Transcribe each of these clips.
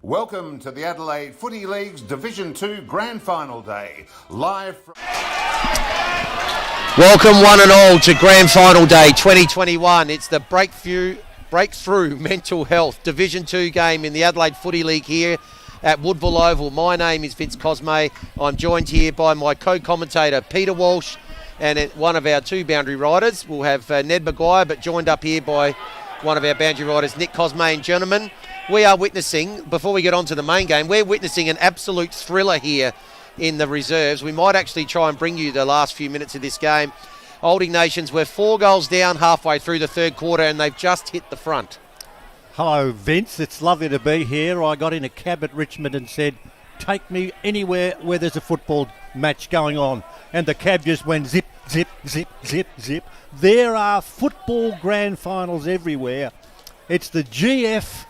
Welcome to the Adelaide Footy League's Division 2 Grand Final Day, live from... Welcome one and all to Grand Final Day 2021. It's the Breakthrough Mental Health Division 2 game in the Adelaide Footy League here at Woodville Oval. My name is Vince Cosme. I'm joined here by my co-commentator Peter Walsh and one of our two boundary riders. We'll have Ned Maguire, but joined up here by one of our boundary riders, Nick Cosme. And gentlemen, we are witnessing, before we get on to the main game, we're witnessing an absolute thriller here in the reserves. We might actually try and bring you the last few minutes of this game. Old Ignatians, we're 4 goals down halfway through the third quarter and they've just hit the front. Hello, Vince. It's lovely to be here. I got in a cab at Richmond and said, take me anywhere where there's a football match going on. And the cab just went zip, zip, zip, zip, zip. There are football grand finals everywhere. It's the GF,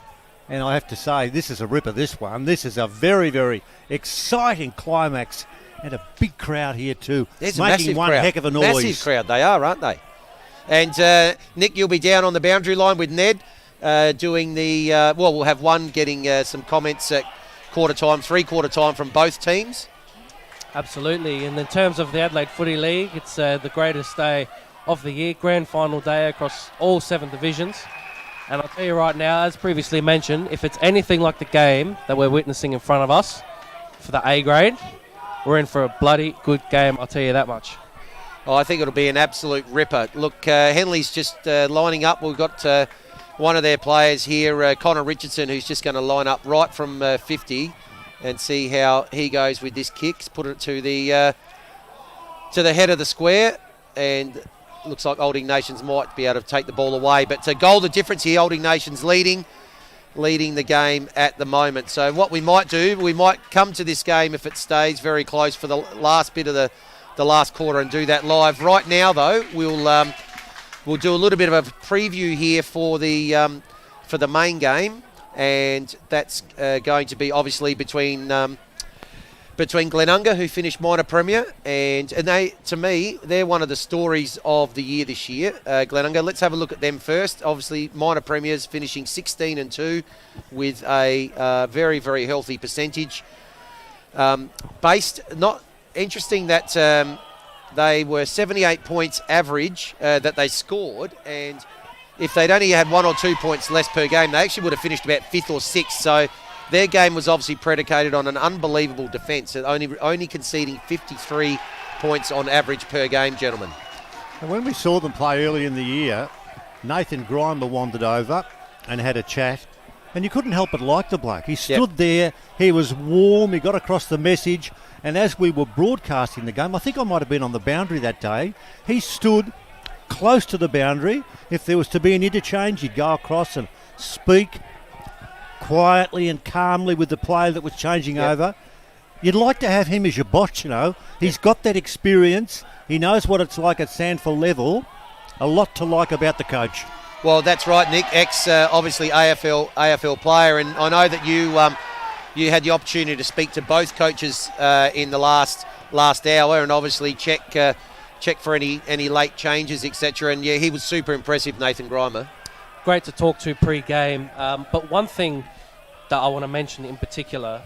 and I have to say, this is a ripper, this one. This is a very, very exciting climax. And a big crowd here too. There's making a massive one crowd. Heck of a noise. Massive crowd, they are, aren't they? And Nick, you'll be down on the boundary line with Ned doing the, we'll have one getting some comments at quarter time, 3/4 time from both teams. Absolutely, and in terms of the Adelaide Footy League, it's the greatest day of the year, grand final day across all 7 divisions. And I'll tell you right now, as previously mentioned, if it's anything like the game that we're witnessing in front of us for the A grade, we're in for a bloody good game, I'll tell you that much. Oh, I think it'll be an absolute ripper. Look, Henley's just lining up. We've got one of their players here, Connor Richardson, who's just going to line up right from 50 and see how he goes with this kick. Put it to the head of the square, and looks like Old Ignatians might be able to take the ball away. But to goal the difference here, Old Ignatians leading the game at the moment. So what we might do, we might come to this game if it stays very close for the last bit of the last quarter and do that live. Right now, though, we'll do a little bit of a preview here for the main game, and that's going to be obviously between Glenunga, who finished minor premier, and they, to me, they're one of the stories of the year this year. Glenunga, let's have a look at them first. Obviously, minor premiers finishing 16-2 with a very, very healthy percentage. Not interesting that they were 78 points average that they scored, and if they'd only had 1 or 2 points less per game, they actually would have finished about 5th or 6th. So their game was obviously predicated on an unbelievable defence, only conceding 53 points on average per game, gentlemen. And when we saw them play early in the year, Nathan Grimer wandered over and had a chat, and you couldn't help but like the bloke. He stood there, he was warm, he got across the message, and as we were broadcasting the game, I think I might have been on the boundary that day, he stood close to the boundary. If there was to be an interchange, he'd go across and speak quietly and calmly with the player that was changing over. You'd like to have him as your boss, you know. He's got that experience. He knows what it's like at Sandford level. A lot to like about the coach. Well, that's right, Nick. Obviously AFL player, and I know that you had the opportunity to speak to both coaches in the last hour, and obviously check for any late changes, etc. And yeah, he was super impressive, Nathan Grimer. Great to talk to pre-game, but one thing that I want to mention in particular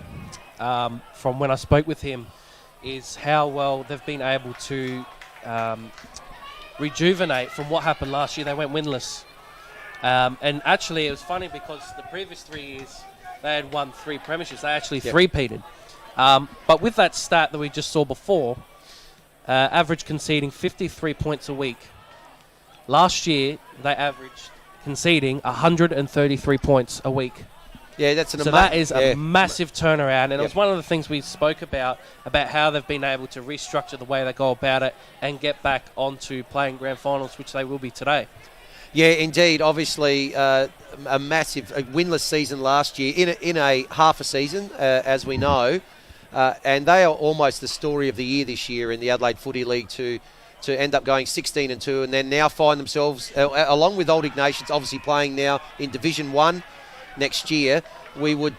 from when I spoke with him is how well they've been able to rejuvenate from what happened last year. They went winless. And actually, it was funny because the previous 3 years, they had won 3 premierships. They actually three-peated. But with that stat that we just saw before, average conceding 53 points a week. Last year, they averaged conceding 133 points a week. Yeah, that's that is a massive turnaround, and it was one of the things we spoke about how they've been able to restructure the way they go about it and get back onto playing grand finals, which they will be today. Yeah, indeed. Obviously, a massive winless season last year in a half a season, as we know, and they are almost the story of the year this year in the Adelaide Footy League to end up going 16-2, and then now find themselves, along with Old Ignatians, obviously playing now in Division 1 next year. We're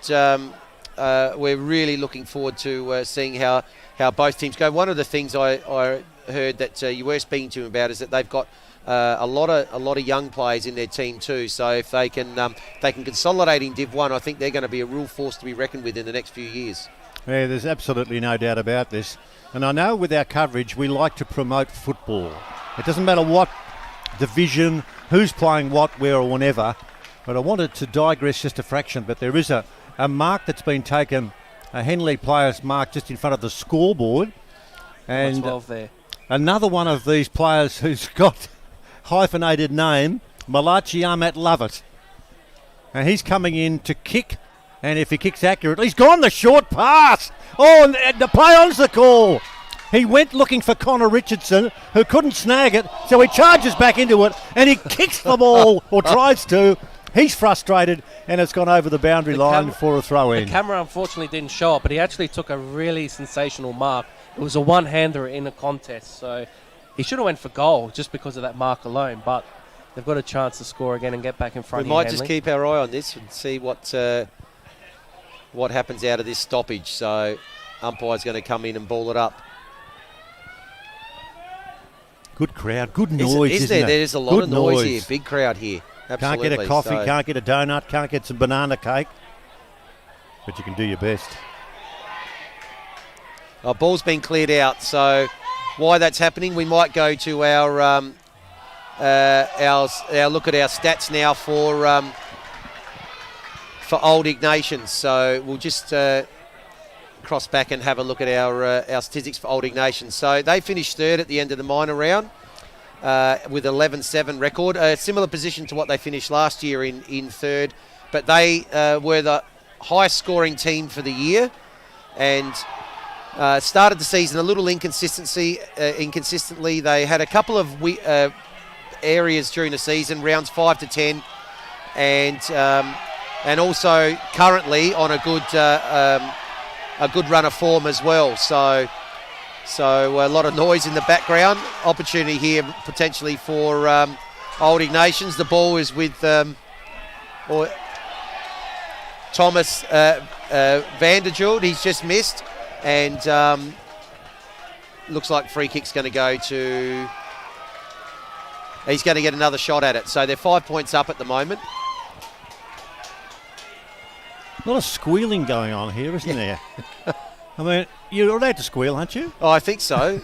really looking forward to seeing how both teams go. One of the things I heard that you were speaking to him about is that they've got a lot of young players in their team too. So if they can consolidate in Div 1, I think they're going to be a real force to be reckoned with in the next few years. Yeah, there's absolutely no doubt about this. And I know with our coverage, we like to promote football. It doesn't matter what division, who's playing what, where or whenever. But I wanted to digress just a fraction. But there is a mark that's been taken, a Henley player's mark just in front of the scoreboard. And 12 there. Another one of these players who's got hyphenated name, Malachi Ahmet Lovett. And he's coming in to kick. And if he kicks accurately, he's gone the short pass. Oh, and the play on's the call. He went looking for Connor Richardson, who couldn't snag it, so he charges back into it, and he kicks the ball, or tries to. He's frustrated, and it's gone over the boundary line for a throw-in. The camera unfortunately didn't show it, but he actually took a really sensational mark. It was a one-hander in a contest, so he should have went for goal just because of that mark alone, but they've got a chance to score again and get back in front. We might just keep our eye on this and see what happens out of this stoppage. So umpire's going to come in and ball it up. Good crowd, good noise, isn't there? There's a lot of noise here, big crowd here. Absolutely. Can't get a coffee, can't get a donut, can't get some banana cake, but you can do your best. Our ball's been cleared out, so why that's happening, we might go to our look at our stats now for Old Ignatians. So we'll just cross back and have a look at our statistics for Old Ignatians. So they finished third at the end of the minor round with 11-7 record, a similar position to what they finished last year in third, but they were the highest scoring team for the year and started the season a little inconsistently. They had a couple of areas during the season, rounds 5 to 10, and also currently on a good run of form as well. So a lot of noise in the background. Opportunity here potentially for Old Ignatians. The ball is with Thomas Vanderjord. He's just missed, and looks like free kick's going to go to. He's going to get another shot at it. So they're 5 points up at the moment. A lot of squealing going on here, isn't there? I mean, you're allowed to squeal, aren't you? Oh, I think so.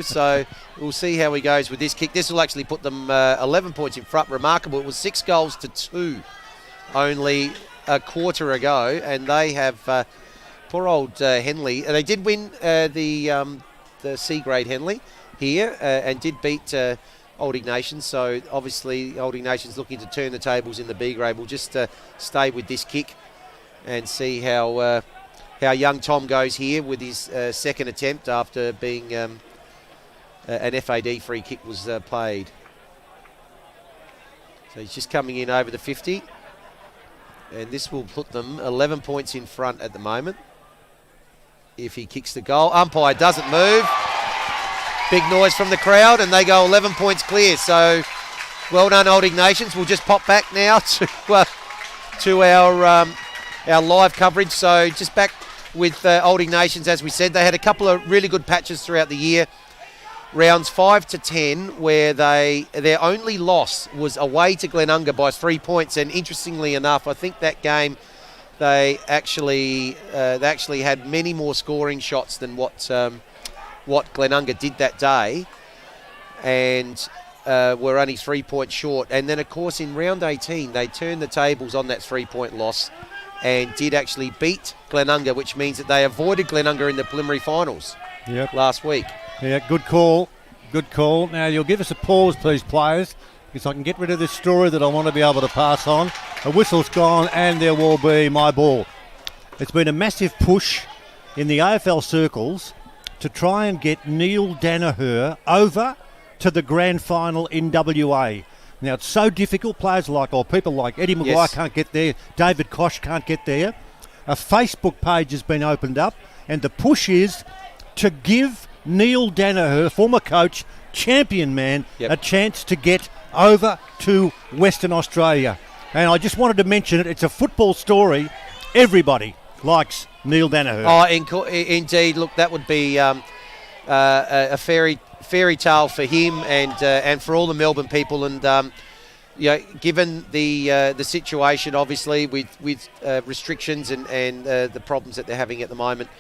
So we'll see how he goes with this kick. This will actually put them 11 points in front. Remarkable. It was 6 goals to 2 only a quarter ago, and they have poor old Henley. They did win the C-grade Henley here and did beat Old Ignatians. So obviously Old Ignatians looking to turn the tables in the B grade. We'll just stay with this kick and see how young Tom goes here with his second attempt after being an FAD free kick was played. So he's just coming in over the 50, and this will put them 11 points in front at the moment if he kicks the goal. Umpire doesn't move. Big noise from the crowd, and they go 11 points clear. So well done, Old Ignatians. We'll just pop back now to our live coverage. So just back with Old Ignatians, as we said, they had a couple of really good patches throughout the year. Rounds 5 to 10, where their only loss was away to Glenunga by 3 points. And interestingly enough, I think that game they actually had many more scoring shots than what Glenunga did that day, and were only 3 points short. And then, of course, in round 18, they turned the tables on that 3-point loss and did actually beat Glenunga, which means that they avoided Glenunga in the preliminary finals last week. Yeah, good call. Good call. Now, you'll give us a pause, please, players, because I can get rid of this story that I want to be able to pass on. A whistle's gone, and there will be my ball. It's been a massive push in the AFL circles to try and get Neil Danaher over to the grand final in WA. Now, it's so difficult. Players people like Eddie Maguire can't get there. David Koch can't get there. A Facebook page has been opened up, and the push is to give Neil Danaher, former coach, champion man, a chance to get over to Western Australia. And I just wanted to mention it. It's a football story. Everybody likes Neil Danaher. Oh, indeed. Look, that would be a fairy fairy tale for him and for all the Melbourne people. And given the situation, obviously with restrictions and the problems that they're having at the moment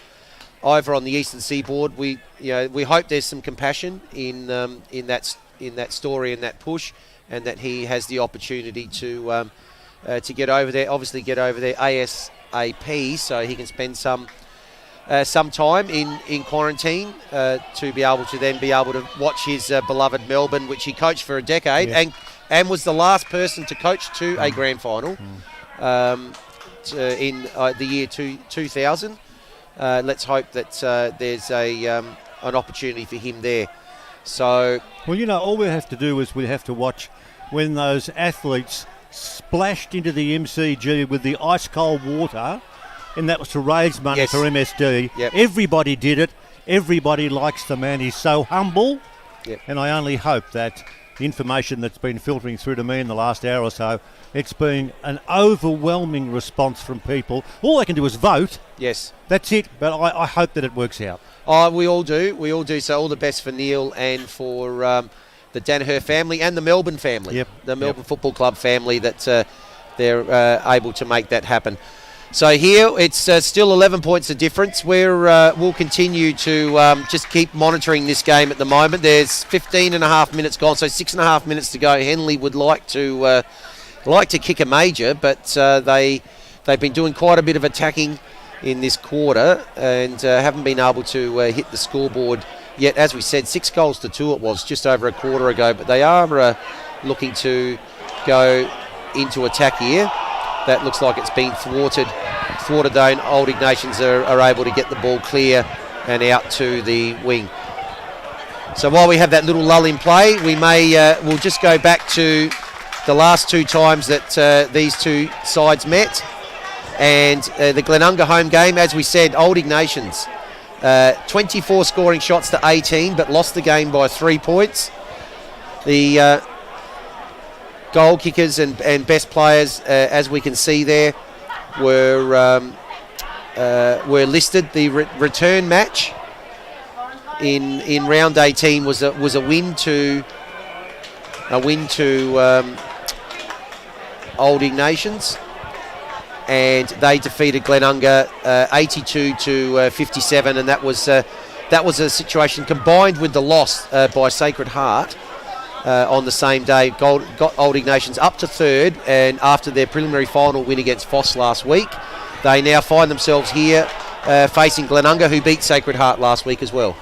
over on the eastern seaboard, we hope there's some compassion in that story and that push, and that he has the opportunity to get over there. Obviously, get over there ASAP, so he can spend some time in quarantine to be able to watch his beloved Melbourne, which he coached for a decade, and was the last person to coach to a grand final in the year 2000. Let's hope that there's an opportunity for him there. So, well, all we have to do is we have to watch when those athletes splashed into the MCG with the ice cold water, and that was to raise money for MSD. Yep. Everybody did it. Everybody likes the man. He's so humble. Yep. And I only hope that the information that's been filtering through to me in the last hour or so, it's been an overwhelming response from people. All they can do is vote. Yes. That's it. But I hope that it works out. Oh, we all do. So all the best for Neil and for the Danaher family and the Melbourne family. The Melbourne Football Club family, that they're able to make that happen. So here it's still 11 points of difference. We'll continue to just keep monitoring this game at the moment. There's 15 and a half minutes gone, so 6.5 minutes to go. Henley would like to kick a major, but they've been doing quite a bit of attacking in this quarter and haven't been able to hit the scoreboard yet. As we said, 6-2 it was just over a quarter ago, but they are looking to go into attack here. That looks like it's been thwarted though. Old Ignatians are able to get the ball clear and out to the wing. So while we have that little lull in play, we'll just go back to the last two times that these two sides met. And the Glenunga home game, as we said, Old Ignatians, 24 scoring shots to 18, but lost the game by 3 points. The goal kickers and best players, as we can see there, were listed. The return match in round 18 was a win to Old Ignatians, and they defeated Glenunga 82-57, and that was a situation combined with the loss by Sacred Heart on the same day. Got Old Ignatians up to third, and after their preliminary final win against Foss last week, they now find themselves here facing Glenunga, who beat Sacred Heart last week as well.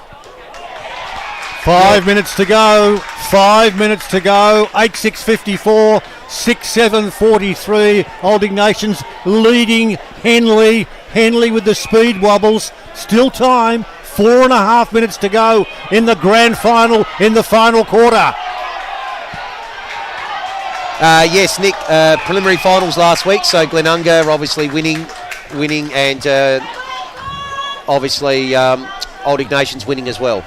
5 minutes to go. 5 minutes to go. 8-6-54. 6-7-43. Old Ignatians leading Henley. Henley with the speed wobbles. Still time. 4.5 minutes to go in the grand final, in the final quarter. Yes, Nick, preliminary finals last week, so Glenunga obviously winning and obviously Old Ignatians winning as well.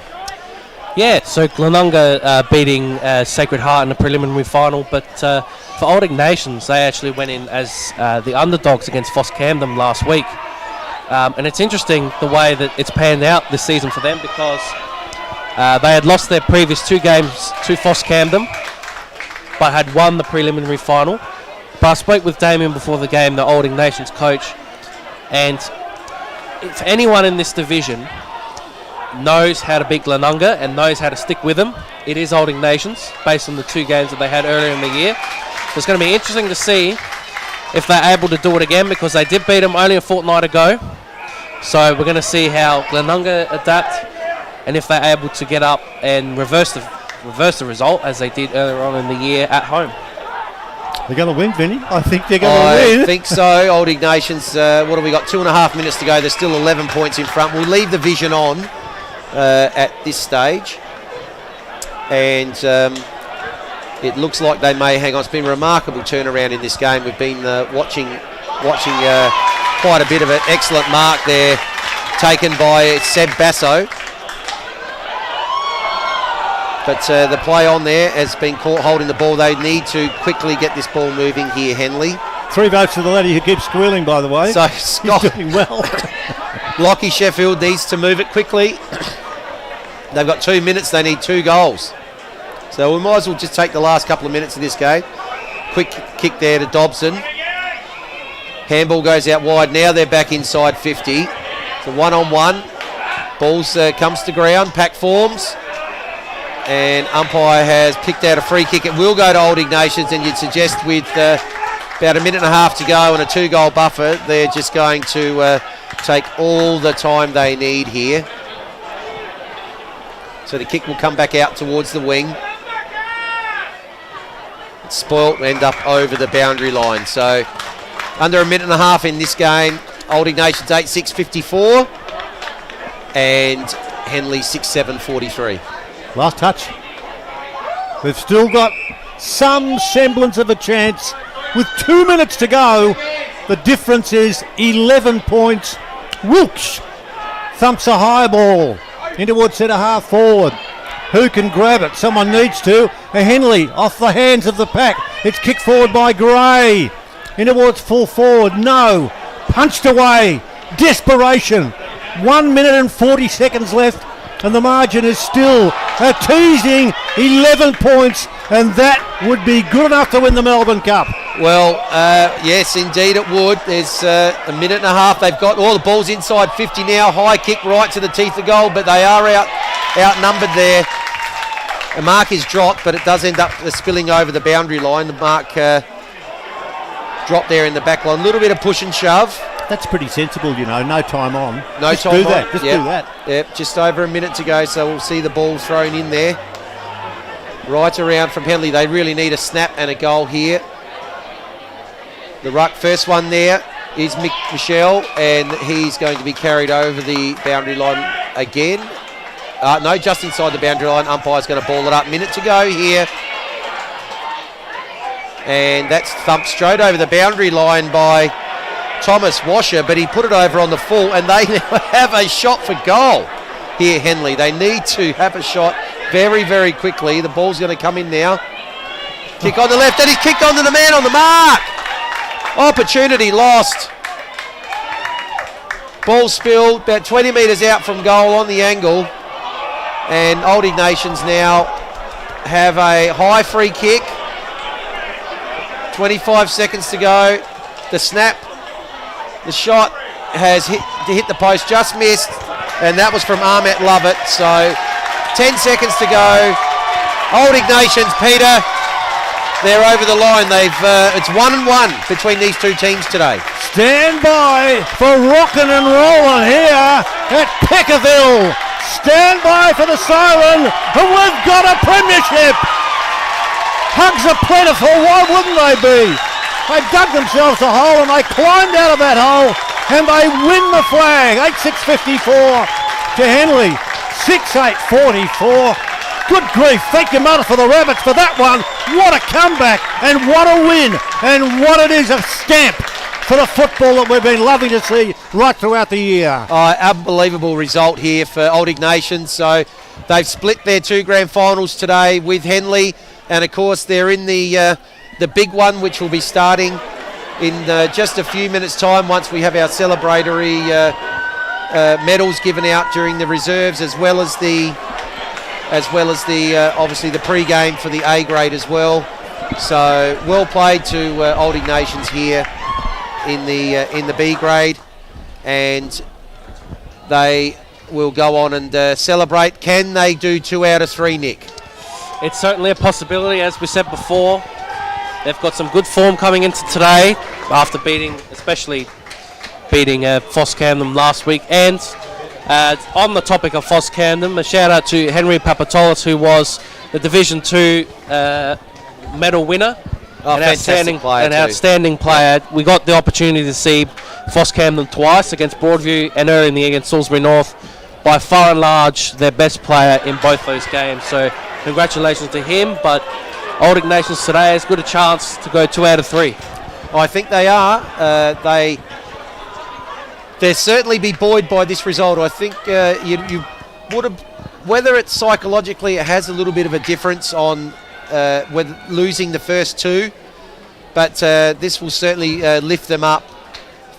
Yeah, so Glenunga beating Sacred Heart in the preliminary final, but for Old Ignatians, they actually went in as the underdogs against Foss Camden last week. And it's interesting the way that it's panned out this season for them, because they had lost their previous 2 games to Foss Camden, but had won the preliminary final. But I spoke with Damien before the game, the Old Ignatians coach, and if anyone in this division knows how to beat Glenunga and knows how to stick with them, it is Old Ignatians, based on the 2 games that they had earlier in the year. So it's going to be interesting to see if they're able to do it again, because they did beat them only a fortnight ago. So we're going to see how Glenunga adapt, and if they're able to get up and reverse the result as they did earlier on in the year at home. They're going to win, Vinny. I think they're going to win. I think so. Old Ignatians, what have we got? 2.5 minutes to go. There's still 11 points in front. We'll leave the vision on at this stage, and it looks like they may hang on. It's been a remarkable turnaround in this game. We've been watching quite a bit of it. Excellent mark there taken by Seb Basso. But the play on there has been caught holding the ball. They need to quickly get this ball moving here, Henley. 3 votes for the lady who keeps squealing, by the way. So Scott, he's doing well. Lockie Sheffield needs to move it quickly. They've got 2 minutes. They need 2 goals. So we might as well just take the last couple of minutes of this game. Quick kick there to Dobson. Handball goes out wide. Now they're back inside 50. It's a 1-on-1. Balls comes to ground. Pack forms. And umpire has picked out a free kick. It will go to Old Ignatians, and you'd suggest with about a minute and a half to go and a 2-goal buffer, they're just going to take all the time they need here. So the kick will come back out towards the wing. It's spoilt, end up over the boundary line. So under a minute and a half in this game. Old Ignatians 8-6-54 and Henley 6-7-43. Last touch. We've still got some semblance of a chance. With 2 minutes to go, the difference is 11 points. Wilkes thumps a high ball in towards centre half forward. Who can grab it? Someone needs to. Henley off the hands of the pack. It's kicked forward by Gray. In towards full forward. No. Punched away. Desperation. 1 minute and 40 seconds left. And the margin is still a teasing 11 points. And that would be good enough to win the Melbourne Cup. Well, yes, indeed it would. There's a minute and a half. They've got all the balls inside 50 now. High kick right to the teeth of goal, but they are outnumbered there. The mark is dropped, but it does end up spilling over the boundary line. The mark dropped there in the back line. A little bit of push and shove. That's pretty sensible, you know. No time on. Just time do on. that. Just do that. Yep, just over a minute to go, so we'll see the ball thrown in there. Right around from Henley. They really need a snap and a goal here. The ruck, first one there is Michelle, and he's going to be carried over the boundary line again. No, just inside the boundary line. Umpire's going to ball it up. Minute to go here. And that's thumped straight over the boundary line by Thomas Washer, but he put it over on the full, and they now have a shot for goal here, Henley. They need to have a shot very, very quickly. The ball's going to come in now. Kick on the left, and he's kicked onto the man on the mark. Opportunity lost. Ball spilled about 20 metres out from goal on the angle. And Old Ignatians now have a high free kick. 25 seconds to go. The snap. The shot has hit the post, just missed. And that was from Ahmet Lovett. So 10 seconds to go. Old Ignatians, Peter, they're over the line. It's 1-1 between these two teams today. Stand by for rockin' and rollin' here at Peckerville. Stand by for the siren, and we've got a premiership. Hugs are plentiful, why wouldn't they be? They dug themselves a hole and they climbed out of that hole and they win the flag. 8-6-54 to Henley, 6-8-44. Good grief, thank you, mother, for the Rabbits for that one. What a comeback, and what a win, and what it is, a stamp for the football that we've been loving to see right throughout the year. Unbelievable result here for Old Ignatians. So they've split their 2 grand finals today with Henley, and of course they're in the big one, which will be starting in just a few minutes' time once we have our celebratory medals given out during the reserves, as well as the obviously the pre-game for the A grade as well. So well played to Old Ignatians here in the B grade, and they will go on and celebrate. Can they do 2 out of 3, Nick? It's certainly a possibility, as we said before. They've got some good form coming into today after especially beating Foss Camden last week. And on the topic of Foss Camden, a shout out to Henry Papatolis, who was the Division 2 medal winner. An outstanding player. We got the opportunity to see Foss Camden twice, against Broadview and early in the year against Salisbury North. By far and large, their best player in both those games. So congratulations to him. But Old Ignatians today has got a chance to go 2 out of 3. I think they are. They'll certainly be buoyed by this result. I think you would have, whether it's psychologically, it has a little bit of a difference on whether losing the first 2, but this will certainly lift them up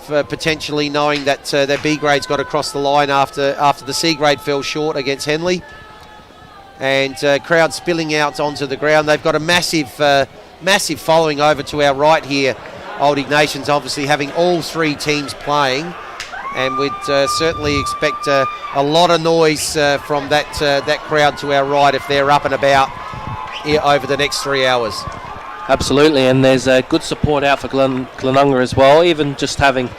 for potentially knowing that their B grade's got across the line after the C grade fell short against Henley. and crowd spilling out onto the ground. They've got a massive following over to our right here. Old Ignatians obviously having all three teams playing, and we'd certainly expect a lot of noise from that crowd to our right if they're up and about here over the next 3 hours. Absolutely, and there's good support out for Glenunga as well, even just having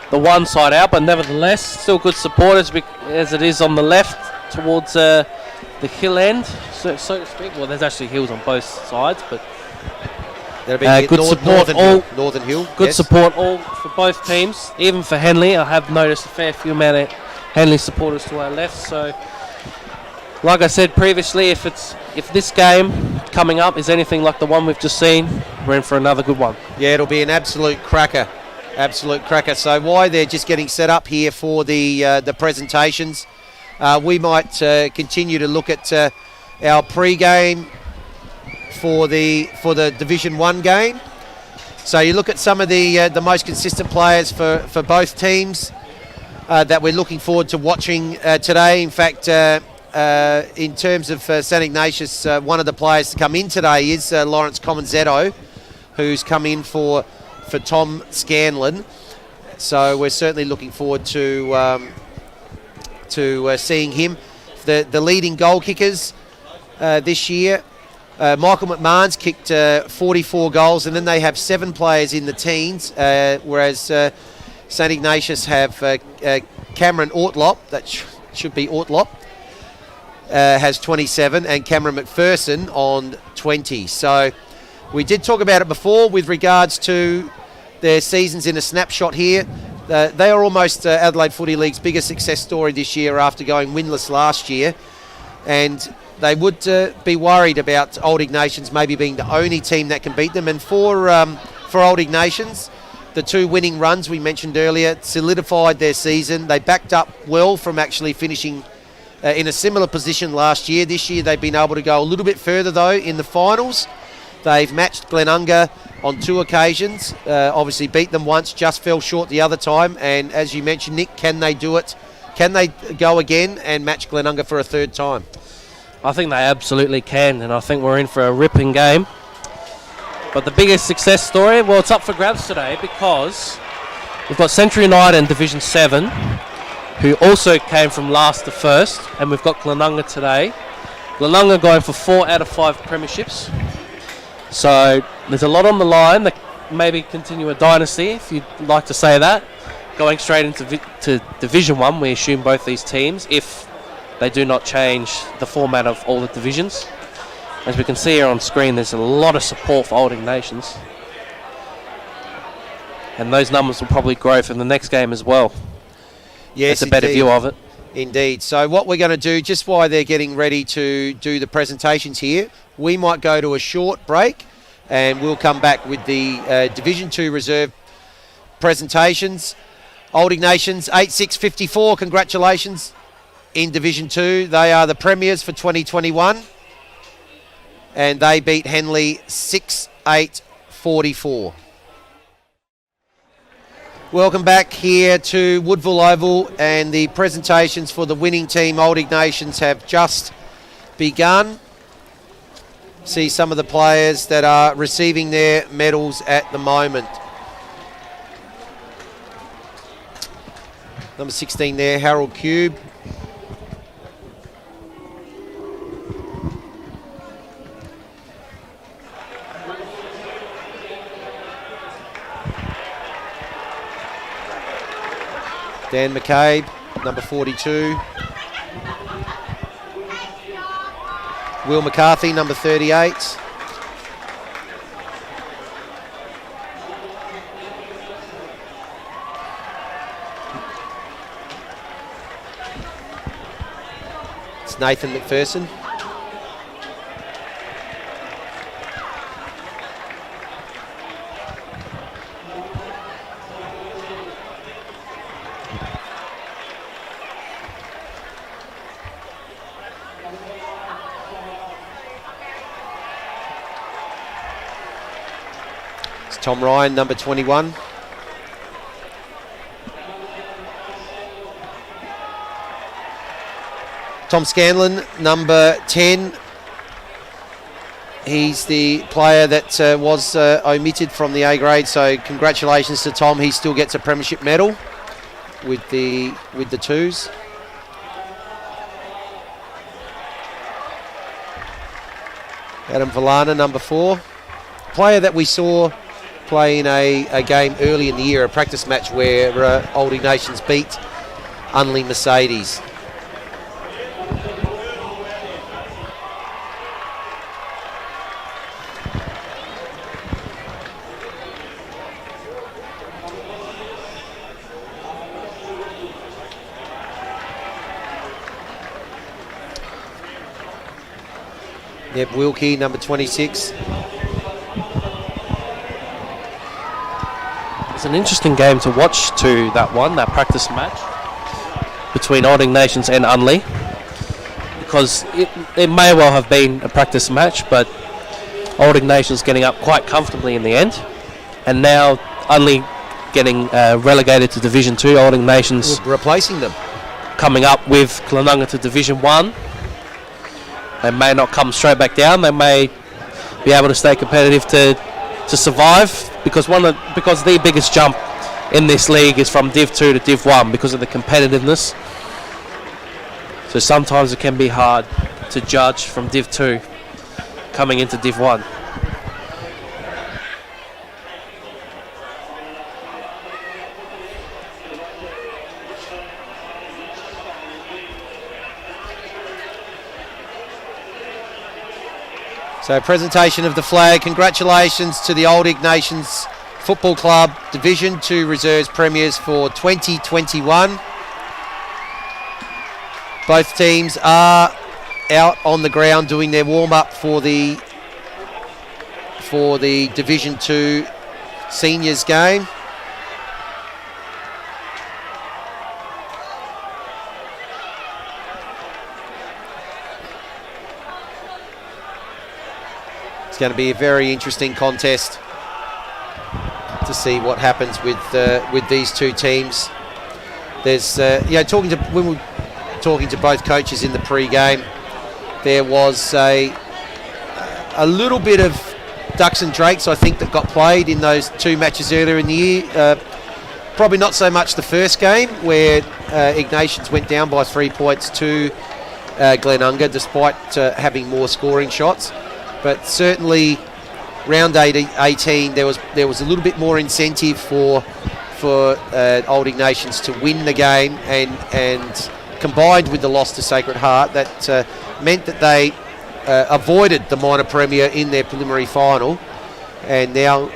the one side out, but nevertheless still good support as it is on the left towards the hill end, so to speak. Well, there's actually hills on both sides, but good support Northern Hill. Good support all for both teams, even for Henley. I have noticed a fair few amount of Henley supporters to our left. So, like I said previously, if this game coming up is anything like the one we've just seen, we're in for another good one. Yeah, it'll be an absolute cracker. So while they're just getting set up here for the presentations, we might continue to look at our pre-game for the Division 1 game. So you look at some of the most consistent players for both teams that we're looking forward to watching today. In fact, in terms of St Ignatius, one of the players to come in today is Lawrence Comanzetto, who's come in for Tom Scanlon. So we're certainly looking forward to seeing him. The leading goal kickers this year, Michael McMahon's kicked 44 goals, and then they have 7 players in the teens, whereas St Ignatius have Cameron Ortlepp, that should be Ortlepp, has 27, and Cameron McPherson on 20. So we did talk about it before with regards to their seasons in a snapshot here. They are almost Adelaide Footy League's biggest success story this year after going winless last year, and they would be worried about Old Ignatians maybe being the only team that can beat them. And for Old Ignatians, the 2 winning runs we mentioned earlier solidified their season. They backed up well from actually finishing in a similar position last year. This year they've been able to go a little bit further though in the finals. They've matched Glenunga on 2 occasions, obviously beat them once, just fell short the other time. And as you mentioned, Nick, can they do it? Can they go again and match Glenunga for a 3rd time? I think they absolutely can, and I think we're in for a ripping game. But the biggest success story, well, it's up for grabs today because we've got Central United in Division 7, who also came from last to first, and we've got Glenunga today. Glenunga going for 4 out of 5 premierships. So there's a lot on the line. They maybe continue a dynasty, if you'd like to say that. Going straight into Division 1, we assume both these teams, if they do not change the format of all the divisions. As we can see here on screen, there's a lot of support for Old Ignatians. And those numbers will probably grow for the next game as well. Yes, it's a better view of it. Indeed. So what we're going to do, just while they're getting ready to do the presentations here, we might go to a short break and we'll come back with the Division 2 reserve presentations. Old Ignatians, 8-6-54, congratulations. In Division 2, they are the premiers for 2021, and they beat Henley 6-8-44. Welcome back here to Woodville Oval, and the presentations for the winning team, Old Ignatians, have just begun. See some of the players that are receiving their medals at the moment. Number 16 there, Harold Cube. Dan McCabe, number 42. Will McCarthy, number 38. It's Nathan McPherson. Tom Ryan, number 21. Tom Scanlon, number 10. He's the player that was omitted from the A grade, so congratulations to Tom. He still gets a premiership medal with the twos. Adam Villana, number 4. Player that we saw play in a game early in the year, a practice match where Old Ignatians beat Unley Mercedes. Neb Wilkie, number 26. It's an interesting game to watch that practice match between Old Ignatians and Unley, because it may well have been a practice match, but Old Ignatians getting up quite comfortably in the end, and now Unley getting relegated to Division 2. Old Ignatians replacing them, coming up with Glenunga to Division 1. They may not come straight back down. They may be able to stay competitive to survive, because the biggest jump in this league is from Div 2 to Div 1 because of the competitiveness. So sometimes it can be hard to judge from Div 2 coming into Div 1. So presentation of the flag. Congratulations to the Old Ignatians Football Club Division 2 Reserves Premiers for 2021. Both teams are out on the ground doing their warm-up for the Division 2 Seniors game. It's going to be a very interesting contest to see what happens with these two teams. There's when we were talking to both coaches in the pre-game, there was a little bit of ducks and drakes, I think, that got played in those two matches earlier in the year. Probably not so much the first game, where Ignatians went down by 3 points to Glenunga, despite having more scoring shots. But certainly, round 18, there was a little bit more incentive for Old Ignatians to win the game, and combined with the loss to Sacred Heart, that meant that they avoided the minor premier in their preliminary final, and now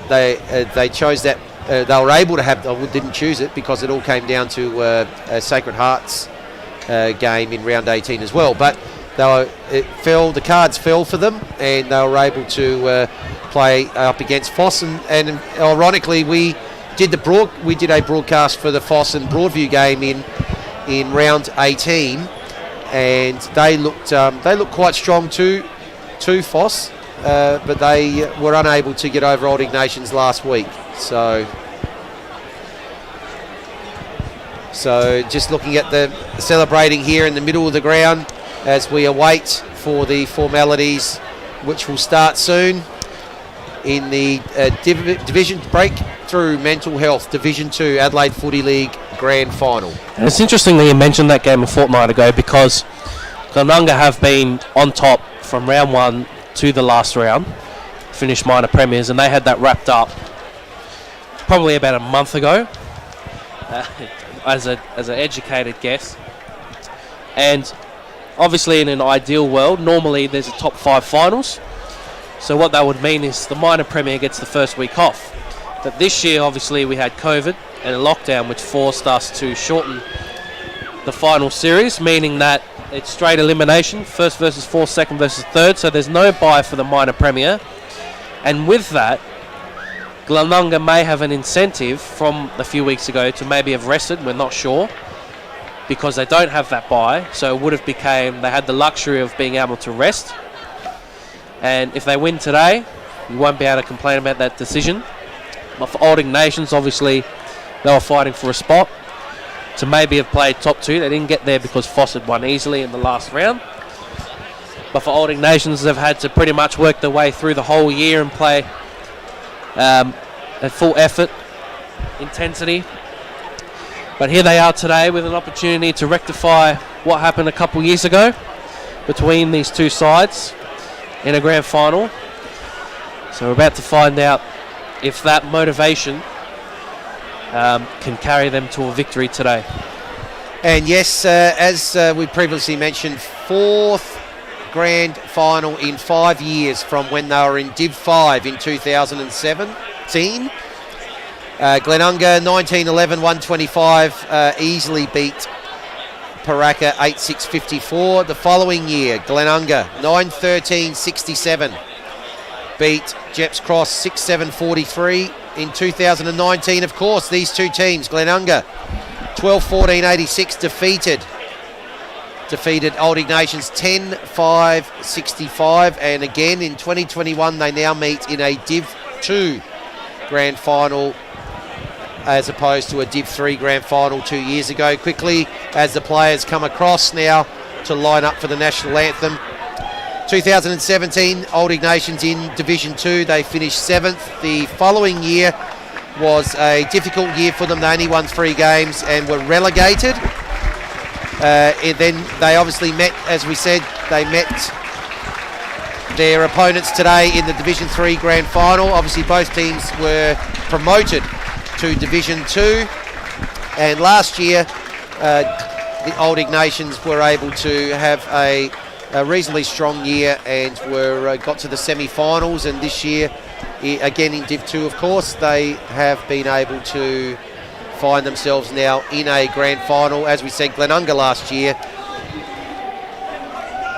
they chose that. They were able to have. They didn't choose it because it all came down to Sacred Heart's game in round 18 as well, but. The cards fell for them, and they were able to play up against Foss. And ironically, we did a broadcast for the Foss and Broadview game in round 18, and they looked quite strong to Foss, but they were unable to get over Old Ignatians last week. So just looking at the celebrating here in the middle of the ground, as we await for the formalities, which will start soon in the Division Breakthrough Mental Health Division 2 Adelaide Footy League Grand Final. And it's interesting that you mentioned that game a fortnight ago, because Glenunga have been on top from round 1 to the last round, finished minor premiers, and they had that wrapped up probably about a month ago, as an educated guess. And obviously, in an ideal world, normally there's a top 5 finals. So what that would mean is the minor premier gets the first week off. But this year, obviously, we had COVID and a lockdown, which forced us to shorten the final series, meaning that it's straight elimination, first versus fourth, second versus third. So there's no bye for the minor premier. And with that, Glenunga may have an incentive from a few weeks ago to maybe have rested, we're not sure, because they don't have that bye. So it would have they had the luxury of being able to rest. And if they win today, you won't be able to complain about that decision. But for Old Ignatians, obviously, they were fighting for a spot. to maybe have played top 2. They didn't get there because Fossett won easily in the last round. But for Old Ignatians, they've had to pretty much work their way through the whole year and play at full effort, intensity. But here they are today with an opportunity to rectify what happened a couple years ago between these two sides in a grand final. So we're about to find out if that motivation can carry them to a victory today. And yes, as we previously mentioned, 4th grand final in 5 years from when they were in Div 5 in 2017. Glenunga 19-11-125 easily beat Paraka 8-6-54. The following year, Glenunga 9-13-67 beat Jeps Cross 6-7-43. In 2019, of course, these two teams, Glenunga 12-14-86 defeated Old Ignatians 10-5-65, and again in 2021 they now meet in a Div 2 grand final as opposed to a Div 3 grand final 2 years ago. Quickly, as the players come across now to line up for the national anthem. 2017, Old Ignatians in Division 2, they finished 7th. The following year was a difficult year for them. They only won 3 games and were relegated. Then they obviously met, as we said, they met their opponents today in the Division 3 grand final. Obviously both teams were promoted to Division 2, and last year the Old Ignatians were able to have a reasonably strong year and got to the semi-finals, and this year again in Div 2 of course they have been able to find themselves now in a grand final. As we said, Glenunga last year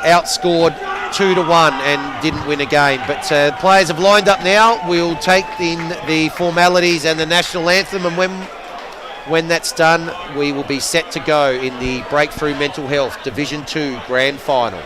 outscored 2-1 and didn't win a game, but players have lined up now. We'll take in the formalities and the national anthem, and when that's done we will be set to go in the Breakthrough Mental Health Division 2 grand final.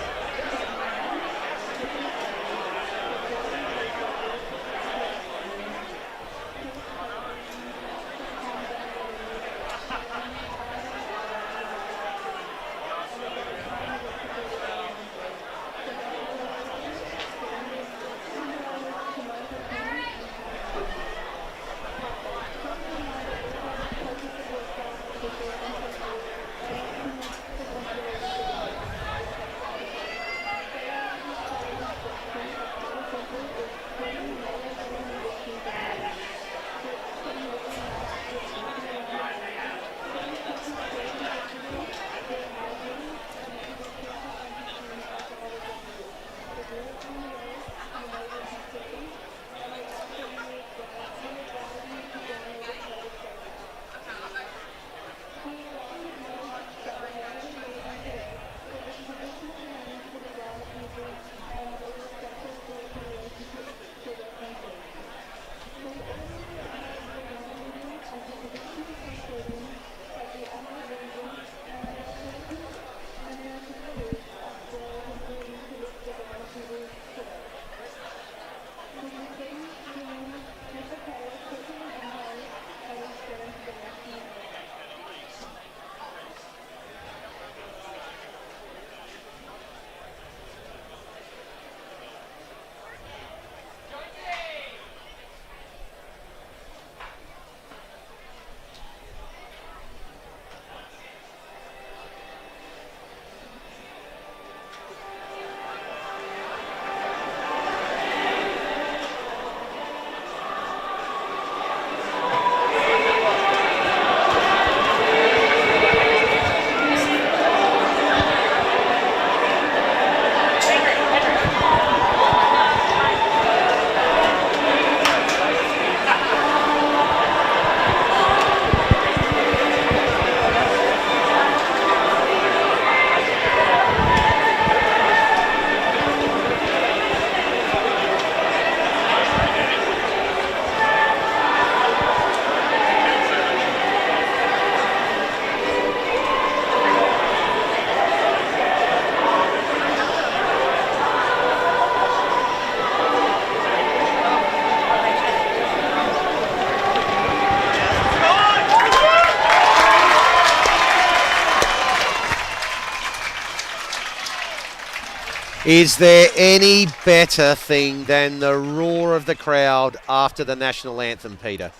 Is there any better thing than the roar of the crowd after the national anthem, Peter?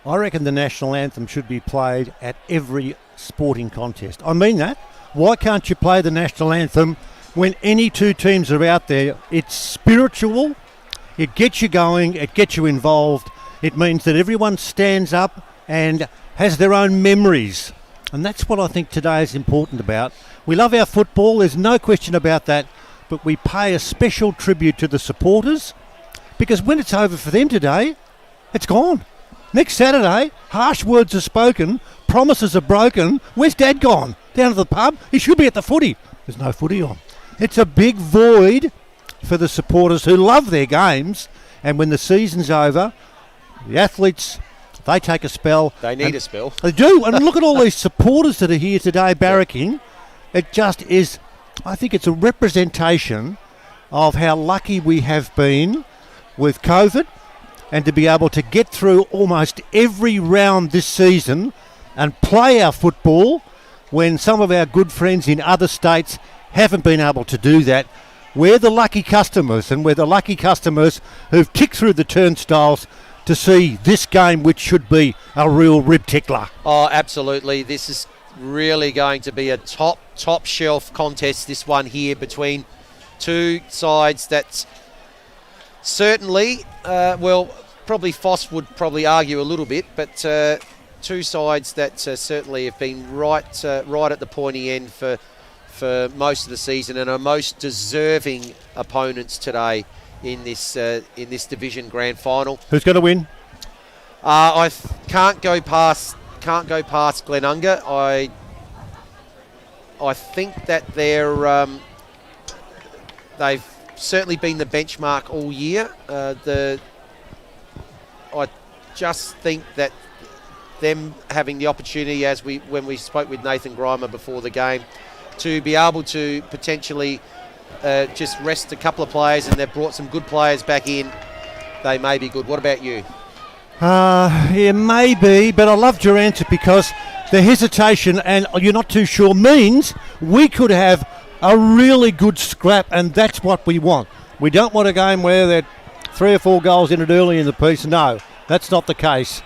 I reckon the national anthem should be played at every sporting contest. I mean that. Why can't you play the national anthem when any two teams are out there? It's spiritual. It gets you going. It gets you involved. It means that everyone stands up and has their own memories. And that's what I think today is important about. We love our football. There's no question about that. But we pay a special tribute to the supporters, because when it's over for them today, it's gone. Next Saturday, harsh words are spoken, promises are broken. Where's Dad gone? Down to the pub? He should be at the footy. There's no footy on. It's a big void for the supporters who love their games, and when the season's over, the athletes, they take a spell. They need a spell. They do. And look at all these supporters that are here today barracking. It just is, I think it's a representation of how lucky we have been with COVID, and to be able to get through almost every round this season and play our football when some of our good friends in other states haven't been able to do that. We're the lucky customers, and we're the lucky customers who've kicked through the turnstiles to see this game, which should be a real rib tickler. Oh, absolutely. This is really going to be a top shelf contest, this one here, between two sides that's certainly, probably Foss would probably argue a little bit, but two sides that certainly have been right at the pointy end for most of the season, and are most deserving opponents today in this division grand final. Who's going to win? I can't go past Glenunga. I think that they've certainly been the benchmark all year. I just think that them having the opportunity, when we spoke with Nathan Grimer before the game, to be able to potentially just rest a couple of players, and they've brought some good players back in, they may be good. What about you? Yeah, maybe, but I loved your answer, because the hesitation and you're not too sure means we could have a really good scrap, and that's what we want. We don't want a game where they're 3 or 4 goals in it early in the piece. No, that's not the case.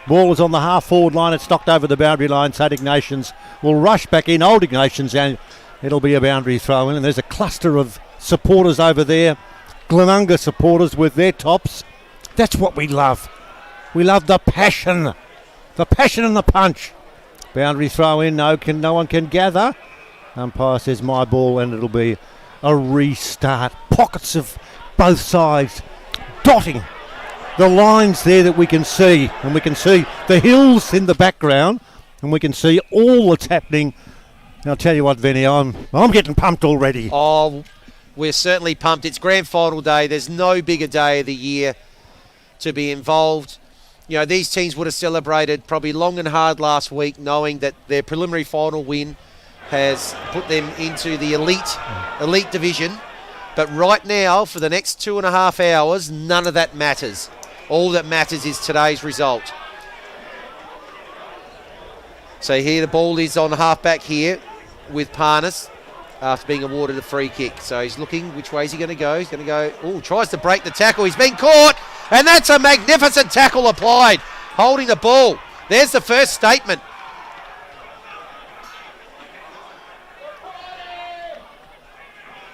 Ball is on the half-forward line. It's knocked over the boundary line. St. Ignatians will rush back in. Old Ignatians, and it'll be a boundary throw in. And there's a cluster of supporters over there. Glenunga supporters with their tops. That's what we love. We love the passion. The passion and the punch. Boundary throw in. No one can gather. Umpire says my ball, and it'll be a restart. Pockets of both sides dotting the lines there that we can see, and we can see the hills in the background, and we can see all that's happening. And I'll tell you what, Vinny, I'm getting pumped already. Oh, we're certainly pumped. It's grand final day. There's no bigger day of the year to be involved. You know, these teams would have celebrated probably long and hard last week, knowing that their preliminary final win has put them into the elite division. But right now, for the next 2.5 hours, none of that matters. All that matters is today's result. So here the ball is on halfback here with Parnas after being awarded a free kick. So he's looking, which way is he going to go? He's going to go, tries to break the tackle. He's been caught, and that's a magnificent tackle applied, holding the ball. There's the first statement.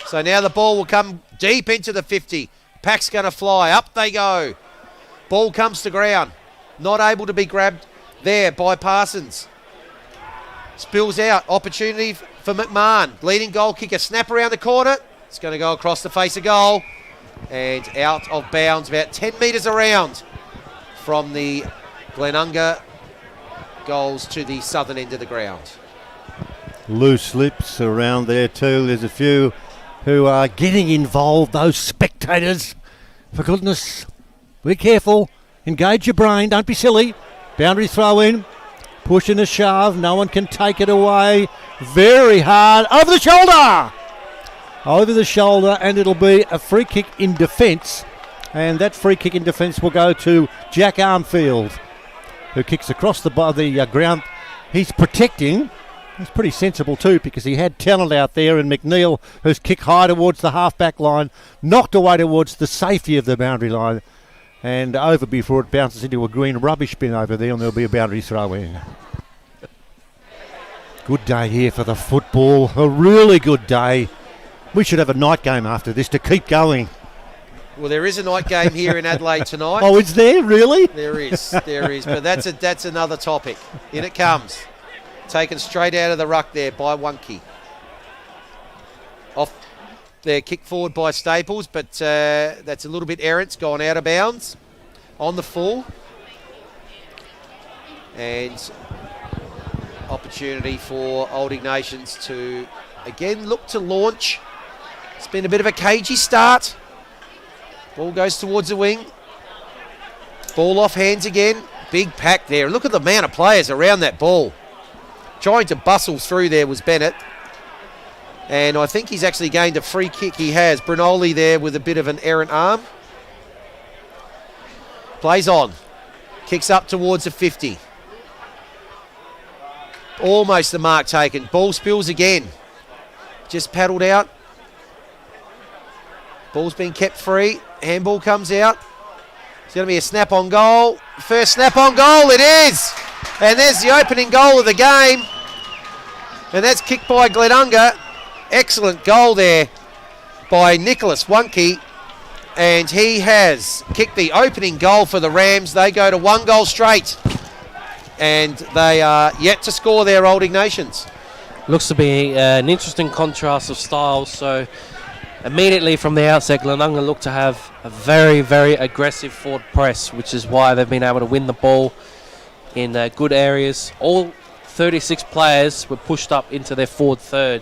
So now the ball will come deep into the 50. Pack's going to fly. Up they go. Ball comes to ground. Not able to be grabbed there by Parsons. Spills out. Opportunity for McMahon. Leading goal kicker. Snap around the corner. It's going to go across the face of goal. And out of bounds about 10 metres around from the Glenunga goals to the southern end of the ground. Loose lips around there too. There's a few who are getting involved, those spectators. For goodness, be careful, engage your brain, don't be silly. Boundary throw in, push and a shove, no one can take it away. Very hard, over the shoulder! Over the shoulder, and it'll be a free kick in defence. And that free kick in defence will go to Jack Armfield, who kicks across the ground. He's protecting, He's pretty sensible too, because he had talent out there in McNeil, who's kicked high towards the half-back line, knocked away towards the safety of the boundary line, and over before it bounces into a green rubbish bin over there, and there'll be a boundary throw in. Good day here for the football, a really good day. We should have a night game after this to keep going. Well, there is a night game here in Adelaide tonight. Oh, is there really? There is, but that's another topic. In it comes. Taken straight out of the ruck there by Wonky. Off there, kick forward by Staples, but that's a little bit errant. It's gone out of bounds on the full. And opportunity for Old Ignatians to, again, look to launch. It's been a bit of a cagey start. Ball goes towards the wing. Ball off hands again. Big pack there. Look at the amount of players around that ball. Trying to bustle through there was Bennett. And I think he's actually gained a free kick. He has. Brunoli there with a bit of an errant arm. Plays on. Kicks up towards the 50. Almost the mark taken. Ball spills again. Just paddled out. Ball's been kept free. Handball comes out. It's going to be a snap on goal. First snap on goal, it is! And there's the opening goal of the game. And that's kicked by Glenunga. Excellent goal there by Nicholas Wonky. And he has kicked the opening goal for the Rams. They go to 1 goal straight. And they are yet to score their Old Ignatians. Looks to be an interesting contrast of styles. So immediately from the outset, Glenunga look to have a very, very aggressive forward press, which is why they've been able to win the ball in good areas. All 36 players were pushed up into their forward third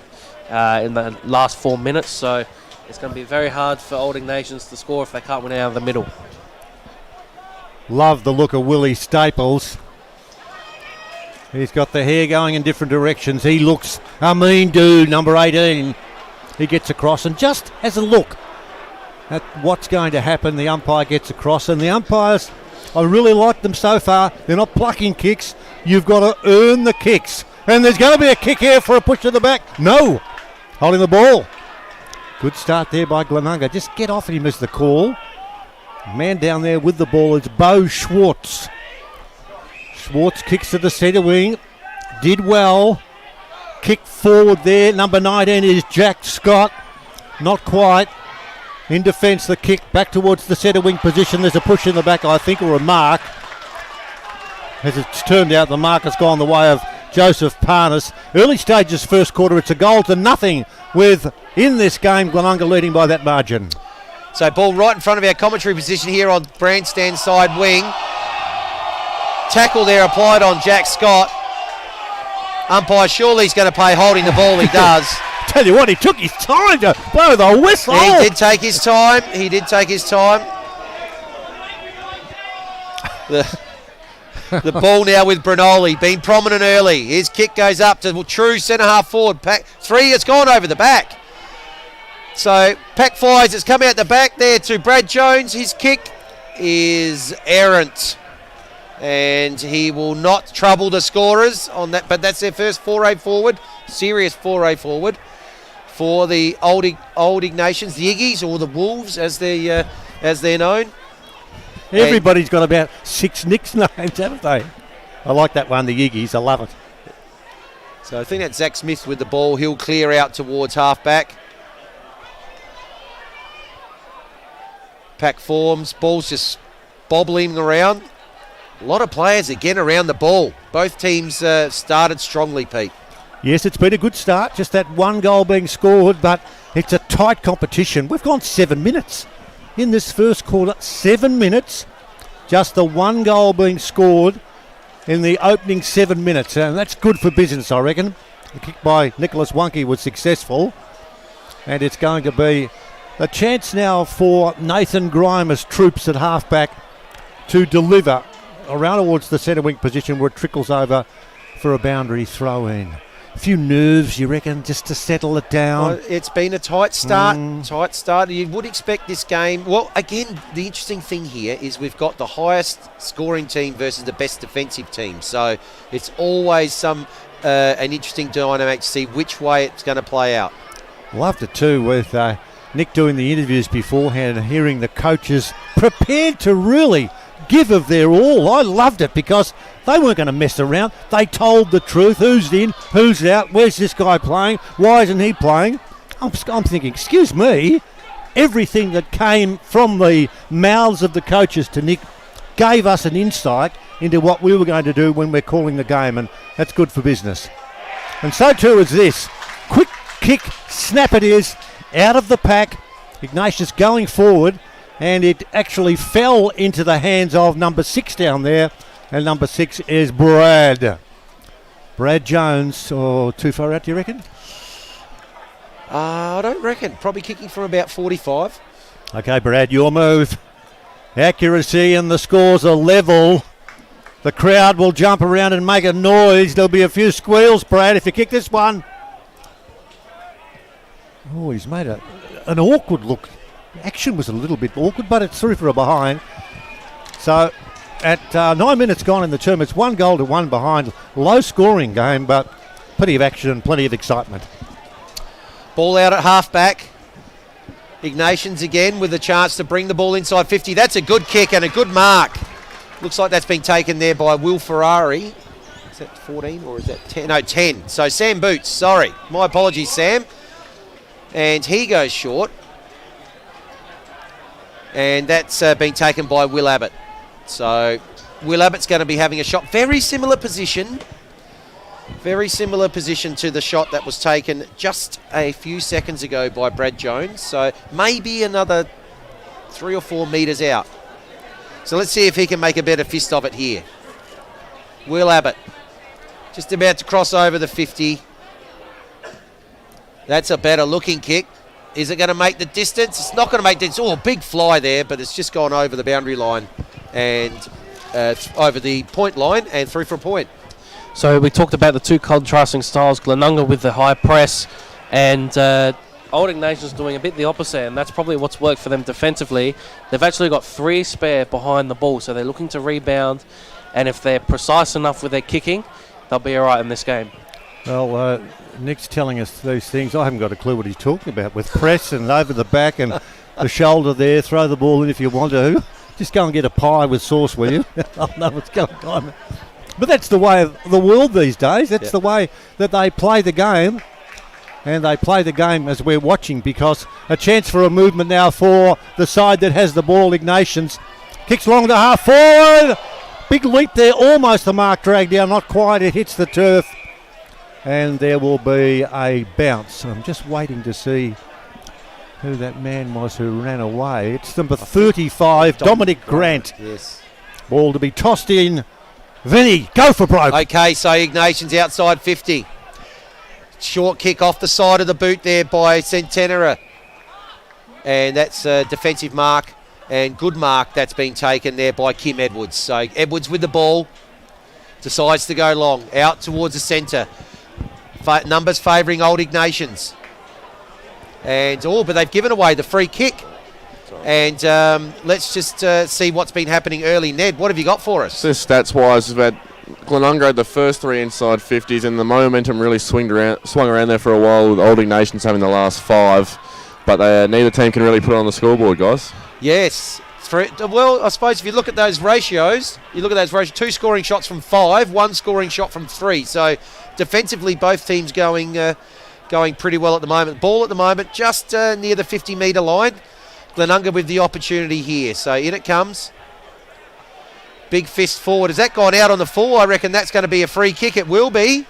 in the last 4 minutes, so it's going to be very hard for Old Ignatians to score if they can't win out of the middle. Love the look of Willie Staples. He's got the hair going in different directions. He looks a mean dude, number 18. He gets across and just has a look at what's going to happen. The umpire gets across, and the umpires, I really like them so far. They're not plucking kicks. You've got to earn the kicks. And there's going to be a kick here for a push to the back. No. Holding the ball. Good start there by Glenunga. Just get off and he missed the call. Man down there with the ball is Bo Schwartz. Schwartz kicks to the centre wing. Did well. Kick forward there. Number 19 is Jack Scott. Not quite. In defence, the kick back towards the centre wing position. There's a push in the back, I think, or a mark. As it's turned out, the mark has gone the way of Joseph Parnas. Early stages, first quarter, it's a goal to nothing with, in this game, Glenunga leading by that margin. So ball right in front of our commentary position here on Brandstand side wing. Tackle there applied on Jack Scott. Umpire surely he's going to play holding the ball. He does. Tell you what, he took his time to blow the whistle. He did take his time. He did take his time. The ball now with Brunoli, being prominent early. His kick goes up to true centre half forward. Pack 3, it's gone over the back. So Pack 5, it's come out the back there to Brad Jones. His kick is errant. And he will not trouble the scorers on that, but that's their first foray forward, serious foray forward for the old Ignatians, the Iggies, or the Wolves as they're known. Everybody's got about 6 nicknames, haven't they? I like that one, the Iggies. I love it. So I think that's Zach Smith with the ball. He'll clear out towards half-back. Pack forms. Ball's just bobbling around. A lot of players again around the ball. Both teams started strongly, Pete. Yes, it's been a good start. Just that 1 goal being scored, but it's a tight competition. We've gone 7 minutes in this first quarter. 7 minutes. Just the 1 goal being scored in the opening 7 minutes. And that's good for business, I reckon. The kick by Nicholas Wonky was successful. And it's going to be a chance now for Nathan Grimer's troops at halfback to deliver around towards the centre wing position where it trickles over for a boundary throw in. A few nerves, you reckon, just to settle it down? Well, it's been a tight start. Tight start. You would expect this game. Well, again, the interesting thing here is we've got the highest scoring team versus the best defensive team. So it's always some an interesting dynamic to see which way it's going to play out. Loved it too with Nick doing the interviews beforehand and hearing the coaches prepared to really give of their all. I loved it because they weren't going to mess around. They told the truth. Who's in, who's out, where's this guy playing, why isn't he playing? I'm thinking, excuse me, everything that came from the mouths of the coaches to Nick gave us an insight into what we were going to do when we're calling the game, and that's good for business. And so too is this. Quick kick, snap it is, out of the pack. Ignatius going forward, and it actually fell into the hands of number 6 down there, and number 6 is Brad Jones. Or too far out, do you reckon? I don't reckon. Probably kicking from about 45. Okay, Brad, your move. Accuracy, and the scores are level. The crowd will jump around and make a noise. There'll be a few squeals, Brad, if you kick this one. Oh, he's made an awkward look. Action was a little bit awkward, but it's through for a behind. So at 9 minutes gone in the term, it's 1 goal to 1 behind. Low scoring game, but plenty of action and plenty of excitement. Ball out at half-back. Ignatians again with a chance to bring the ball inside 50. That's a good kick and a good mark. Looks like that's been taken there by Will Ferrari. Is that 14 or is that 10? No, 10. So Sam Boots, sorry. My apologies, Sam. And he goes short. And that's been taken by Will Abbott. So Will Abbott's going to be having a shot. Very similar position. Very similar position to the shot that was taken just a few seconds ago by Brad Jones. So maybe another 3 or 4 metres out. So let's see if he can make a better fist of it here. Will Abbott just about to cross over the 50. That's a better looking kick. Is it going to make the distance? It's not going to make the distance. Oh, big fly there, but it's just gone over the boundary line and over the point line and through for a point. So we talked about the two contrasting styles, Glenunga with the high press and Old Ignatians doing a bit the opposite, and that's probably what's worked for them defensively. They've actually got 3 spare behind the ball, so they're looking to rebound, and if they're precise enough with their kicking, they'll be all right in this game. Well, Nick's telling us these things. I haven't got a clue what he's talking about with press and over the back and the shoulder there. Throw the ball in if you want to. Just go and get a pie with sauce, will you? I know what's going on. But that's the way of the world these days. That's the way that they play the game. And they play the game as we're watching, because a chance for a movement now for the side that has the ball. Ignatians kicks long to half forward. Big leap there, almost the mark drag down, not quite. It hits the turf. And there will be a bounce. I'm just waiting to see who that man was who ran away. It's number 35, Dominic Grant. Yes. Ball to be tossed in. Vinny, go for broke. Okay, so Ignatians outside 50. Short kick off the side of the boot there by Centenera. And that's a defensive mark and good mark that's been taken there by Kim Edwards. So Edwards with the ball. Decides to go long. Out towards the centre. Numbers favouring Old Ignatians. And, but they've given away the free kick. And let's just see what's been happening early. Ned, what have you got for us? Just stats-wise, we've had Glenunga had the first 3 inside 50s, and the momentum really swung around there for a while, with Old Ignatians having the last 5. But neither team can really put it on the scoreboard, guys. Yes. Well, I suppose if you look at those ratios, 2 scoring shots from 5, 1 scoring shot from 3. So defensively, both teams going pretty well at the moment. Ball at the moment just near the 50-metre line. Glenunga with the opportunity here. So in it comes. Big fist forward. Has that gone out on the full? I reckon that's going to be a free kick. It will be.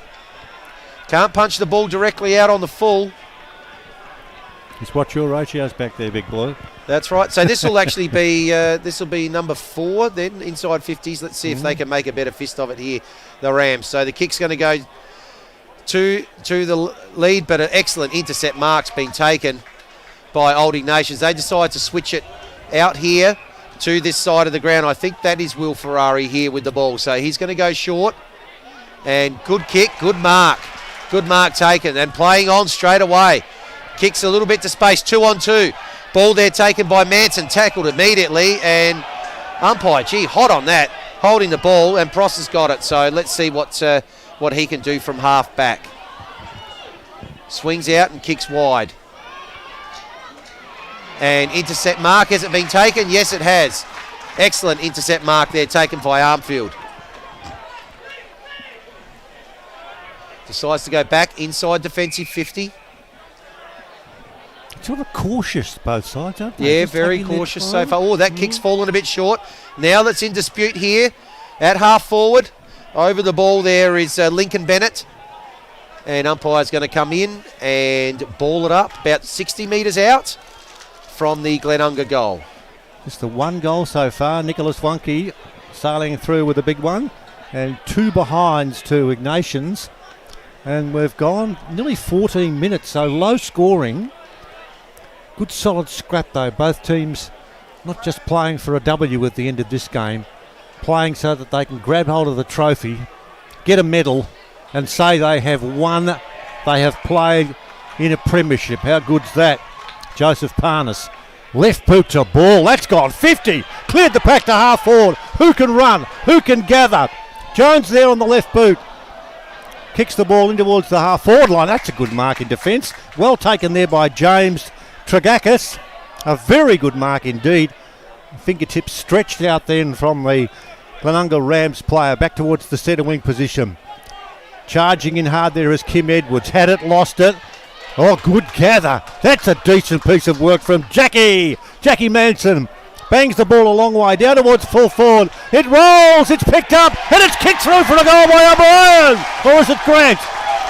Can't punch the ball directly out on the full. Just watch your ratios back there, big boy. That's right. So this will actually be number 4 then, inside 50s. Let's see if they can make a better fist of it here, the Rams. So the kick's going to go to the lead, but an excellent intercept mark's been taken by Old Ignatians. They decide to switch it out here to this side of the ground. I think that is Will Ferrari here with the ball. So he's going to go short. And good kick, good mark. Good mark taken and playing on straight away. Kicks a little bit to space, 2-on-2. Ball there taken by Manson, tackled immediately. And umpire, hot on that, holding the ball, and Pross has got it. So let's see what what he can do from half back. Swings out and kicks wide. And intercept mark, has it been taken? Yes, it has. Excellent intercept mark there, taken by Armfield. Decides to go back inside defensive 50. Sort of cautious, both sides, aren't they? Yeah, Just very taking their cautious so time. far. Oh, that kick's fallen a bit short. Now that's in dispute here at half forward. Over the ball there is Lincoln Bennett. And umpire's going to come in and ball it up about 60 metres out from the Glenunga goal. Just the one goal so far. Nicholas Wunke sailing through with a big one. And 2 behinds to Ignatians. And we've gone nearly 14 minutes, so low scoring. Good solid scrap though. Both teams not just playing for a W at the end of this game, playing so that they can grab hold of the trophy, get a medal, and say they have won, they have played in a premiership. How good's that? Joseph Parnas. Left boot to ball. That's gone 50. Cleared the pack to half forward. Who can run? Who can gather? Jones there on the left boot. Kicks the ball in towards the half forward line. That's a good mark in defence. Well taken there by James Tragakis. A very good mark indeed. Fingertips stretched out then from the Glenunga Rams player back towards the centre wing position. Charging in hard there is Kim Edwards. Had it, lost it. Oh, good gather. That's a decent piece of work from Jackie Manson. Bangs the ball a long way down towards full forward. It rolls, it's picked up, and it's kicked through for a goal by O'Brien. Or is it Grant?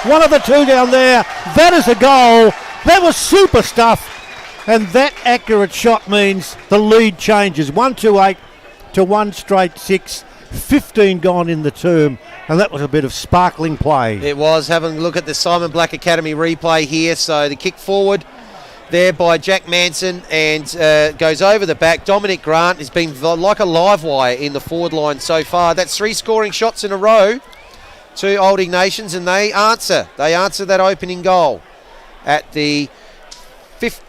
One of the two down there. That is a goal. That was super stuff. And that accurate shot means the lead changes. 1-2-8 to 1 straight 6. 15 gone in the term. And that was a bit of sparkling play. It was. Having a look at the Simon Black Academy replay here. So the kick forward there by Jack Manson and goes over the back. Dominic Grant has been like a live wire in the forward line so far. That's 3 scoring shots in a row to Old Ignatians, and they answer. They answer that opening goal at the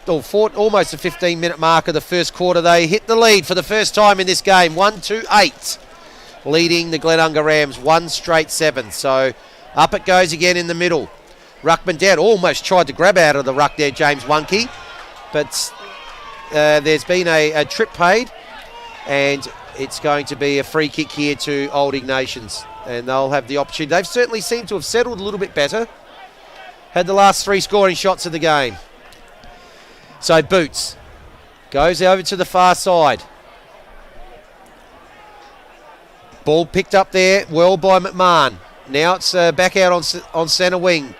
almost the 15-minute mark of the first quarter. They hit the lead for the first time in this game, 1-8, leading the Glenunga Rams 1 straight 7. So up it goes again in the middle. Ruckman down, almost tried to grab out of the ruck there, James Wunke, but there's been a trip paid, and it's going to be a free kick here to Old Ignatians, and they'll have the opportunity. They've certainly seemed to have settled a little bit better. Had the last 3 scoring shots of the game. So Boots goes over to the far side. Ball picked up there, well by McMahon. Now it's back out on centre wing.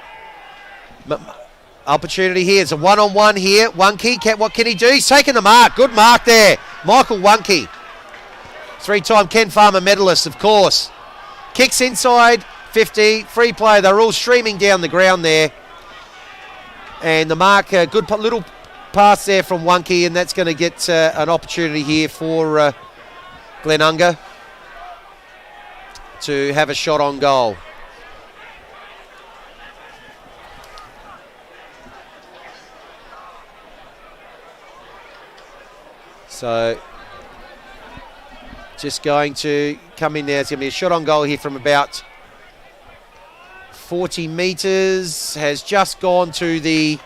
Opportunity here. It's a one-on-one here. Wunke, what can he do? He's taken the mark. Good mark there. Michael Wunke. 3-time Ken Farmer medalist, of course. Kicks inside 50. Free play. They're all streaming down the ground there. And the mark, good little pass there from Wunke, and that's going to get an opportunity here for Glenunga to have a shot on goal. So just going to come in now. It's going to be a shot on goal here from about 40 metres. Has just gone to the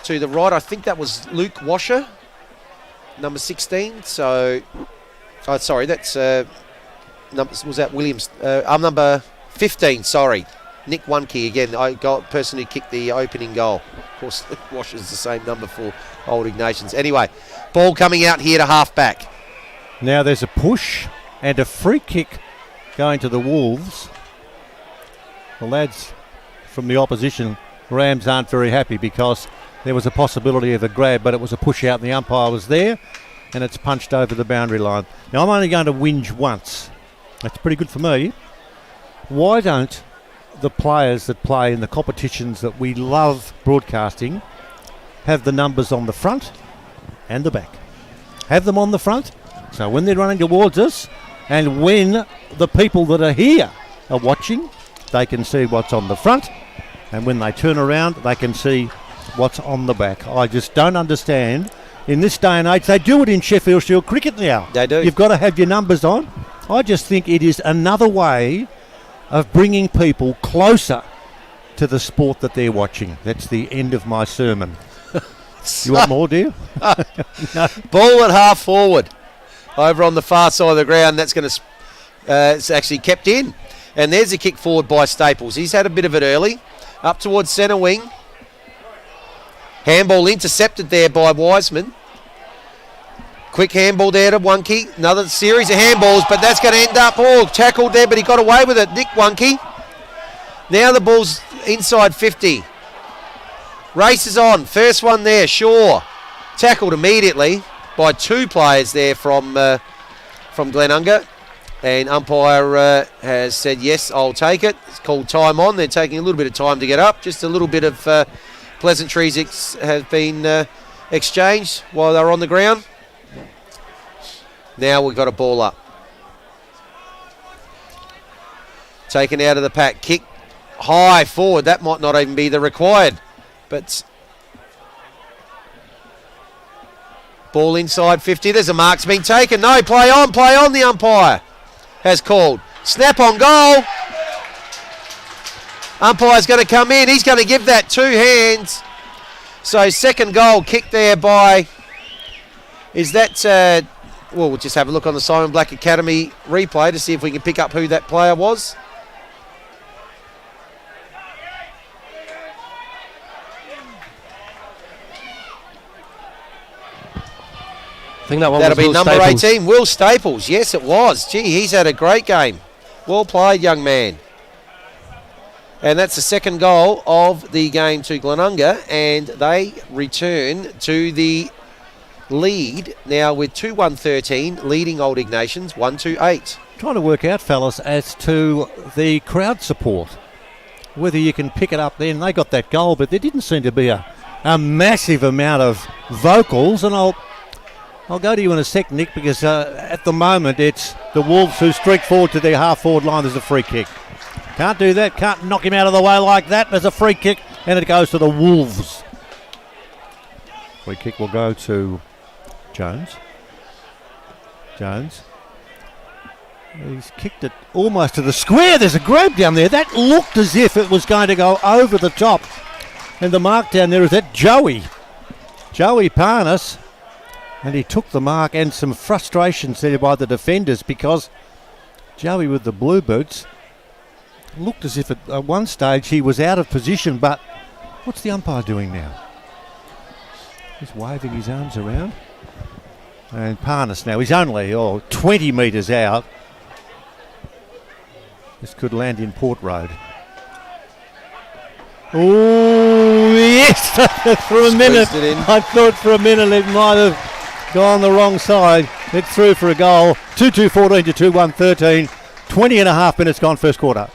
right. I think that was Luke Washer, number 16. So, oh, sorry, that's was that Williams? I'm number 15. Sorry, Nick Wunke again. Person who kicked the opening goal. Of course, Luke Washer's the same number for Old Ignatians. Anyway, ball coming out here to half back. Now there's a push and a free kick going to the Wolves. The lads from the opposition, Rams, aren't very happy because there was a possibility of a grab, but it was a push out and the umpire was there, and it's punched over the boundary line. Now I'm only going to whinge once. That's pretty good for me. Why don't the players that play in the competitions that we love broadcasting have the numbers on the front and the back? Have them on the front, so when they're running towards us and when the people that are here are watching, they can see what's on the front, and when they turn around, they can see what's on the back. I just don't understand. In this day and age, they do it in Sheffield Shield cricket now. They do. You've got to have your numbers on. I just think it is another way of bringing people closer to the sport that they're watching. That's the end of my sermon. You want more, do you? No. Ball at half forward. Over on the far side of the ground. That's going to... it's actually kept in. And there's a kick forward by Staples. He's had a bit of it early. Up towards centre wing. Handball intercepted there by Wiseman. Quick handball there to Wonky. Another series of handballs, but that's going to end up... Oh, tackled there, but he got away with it. Nick Wonky. Now the ball's inside 50. Races on. First one there, Shaw. Tackled immediately by two players there from Glenunga. And umpire has said, yes, I'll take it. It's called time on. They're taking a little bit of time to get up. Just a little bit of pleasantries have been exchanged while they're on the ground. Now we've got a ball up. Taken out of the pack. Kick high forward. That might not even be the required. But ball inside 50. There's a mark's been taken. No, play on, the umpire has called. Snap on goal. Umpire's going to come in. He's going to give that 2 hands. So second goal kicked there by... Is that... well, we'll just have a look on the Simon Black Academy replay to see if we can pick up who that player was. I think that one That'll was be Will number Staples. 18, Will Staples. Yes, it was. Gee, he's had a great game. Well played, young man. And that's the second goal of the game to Glenunga, and they return to the lead now with 2-1-13, leading Old Ignatians 1-8. Trying to work out, fellas, as to the crowd support, whether you can pick it up then. They got that goal, but there didn't seem to be a massive amount of vocals, and I'll go to you in a sec, Nick, because at the moment it's the Wolves who streak forward to their half-forward line. There's a free kick. Can't do that. Can't knock him out of the way like that. There's a free kick, and it goes to the Wolves. Free kick will go to Jones. He's kicked it almost to the square. There's a grab down there. That looked as if it was going to go over the top. And the mark down there is that Joey Parnas. And he took the mark, and some frustrations there by the defenders, because Joey with the blue boots looked as if at one stage he was out of position. But what's the umpire doing now? He's waving his arms around. And Parnas now, he's only 20 metres out. This could land in Port Road. Oh, yes! For a minute, I thought for a minute it might have gone the wrong side. It's through for a goal. 2-2-14 to 2-1-13. 20 and a half minutes gone first quarter.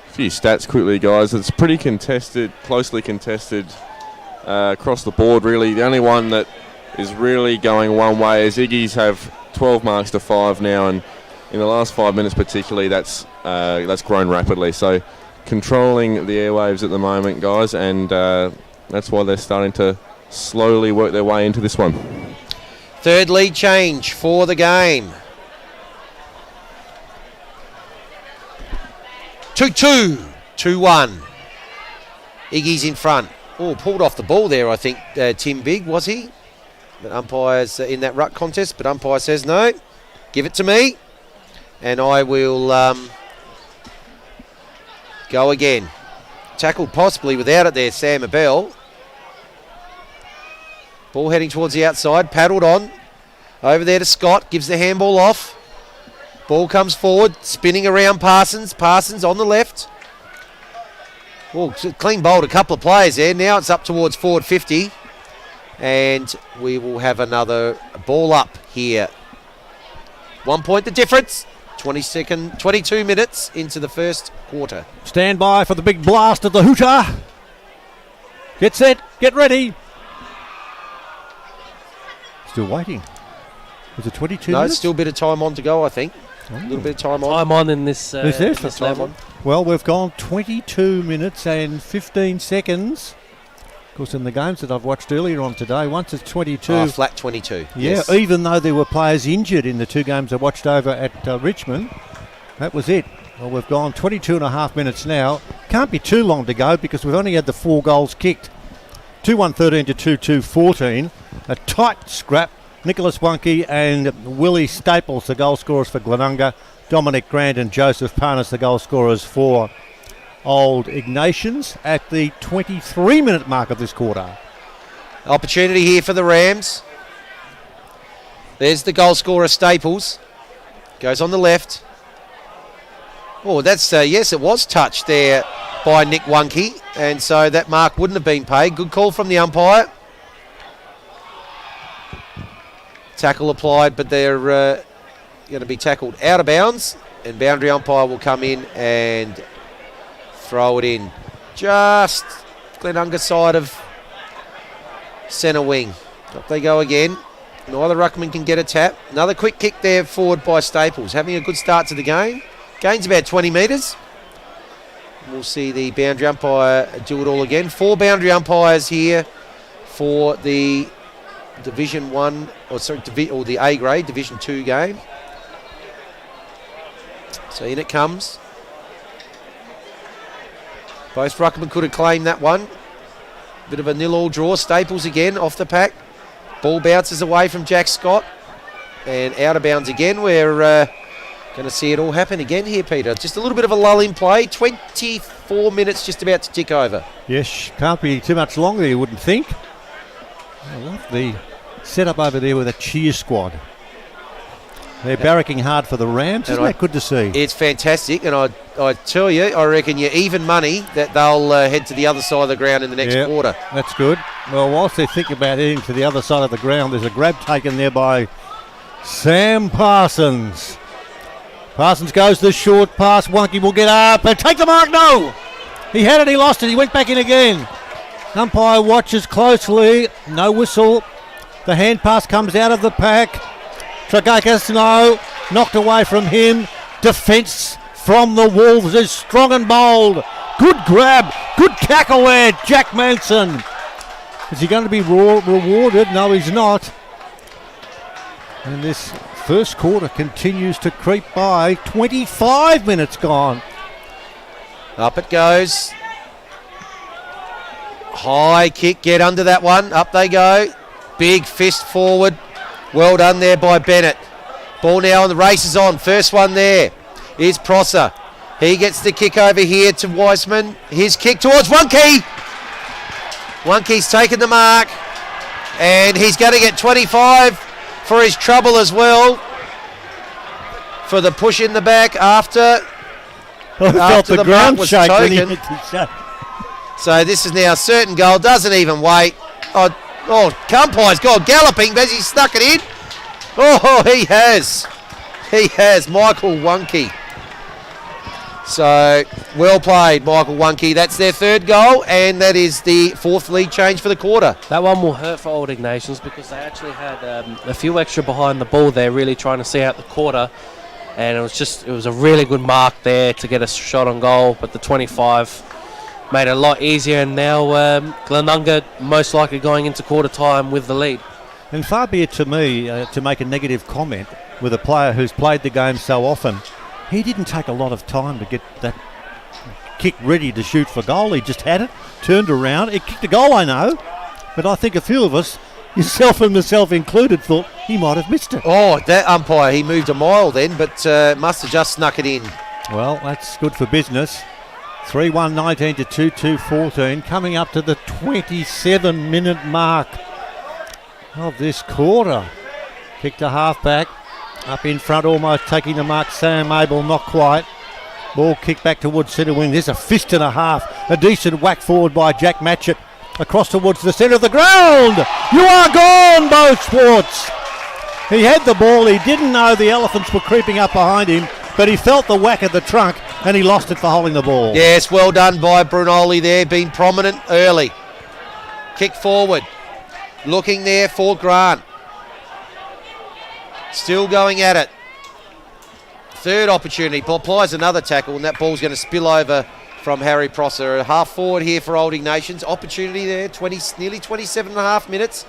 A few stats quickly, guys. It's pretty contested, closely contested across the board, really. The only one that is really going one way is Iggy's have 12 marks to 5 now, and in the last 5 minutes particularly, that's grown rapidly. So controlling the airwaves at the moment, guys, and that's why they're starting to slowly work their way into this one. Third lead change for the game. 2-2, 2-1. Iggy's in front. Oh, pulled off the ball there, I think, Tim Big, was he? But umpire's in that ruck contest, but umpire says no. Give it to me, and I will go again. Tackled possibly without it there, Sam Abell. Ball heading towards the outside, paddled on. Over there to Scott, gives the handball off. Ball comes forward, spinning around Parsons. Parsons on the left. Well, clean bowled a couple of players there. Now it's up towards forward 50. And we will have another ball up here. 1 point the difference. 22 minutes into the first quarter. Stand by for the big blast of the hooter. Get set, get ready. Still waiting. Is it 22 minutes? No, still a bit of time on to go, I think. A little bit of time on. Time on in this level. Well, we've gone 22 minutes and 15 seconds. Of course, in the games that I've watched earlier on today, once it's 22. Flat 22. Yeah, yes. Even though there were players injured in the two games I watched over at Richmond, that was it. Well, we've gone 22 and a half minutes now. Can't be too long to go because we've only had the 4 goals kicked. 2-1-13 to 2-2-14. A tight scrap. Nicholas Wunke and Willie Staples, the goal scorers for Glenunga. Dominic Grant and Joseph Parnas, the goal scorers for Old Ignatians, at the 23-minute mark of this quarter. Opportunity here for the Rams. There's the goal scorer, Staples. Goes on the left. Oh, that's, yes, it was touched there by Nick Wunke, and so that mark wouldn't have been paid. Good call from the umpire. Tackle applied, but they're going to be tackled out of bounds, and boundary umpire will come in and throw it in. Just Glenunga side of centre wing. Up they go again. Neither ruckman can get a tap. Another quick kick there forward by Staples. Having a good start to the game. Gains about 20 metres. We'll see the boundary umpire do it all again. 4 boundary umpires here for the Division 1, or the A grade, Division 2 game. So in it comes. Both ruckmen could have claimed that one. Bit of a 0-0 draw. Staples again off the pack. Ball bounces away from Jack Scott. And out of bounds again. We're going to see it all happen again here, Peter. Just a little bit of a lull in play. 24 minutes just about to tick over. Yes, can't be too much longer, you wouldn't think. I love the setup over there with a cheer squad. They're barracking hard for the Rams. Isn't that good to see? It's fantastic, and I tell you, I reckon you're even money that they'll head to the other side of the ground in the next quarter. That's good. Well, whilst they think about heading to the other side of the ground, there's a grab taken there by Sam Parsons. Parsons goes the short pass. Wunke will get up and take the mark. No! He had it, he lost it, he went back in again. Umpire watches closely. No whistle. The hand pass comes out of the pack. Tragakis, no. Knocked away from him. Defence from the Wolves is strong and bold. Good grab. Good cackle there, Jack Manson. Is he going to be rewarded? No, he's not. And this first quarter continues to creep by. 25 minutes gone. Up it goes. High kick, get under that one. Up they go. Big fist forward. Well done there by Bennett. Ball now and the race is on. First one there is Prosser. He gets the kick over here to Weissman. His kick towards Wunke. Wunke's taken the mark. And he's going to get 25 for his trouble as well. For the push in the back after the ground was taken. So this is now a certain goal. Doesn't even wait. Oh, Kumpai's gone galloping as he snuck it in. Oh, he has. He has. Michael Wunke. So, well played, Michael Wunke. That's their third goal, and that is the fourth lead change for the quarter. That one will hurt for Old Ignatians because they actually had a few extra behind the ball there, really trying to see out the quarter. And it was a really good mark there to get a shot on goal, but the 25 made it a lot easier, and now Glenunga most likely going into quarter time with the lead. And far be it to me to make a negative comment with a player who's played the game so often. He didn't take a lot of time to get that kick ready to shoot for goal. He just had it, turned around. It kicked a goal, I know, but I think a few of us, yourself and myself included, thought he might have missed it. Oh, that umpire, he moved a mile then, but must have just snuck it in. Well, that's good for business. 3-1-19 to 2-2-14, coming up to the 27-minute mark of this quarter. Kick to half-back, up in front, almost taking the mark. Sam Abel, not quite. Ball kicked back towards centre wing. There's a fist and a half. A decent whack forward by Jack Matchett. Across towards the centre of the ground. You are gone, Bo Schwartz. He had the ball. He didn't know the elephants were creeping up behind him, but he felt the whack of the trunk and he lost it for holding the ball. Yes, well done by Brunoli there, being prominent early. Kick forward. Looking there for Grant. Still going at it. Third opportunity. Applies another tackle, and that ball's going to spill over from Harry Prosser. A half forward here for Old Ignatians. Opportunity there, nearly 27 and a half minutes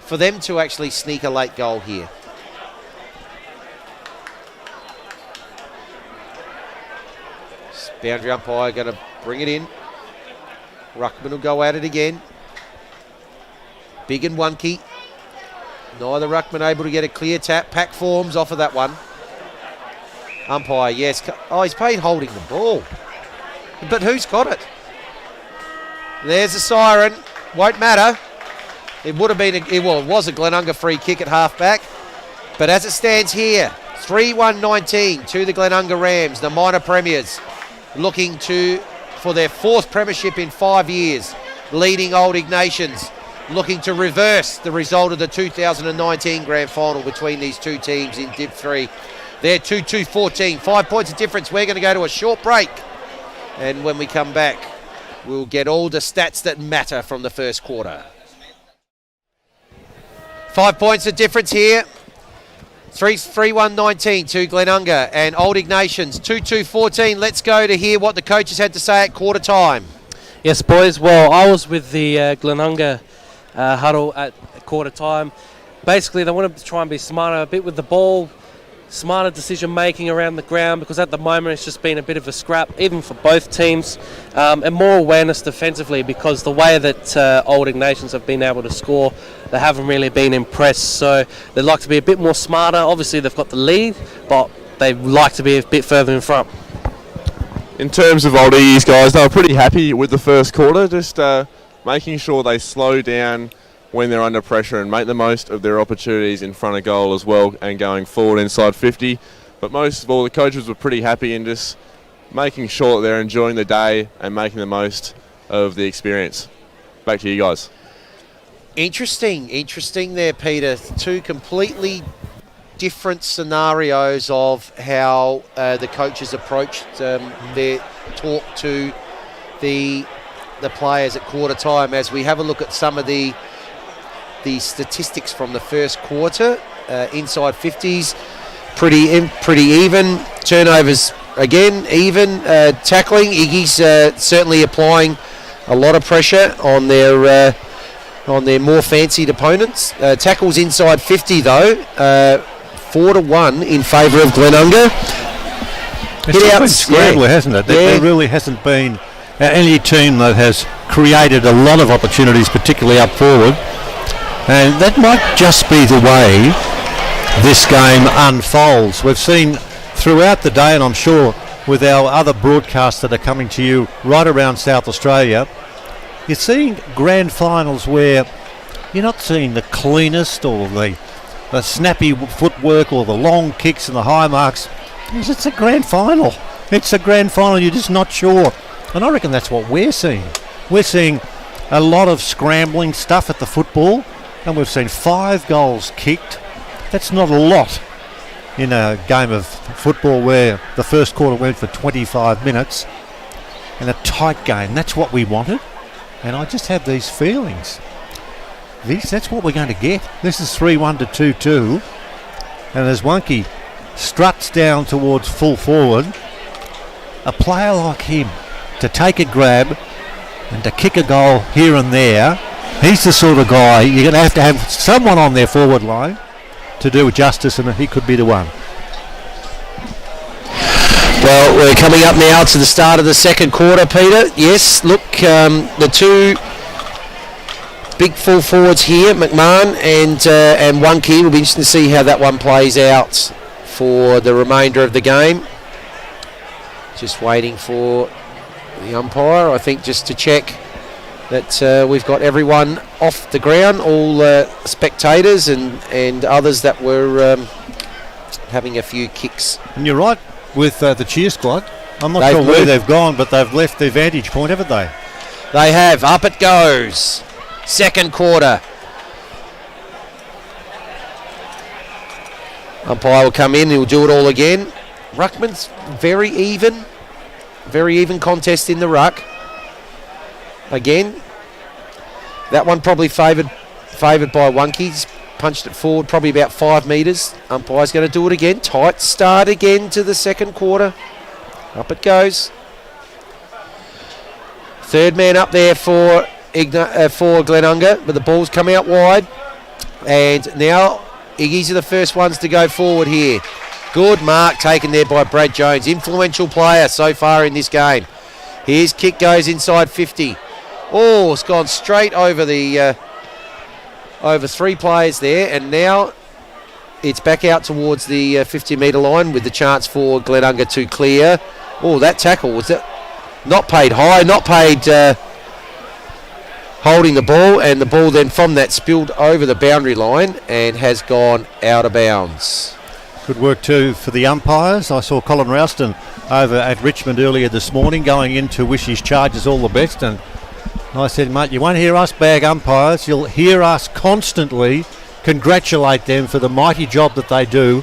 for them to actually sneak a late goal here. Boundary umpire going to bring it in. Ruckman will go at it again. Big and wonky. Neither Ruckman able to get a clear tap. Pack forms off of that one. Umpire, yes. Oh, he's paid holding the ball. But who's got it? There's a siren. Won't matter. It would have been, it was a Glenunga free kick at half-back. But as it stands here, 3-1-19 to the Glenunga Rams, the minor premiers, looking for their 4th premiership in 5 years, leading Old Ignatians, looking to reverse the result of the 2019 grand final between these two teams in Div 3. They're 2-2-14, 5 points of difference. We're going to go to a short break. And when we come back, we'll get all the stats that matter from the first quarter. 5 points of difference here. 3-1-19 to Glenunga and Old Ignatians 2-2-14. Let's go to hear what the coaches had to say at quarter time. Yes, boys. Well, I was with the Glenunga huddle at quarter time. Basically, they wanted to try and be smarter a bit with the ball, smarter decision making around the ground, because at the moment it's just been a bit of a scrap, even for both teams, and more awareness defensively, because the way that Old Ignatians have been able to score, they haven't really been impressed. So they'd like to be a bit more smarter. Obviously they've got the lead, but they'd like to be a bit further in front. In terms of Old Iggy's, guys, they were pretty happy with the first quarter, just making sure they slow down when they're under pressure and make the most of their opportunities in front of goal as well, and going forward inside 50. But most of all, the coaches were pretty happy in just making sure that they're enjoying the day and making the most of the experience. Back to you guys. Interesting there, Peter. Two completely different scenarios of how the coaches approached their talk to the players at quarter time. As we have a look at some of the statistics from the first quarter, inside 50s, pretty even. Turnovers again even. Tackling, Iggy's certainly applying a lot of pressure on their more fancied opponents. Tackles inside 50 though, 4-1 in favour of Glenunga. It's been scrabbler, hasn't it? There really hasn't been any team that has created a lot of opportunities, particularly up forward. And that might just be the way this game unfolds. We've seen throughout the day, and I'm sure with our other broadcasts that are coming to you right around South Australia, you're seeing grand finals where you're not seeing the cleanest or the snappy footwork or the long kicks and the high marks. It's a grand final. It's a grand final, you're just not sure. And I reckon that's what we're seeing. We're seeing a lot of scrambling stuff at the football, and we've seen 5 goals kicked. That's not a lot in a game of football where the first quarter went for 25 minutes, and a tight game. That's what we wanted, and I just have these feelings. That's what we're going to get. This is 3-1 to 2-2, and as Wonky struts down towards full forward, a player like him to take a grab and to kick a goal here and there, he's the sort of guy you're going to have someone on their forward line to do justice, and he could be the one. Well, we're coming up now to the start of the second quarter, Peter. Yes, look, the two big full forwards here, McMahon and Wonky. Will be interesting to see how that one plays out for the remainder of the game. Just waiting for the umpire, I think, just to check that we've got everyone off the ground, all spectators and others that were having a few kicks. And you're right with the cheer squad. I'm not sure where they've gone, but they've left their vantage point, haven't they? They have. Up it goes. Second quarter. Umpire will come in, he'll do it all again. Ruckman's very even contest in the ruck. Again, that one probably favoured by Wonky's. Punched it forward probably about 5 metres. Umpire's going to do it again. Tight start again to the second quarter. Up it goes. Third man up there for Glenunga, but the ball's come out wide. And now Iggy's are the first ones to go forward here. Good mark taken there by Brad Jones. Influential player so far in this game. His kick goes inside 50. Oh, it's gone straight over the over 3 players there, and now it's back out towards the 50-metre line with the chance for Glenunga to clear. Oh, that tackle was not paid high, not paid holding the ball, and the ball then from that spilled over the boundary line and has gone out of bounds. Good work too for the umpires. I saw Colin Rouston over at Richmond earlier this morning going in to wish his charges all the best, and I said, mate, you won't hear us bag umpires, you'll hear us constantly congratulate them for the mighty job that they do,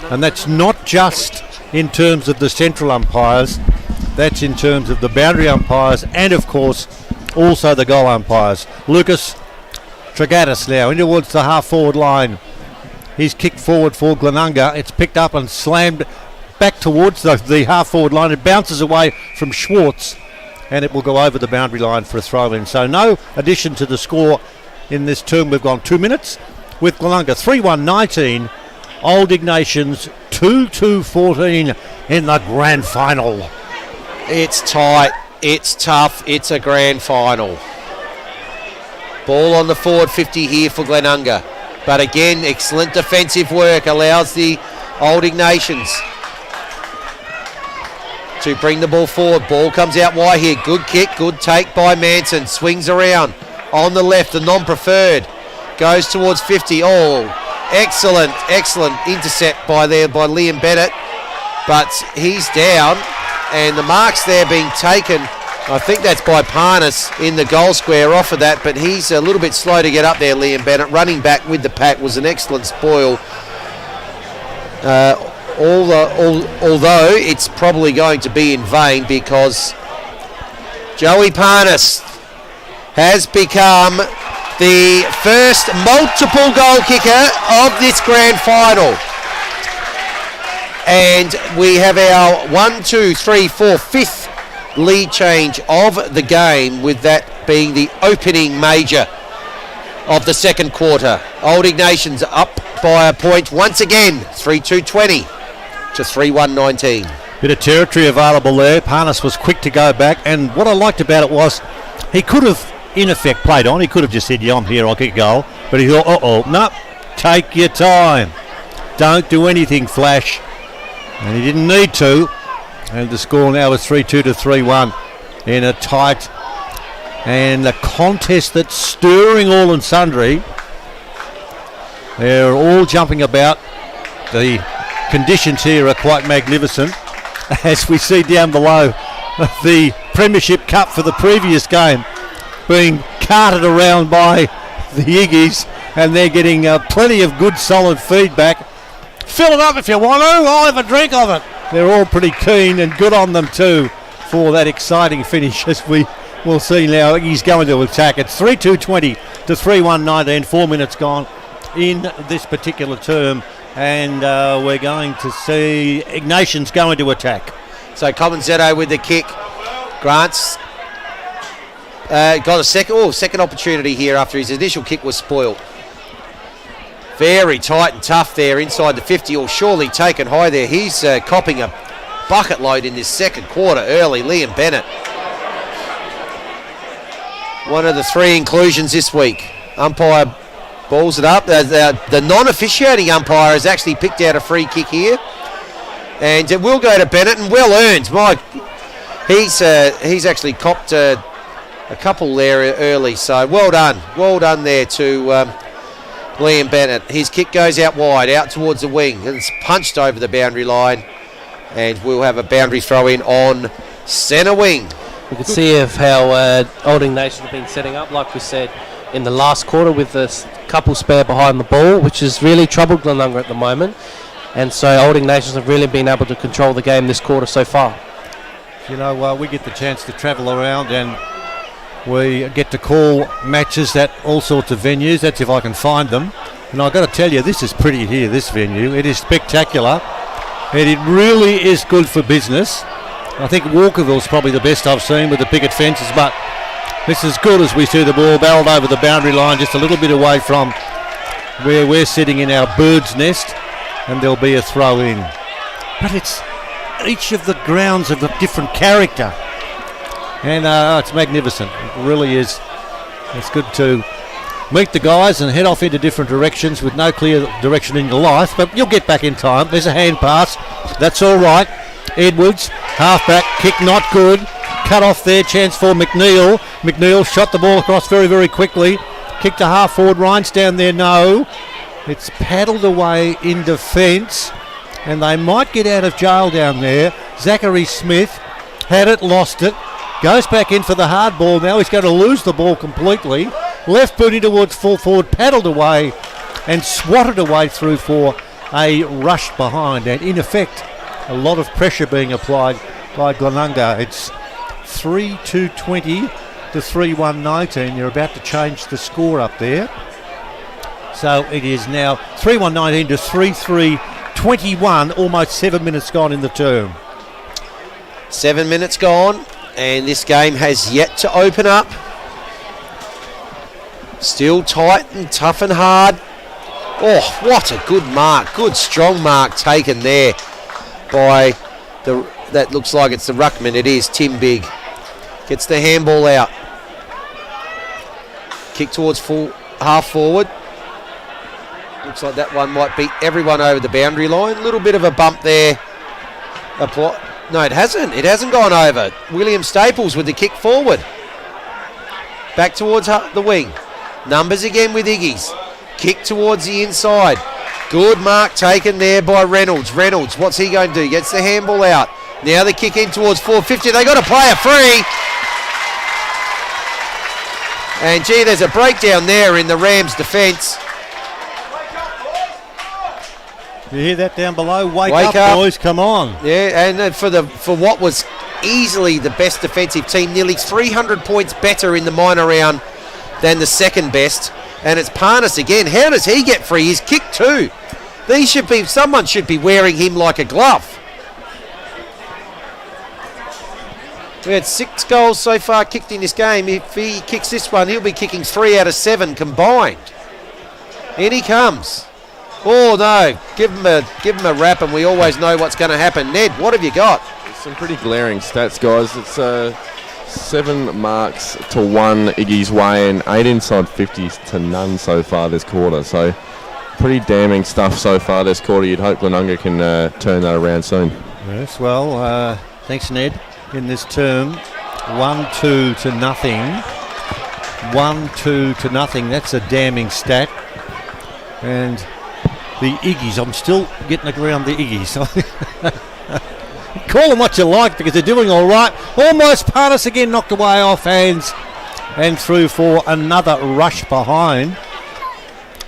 and that's not just in terms of the central umpires, that's in terms of the boundary umpires and of course also the goal umpires. Lucas Tragatis now in towards the half forward line. He's kicked forward for Glenunga. It's picked up and slammed back towards the half forward line. It bounces away from Schwartz and it will go over the boundary line for a throw in. So no addition to the score in this term. We've gone 2 minutes with Glenunga 3-1-19, Old Ignatians 2-2-14 in the grand final. It's tight, it's tough, it's a grand final. Ball on the forward 50 here for Glenunga. But again, excellent defensive work allows the Old Ignatians to bring the ball forward. Ball comes out wide here. Good kick, good take by Manson. Swings around on the left, the non-preferred. Goes towards 50. Oh, excellent intercept by Liam Bennett. But he's down, and the mark's there being taken. I think that's by Parnas in the goal square off of that, but he's a little bit slow to get up there, Liam Bennett. Running back with the pack was an excellent spoil. Although it's probably going to be in vain because Joey Parnas has become the first multiple goal kicker of this grand final. And we have our 5th lead change of the game, with that being the opening major of the second quarter. Old Ignatians up by a point once again, 3-2-20 to 3-1-19. Bit of territory available there. Parnas was quick to go back, and what I liked about it was he could have in effect played on. He could have just said, yeah, I'm here, I'll kick a goal, but he thought, no, take your time, don't do anything flash, and he didn't need to. And the score now is 3-2 to 3-1 in a tight and a contest that's stirring all and sundry. They're all jumping about. The conditions here are quite magnificent, as we see down below the Premiership Cup for the previous game being carted around by the Iggies, and they're getting plenty of good solid feedback. Fill it up if you want to, I'll have a drink of it. They're all pretty keen, and good on them too for that exciting finish, as we will see now. He's going to attack. It's 3-2-20 to 3-1-19. 4 minutes gone in this particular term, and we're going to see Ignatians going to attack. So Comanzetto with the kick. Grant's got a second opportunity here after his initial kick was spoiled. Very tight and tough there inside the 50, or surely taken high there. He's copping a bucket load in this second quarter early, Liam Bennett. One of the 3 inclusions this week. Umpire balls it up. The non-officiating umpire has actually picked out a free kick here, and it will go to Bennett, and well earned. He's actually copped a couple there early, so well done there to Liam Bennett. His kick goes out wide, out towards the wing, and it's punched over the boundary line, and we'll have a boundary throw in on centre wing. We can see how Old Ignatians have been setting up, like we said, in the last quarter, with a couple spare behind the ball, which has really troubled Glenunga at the moment, and so Old Ignatians have really been able to control the game this quarter so far. You know, we get the chance to travel around, and we get to call matches at all sorts of venues. That's if I can find them. And I've got to tell you, this is pretty here, this venue. It is spectacular. And it really is good for business. I think Walkerville's probably the best I've seen with the picket fences, but this is good as we see the ball barreled over the boundary line, just a little bit away from where we're sitting in our bird's nest. And there'll be a throw in. but it's each of the grounds of a different character. And it's magnificent. It really is. It's good to meet the guys and head off into different directions with no clear direction in your life, but you'll get back in time. There's a hand pass. That's all right. Edwards, halfback, kick not good. Cut off there, chance for McNeil. McNeil shot the ball across very, very quickly. Kick to half forward, Ryan's down there, no. It's paddled away in defence, and they might get out of jail down there. Zachary Smith had it, lost it. Goes back in for the hard ball now. He's going to lose the ball completely. Left booty towards full forward, paddled away and swatted away through for a rush behind. And in effect, a lot of pressure being applied by Glenunga. It's 3-2-20 to 3-1-19. They're about to change the score up there. So it is now 3-1-19 to 3-3-21. Almost 7 minutes gone in the term. 7 minutes gone. And this game has yet to open up. Still tight and tough and hard. Oh, what a good mark. Good strong mark taken there by that looks like it's the ruckman. It is Tim Big. Gets the handball out. Kick towards full half forward. Looks like that one might beat everyone over the boundary line. A little bit of a bump there. No, it hasn't. It hasn't gone over. William Staples with the kick forward. Back towards the wing. Numbers again with Iggy's. Kick towards the inside. Good mark taken there by Reynolds. Reynolds, what's he going to do? Gets the handball out. Now the kick in towards 450. They got a player free. And gee, there's a breakdown there in the Rams' defence. You hear that down below? Wake up, boys, come on. Yeah, and for what was easily the best defensive team, nearly 300 points better in the minor round than the second best. And it's Parnas again. How does he get free? He's kicked too. Someone should be wearing him like a glove. We had 6 goals so far kicked in this game. If he kicks this one, he'll be kicking 3 out of 7 combined. In he comes. Oh no, give him a rap and we always know what's going to happen. Ned, what have you got? Some pretty glaring stats, guys. It's 7 marks to 1 Iggy's way and 8 inside 50s to none so far this quarter. So pretty damning stuff so far this quarter. You'd hope Glenunga can turn that around soon. Yes, well, thanks Ned. In this term, 1-2 to nothing. 1-2 to nothing. That's a damning stat. And the Iggies, I'm still getting around the Iggies. Call them what you like because they're doing all right. Almost Parnas again knocked away off hands and through for another rush behind.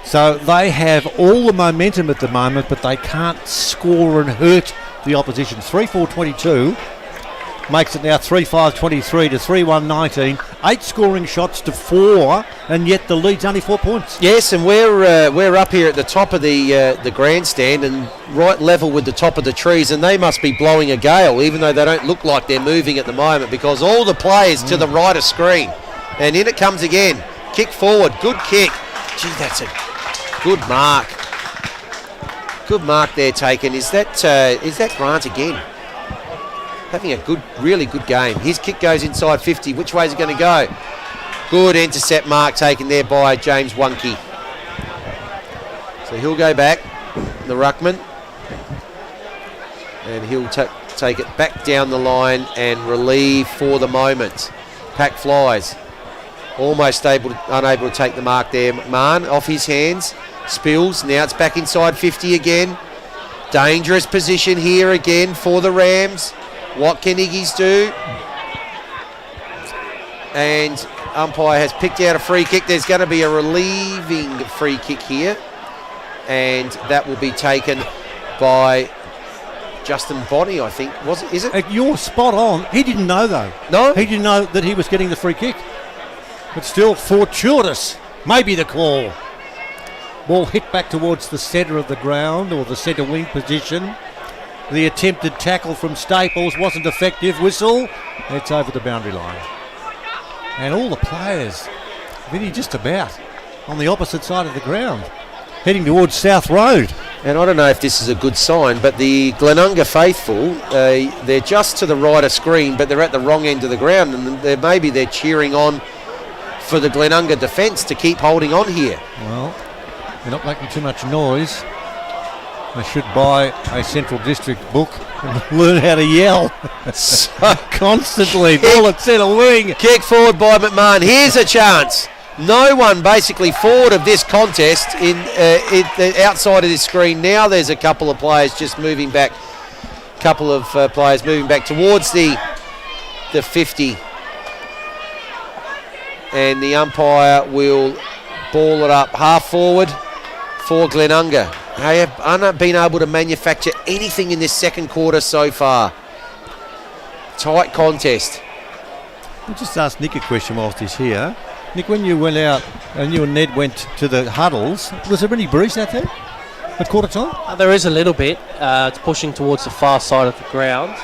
So they have all the momentum at the moment, but they can't score and hurt the opposition. 3-4-22 makes it now 3-5-23 to 3-1-19. 8 scoring shots to 4, and yet the lead's only 4 points. Yes, and we're up here at the top of the grandstand and right level with the top of the trees, and they must be blowing a gale, even though they don't look like they're moving at the moment, because all the players to the right of screen. And in it comes again. Kick forward, good kick. Gee, that's a good mark. Good mark there taken. Is that Grant again? Having a really good game. His kick goes inside 50. Which way is it going to go? Good intercept mark taken there by James Wunke. So he'll go back, the ruckman, and he'll take it back down the line and relieve for the moment. Pack flies. Almost unable to take the mark there. McMahon off his hands. Spills. Now it's back inside 50 again. Dangerous position here again for the Rams. What can Iggy's do? And umpire has picked out a free kick. There's going to be a relieving free kick here. And that will be taken by Justin Bonney, I think. Is it? You're spot on. He didn't know, though. No? He didn't know that he was getting the free kick. But still, fortuitous. Maybe the call. Ball hit back towards the centre of the ground or the centre wing position. The attempted tackle from Staples wasn't effective. Whistle. It's over the boundary line. And all the players, really just about, on the opposite side of the ground, heading towards South Road. And I don't know if this is a good sign, but the Glenunga faithful, they're just to the right of screen, but they're at the wrong end of the ground, and maybe they're cheering on for the Glenunga defence to keep holding on here. Well, they're not making too much noise. They should buy a Central District book and learn how to yell constantly. Ball at centre wing. Kick forward by McMahon. Here's a chance. No one basically forward of this contest in outside of this screen. Now there's a couple of players just moving back. Couple of players moving back towards the 50. And the umpire will ball it up half forward for Glenunga. They have not been able to manufacture anything in this second quarter so far. Tight contest. I'll just ask Nick a question whilst he's here. Nick, when you went out and you and Ned went to the huddles, was there any breeze out there at quarter time? There is a little bit. It's pushing towards the far side of the ground,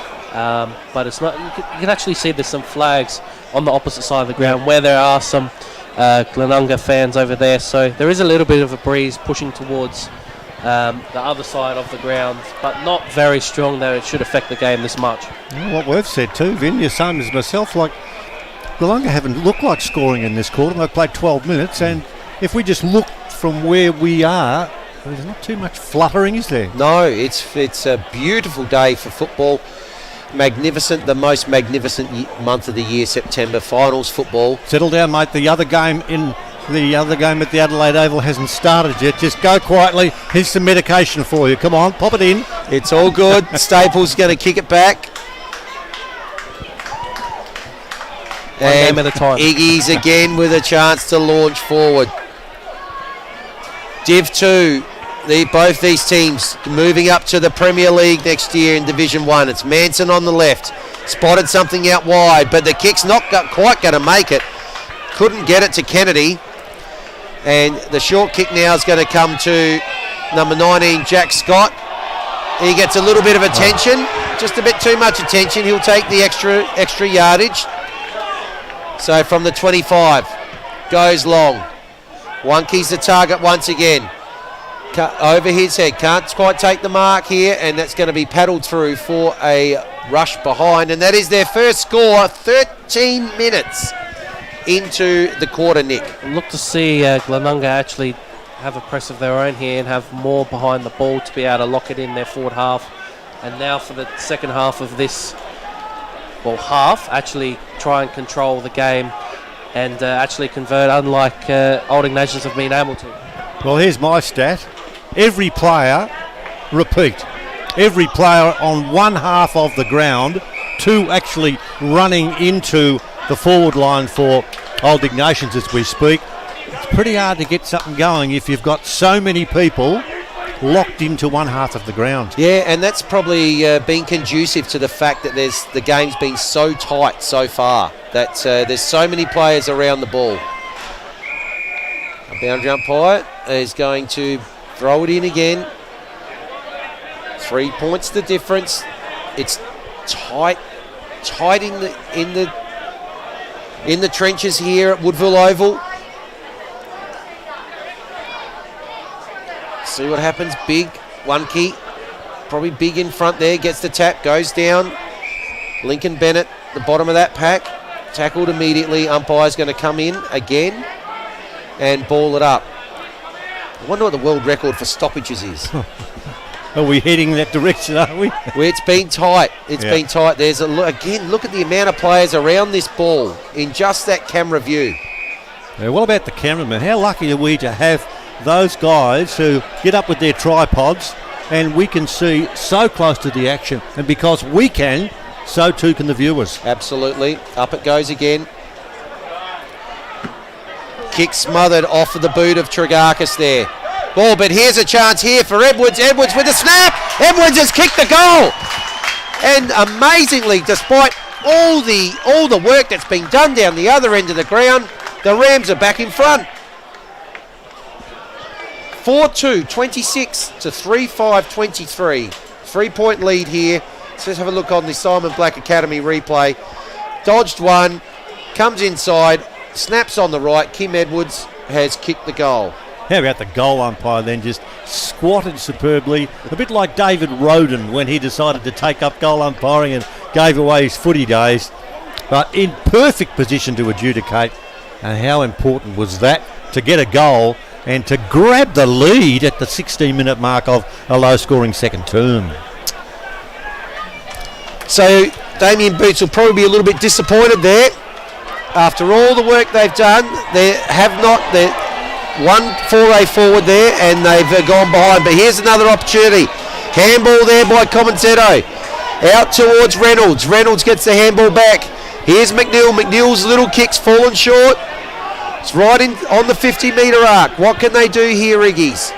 but it's not. You can actually see there's some flags on the opposite side of the ground where there are some Glenunga fans over there. So there is a little bit of a breeze pushing towards the other side of the ground, but not very strong that it should affect the game this much. Well, what we've said too, Vin, you're same as myself, like Glenunga haven't looked like scoring in this quarter. They've played 12 minutes, and if we just look from where we are, there's not too much fluttering, is there? No, it's a beautiful day for football. Magnificent, the most magnificent month of the year, September. Finals football. Settle down, mate. The other game at the Adelaide Oval hasn't started yet. Just go quietly. Here's some medication for you. Come on, pop it in. It's all good. Staples going to kick it back. One game at a time. Iggy's again with a chance to launch forward. Div 2, both these teams moving up to the Premier League next year in Division 1. It's Manson on the left. Spotted something out wide, but the kick's not quite going to make it. Couldn't get it to Kennedy. And the short kick now is going to come to number 19, Jack Scott. He gets a little bit of attention, just a bit too much attention. He'll take the extra yardage. So from the 25, goes long. Wonky's the target once again. Over his head, can't quite take the mark here, and that's going to be paddled through for a rush behind, and that is their first score, 13 minutes into the quarter, Nick. Look to see Glenunga actually have a press of their own here and have more behind the ball to be able to lock it in their forward half. And now for the second half of this, actually try and control the game and actually convert, unlike Old Ignatians have been able to. Well, here's my stat. Every player, every player on one half of the ground, two actually running into the forward line for Old Ignatians as we speak. It's pretty hard to get something going if you've got so many people locked into one half of the ground. Yeah, and that's probably been conducive to the fact that the game's been so tight so far, that there's so many players around the ball. A boundary umpire is going to throw it in again. 3 points the difference. It's tight in the trenches here at Woodville Oval. See what happens. Big, one key, probably big in front there, gets the tap, goes down. Lincoln Bennett, the bottom of that pack, tackled immediately. Umpire's going to come in again and ball it up. I wonder what the world record for stoppages is. Are we heading that direction, are we? Well, it's been tight. It's been tight. There's again, look at the amount of players around this ball in just that camera view. Yeah, what about the cameraman? How lucky are we to have those guys who get up with their tripods and we can see so close to the action, and because we can, so too can the viewers. Absolutely. Up it goes again. Kick smothered off of the boot of Trigarchis there. Ball, but here's a chance here for Edwards. Edwards with a snap. Edwards has kicked the goal. And amazingly, despite all the work that's been done down the other end of the ground, the Rams are back in front. 4-2, 26 to 3-5, 23. 3-point lead here. Let's just have a look on the Simon Black Academy replay. Dodged one, comes inside, snaps on the right. Kim Edwards has kicked the goal. How about the goal umpire then just squatted superbly, a bit like David Roden when he decided to take up goal umpiring and gave away his footy days, but in perfect position to adjudicate. And how important was that to get a goal and to grab the lead at the 16-minute mark of a low-scoring second term. So Damien Boots will probably be a little bit disappointed there. After all the work they've done, they're one foray forward there and they've gone behind. But here's another opportunity. Handball there by Comenzetto. Out towards Reynolds. Reynolds gets the handball back. Here's McNeil. McNeil's little kick's fallen short. It's right in on the 50-metre arc. What can they do here, Iggy's?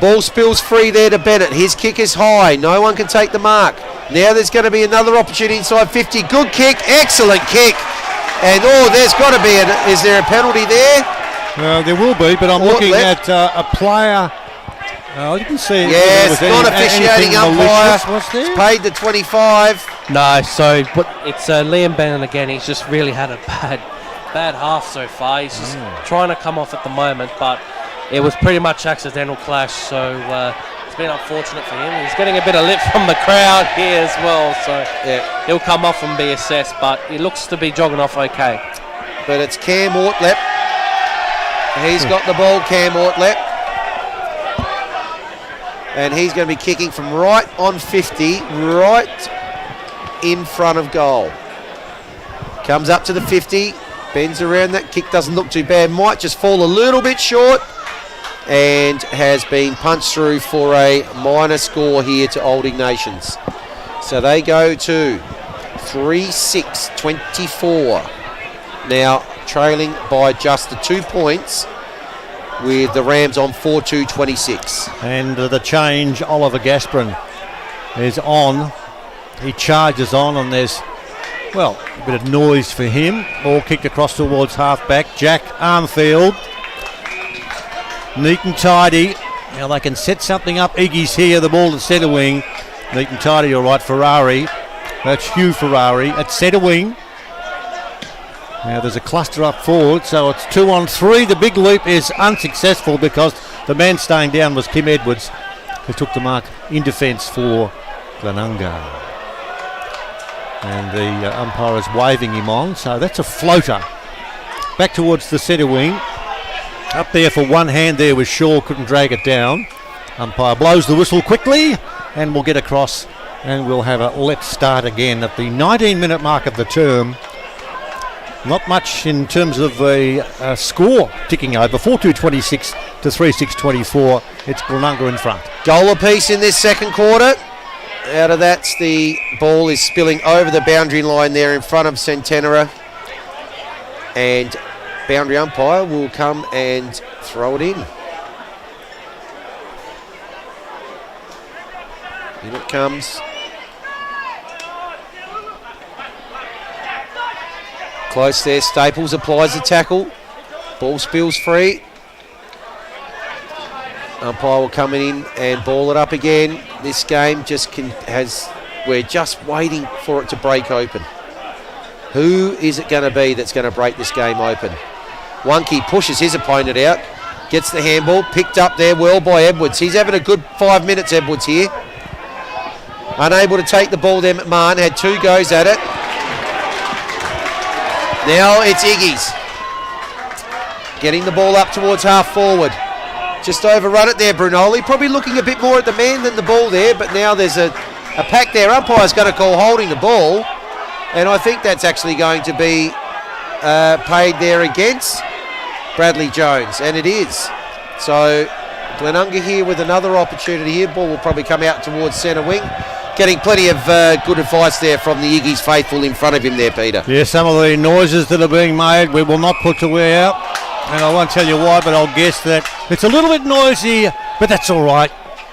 Ball spills free there to Bennett. His kick is high. No one can take the mark. Now there's going to be another opportunity inside 50. Good kick. Excellent kick. And, there's got to be is there a penalty there? There will be, but I'm looking at a player. You can see. Yes, non-officiating umpire. It's paid the 25. No, so it's Liam Bennett again. He's just really had a bad half so far. He's just trying to come off at the moment, but it was pretty much accidental clash, so it's been unfortunate for him. He's getting a bit of lip from the crowd here as well, so he'll come off and be assessed, but he looks to be jogging off okay. But it's Cam Ortlepp. He's got the ball, Cam Ortlepp. And he's going to be kicking from right on 50, right in front of goal. Comes up to the 50, bends around. That kick doesn't look too bad. Might just fall a little bit short. And has been punched through for a minor score here to Old Ignatians. So they go to 3-6, 24. Now trailing by just the 2 points, with the Rams on 4-2, 26. And the change, Oliver Gasprin is on. He charges on, and there's, a bit of noise for him. Ball kicked across towards half-back. Jack Armfield. Neat and tidy. Now they can set something up. Iggy's here, the ball at centre wing. Neat and tidy, all right, Ferrari. That's Hugh Ferrari at centre wing. Now there's a cluster up forward, so it's 2-on-3. The big leap is unsuccessful because the man staying down was Kim Edwards, who took the mark in defence for Glenunga. And the umpire is waving him on, so that's a floater. Back towards the centre wing. Up there for one hand there was Shaw, couldn't drag it down. Umpire blows the whistle quickly and we'll get across and we'll have a let's start again at the 19-minute mark of the term. Not much in terms of a score ticking over. 4-2-26 to 3-6-24. It's Glenunga in front. Goal apiece in this second quarter. Out of that, the ball is spilling over the boundary line there in front of Centenera. And boundary umpire will come and throw it in. In it comes. Close there. Staples applies the tackle. Ball spills free. Umpire will come in and ball it up again. This game we're just waiting for it to break open. Who is it going to be that's going to break this game open? Wonky pushes his opponent out. Gets the handball. Picked up there well by Edwards. He's having a good 5 minutes, Edwards, here. Unable to take the ball there, McMahon. Had 2 goes at it. Now it's Iggy's. Getting the ball up towards half forward. Just overrun it there, Brunoli. Probably looking a bit more at the man than the ball there, but now there's a pack there. Umpire's going to call holding the ball, and I think that's actually going to be paid there against Bradley Jones, and it is. So Glenunga here with another opportunity here. Ball will probably come out towards centre wing. Getting plenty of good advice there from the Iggy's faithful in front of him there, Peter. Yeah, some of the noises that are being made, we will not put to wear out. And I won't tell you why, but I'll guess that it's a little bit noisy, but that's all right.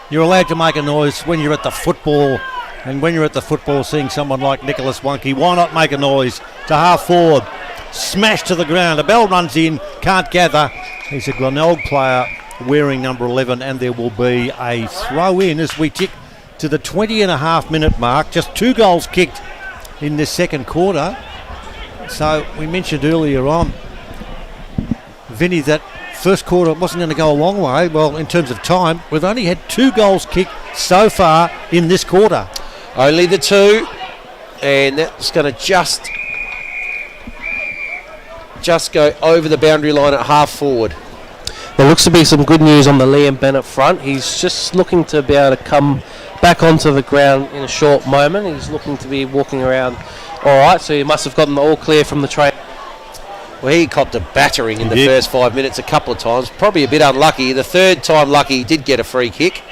You're allowed to make a noise when you're at the football. And when you're at the football, seeing someone like Nicholas Wonky, why not make a noise? To half forward, smashed to the ground. A bell runs in, can't gather. He's a Glenelg player wearing number 11, and there will be a throw in as we tick to the 20.5-minute mark. Just 2 goals kicked in this second quarter. So we mentioned earlier on Vinny, that first quarter wasn't going to go a long way. Well, in terms of time, we've only had 2 goals kicked so far in this quarter. Only the 2, and that's going to just go over the boundary line at half forward. There looks to be some good news on the Liam Bennett front. He's just looking to be able to come back onto the ground in a short moment. He's looking to be walking around all right, so he must have gotten the all clear from the train. Well, he copped a battering in the first 5 minutes a couple of times. Probably a bit unlucky. The third time lucky, he did get a free kick.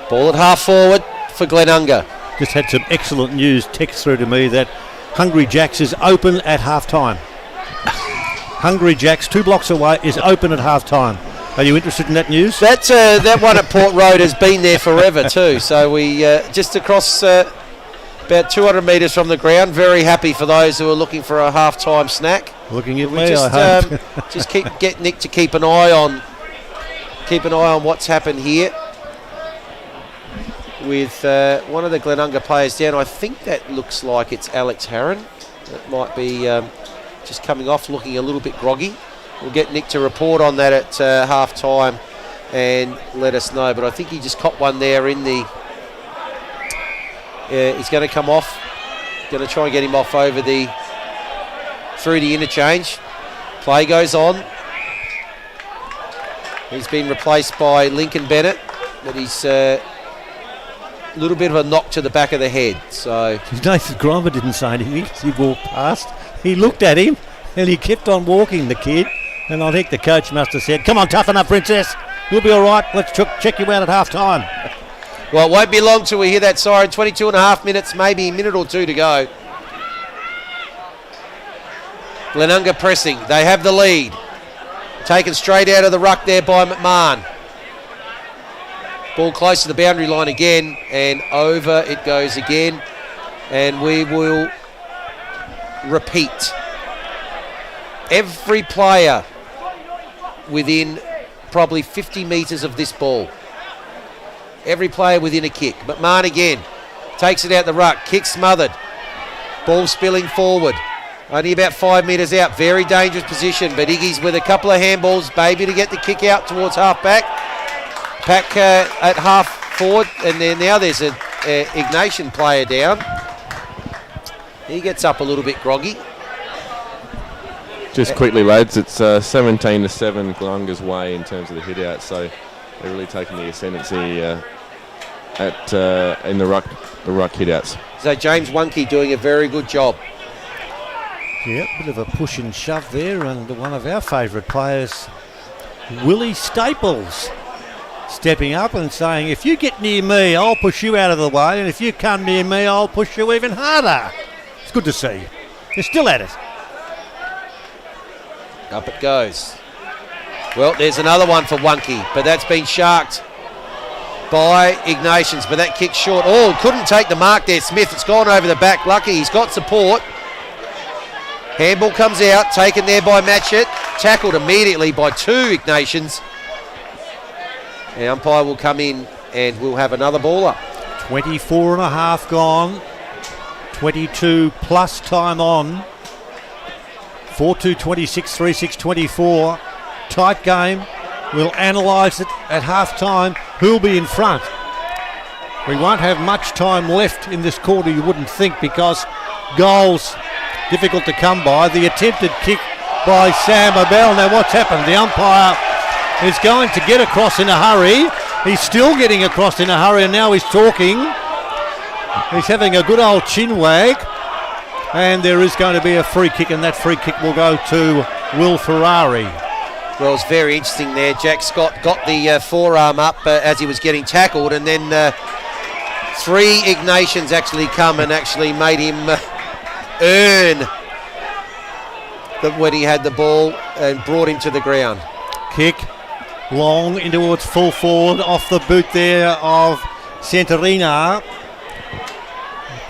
Ball at half forward for Glenunga. Just had some excellent news text through to me that Hungry Jack's is open at half-time. Hungry Jack's, 2 blocks away, is open at half-time. Are you interested in that news? That one at Port Road has been there forever too. So we just across about 200 metres from the ground. Very happy for those who are looking for a half-time snack. Looking at we me, just, I hope. Just get Nick to keep an eye on what's happened here with one of the Glenunga players down. I think that looks like it's Alex Harron. That might be just coming off, looking a little bit groggy. We'll get Nick to report on that at half-time and let us know. But I think he just copped one there in the... he's going to come off. Going to try and get him off over through the interchange. Play goes on. He's been replaced by Lincoln Bennett, but he's a little bit of a knock to the back of the head. So Nathan Grimer didn't say anything. He walked past. He looked at him and he kept on walking, the kid. And I think the coach must have said, "Come on, toughen up, Princess. You'll be all right. Let's check you out at half-time." Well, it won't be long till we hear that siren. 22 and a half minutes, maybe a minute or 2 to go. Glenunga pressing. They have the lead. Taken straight out of the ruck there by McMahon. Ball close to the boundary line again, and over it goes again. And we will repeat. Every player within probably 50 metres of this ball. Every player within a kick. McMahon again. Takes it out the ruck. Kick smothered. Ball spilling forward. Only about 5 metres out. Very dangerous position. But Iggy's with a couple of handballs. Baby to get the kick out towards half back. Pack at half forward. And then now there's an Ignatian player down. He gets up a little bit groggy. Just quickly, lads, it's 17-7 Glenunga's way in terms of the hit out, so they're really taking the ascendancy in the ruck hit outs. So James Wunke doing a very good job. Yeah, bit of a push and shove there, and one of our favourite players, Willie Staples, stepping up and saying, "If you get near me, I'll push you out of the way, and if you come near me, I'll push you even harder." It's good to see. They're still at it. Up it goes. Well, there's another one for Wunke, but that's been sharked by Ignatians, but that kick's short. Oh, couldn't take the mark there, Smith. It's gone over the back. Lucky he's got support. Handball comes out, taken there by Matchett. Tackled immediately by 2 Ignatians. The umpire will come in and we'll have another ball up. 24 and a half gone. 22 plus time on. 4-2, 26, 3-6, 24. Tight game. We'll analyse it at half-time. Who'll be in front? We won't have much time left in this quarter, you wouldn't think, because goals difficult to come by. The attempted kick by Sam Abel. Now what's happened? The umpire is going to get across in a hurry. He's still getting across in a hurry, and now he's talking. He's having a good old chin wag. And there is going to be a free kick, and that free kick will go to Will Ferrari. Well, it's very interesting there. Jack Scott got the forearm up as he was getting tackled, and then 3 Ignatians actually come and actually made him earn when he had the ball and brought him to the ground. Kick long in towards full forward off the boot there of Santorina.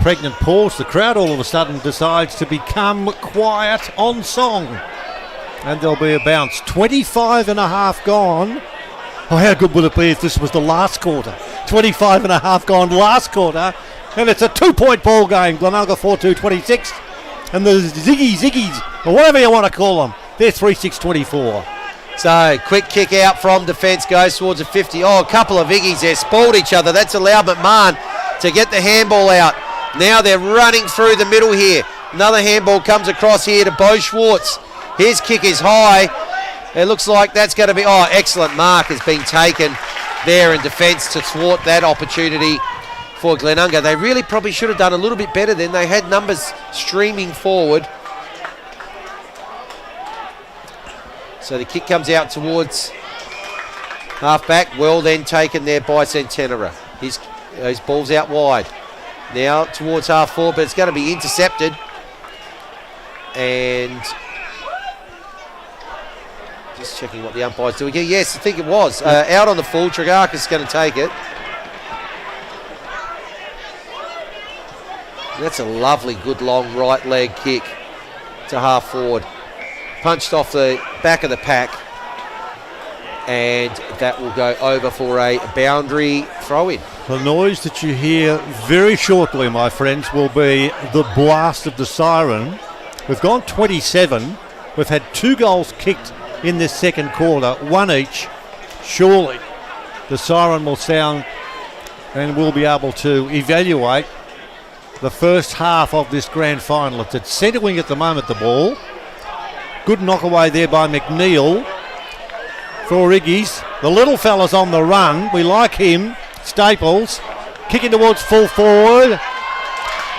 Pregnant pause. The crowd all of a sudden decides to become quiet on song. And there'll be a bounce. 25 and a half gone. Oh, how good would it be if this was the last quarter? 25 and a half gone last quarter. And it's a 2-point ball game. Glenunga 4-2, 26. And the Ziggies, or whatever you want to call them, They're 3-6-24. So, quick kick out from defence, goes towards the 50. Oh, a couple of Iggies there spoiled each other. That's allowed McMahon to get the handball out. Now they're running through the middle here. Another handball comes across here to Bo Schwartz. His kick is high. It looks like that's going to be... Oh, excellent mark has been taken there in defence to thwart that opportunity for Glenunga. They really probably should have done a little bit better then. They had numbers streaming forward. So the kick comes out towards half-back. Well then taken there by Centenera. His ball's out wide. Now towards half-forward, but it's going to be intercepted. And just checking what the umpire's doing here. Yes, I think it was. Out on the full. Tregarca's going to take it. That's a lovely, good long right leg kick to half-forward. Punched off the back of the pack, and that will go over for a boundary throw-in. The noise that you hear very shortly, my friends, will be the blast of the siren. We've gone 27. We've had 2 goals kicked in this second quarter, 1 each. Surely the siren will sound and we'll be able to evaluate the first half of this grand final. It's at centre wing at the moment, the ball. Good knock away there by McNeil for Iggy's. The little fella's on the run. We like him. Staples kicking towards full forward.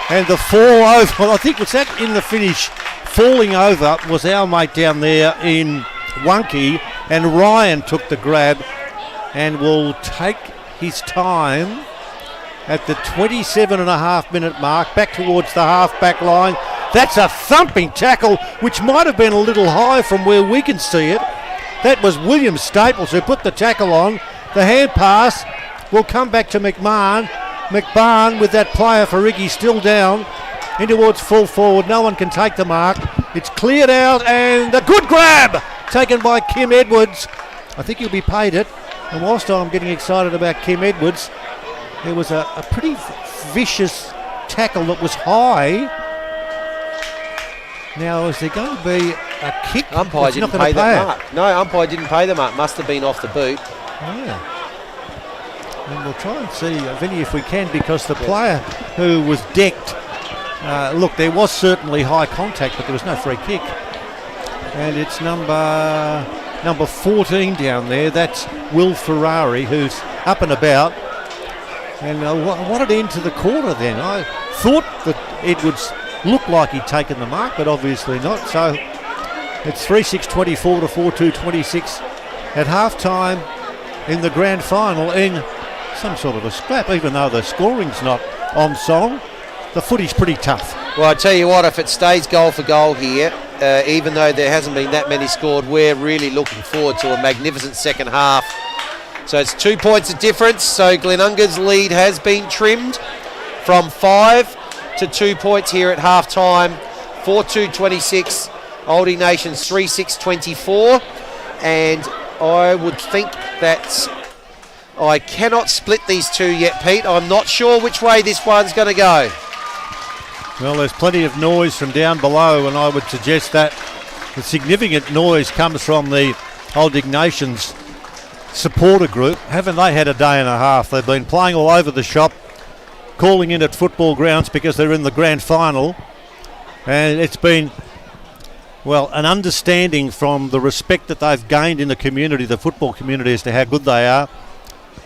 And the fall over, well, I think was that in the finish, falling over was our mate down there in Wunky. And Ryan took the grab and will take his time at the 27.5-minute mark, back towards the half-back line. That's a thumping tackle, which might have been a little high from where we can see it. That was William Staples who put the tackle on. The hand pass will come back to McMahon. McMahon with that player for Iggy still down in towards full forward. No one can take the mark. It's cleared out, and a good grab taken by Kim Edwards. I think he'll be paid it. And whilst I'm getting excited about Kim Edwards, there was a pretty vicious tackle that was high. Now, is there going to be a kick? Umpire didn't pay that mark. No, umpire didn't pay the mark. Must have been off the boot. Yeah. And we'll try and see, Vinny, if we can, because the player who was decked, look, there was certainly high contact, but there was no free kick. And it's number 14 down there. That's Will Ferrari, who's up and about. And what an end to the quarter then. I thought that Edwards looked like he'd taken the mark, but obviously not. So it's 3-6-24 to 4-2-26 at half-time in the grand final in some sort of a scrap, even though the scoring's not on song. The footy's pretty tough. Well, I tell you what, if it stays goal for goal here, even though there hasn't been that many scored, we're really looking forward to a magnificent second half. So it's 2 points of difference. So Glenunga's lead has been trimmed from 5 to 2 points here at half time. 4-2-26. Old Ignatians 3-6-24. And I would think that I cannot split these two yet, Pete. I'm not sure which way this one's going to go. Well, there's plenty of noise from down below, and I would suggest that the significant noise comes from the Old Ignatians supporter group. Haven't they had a day and a half? They've been playing all over the shop, calling in at football grounds because they're in the grand final. And it's been, well, an understanding from the respect that they've gained in the community, the football community, as to how good they are,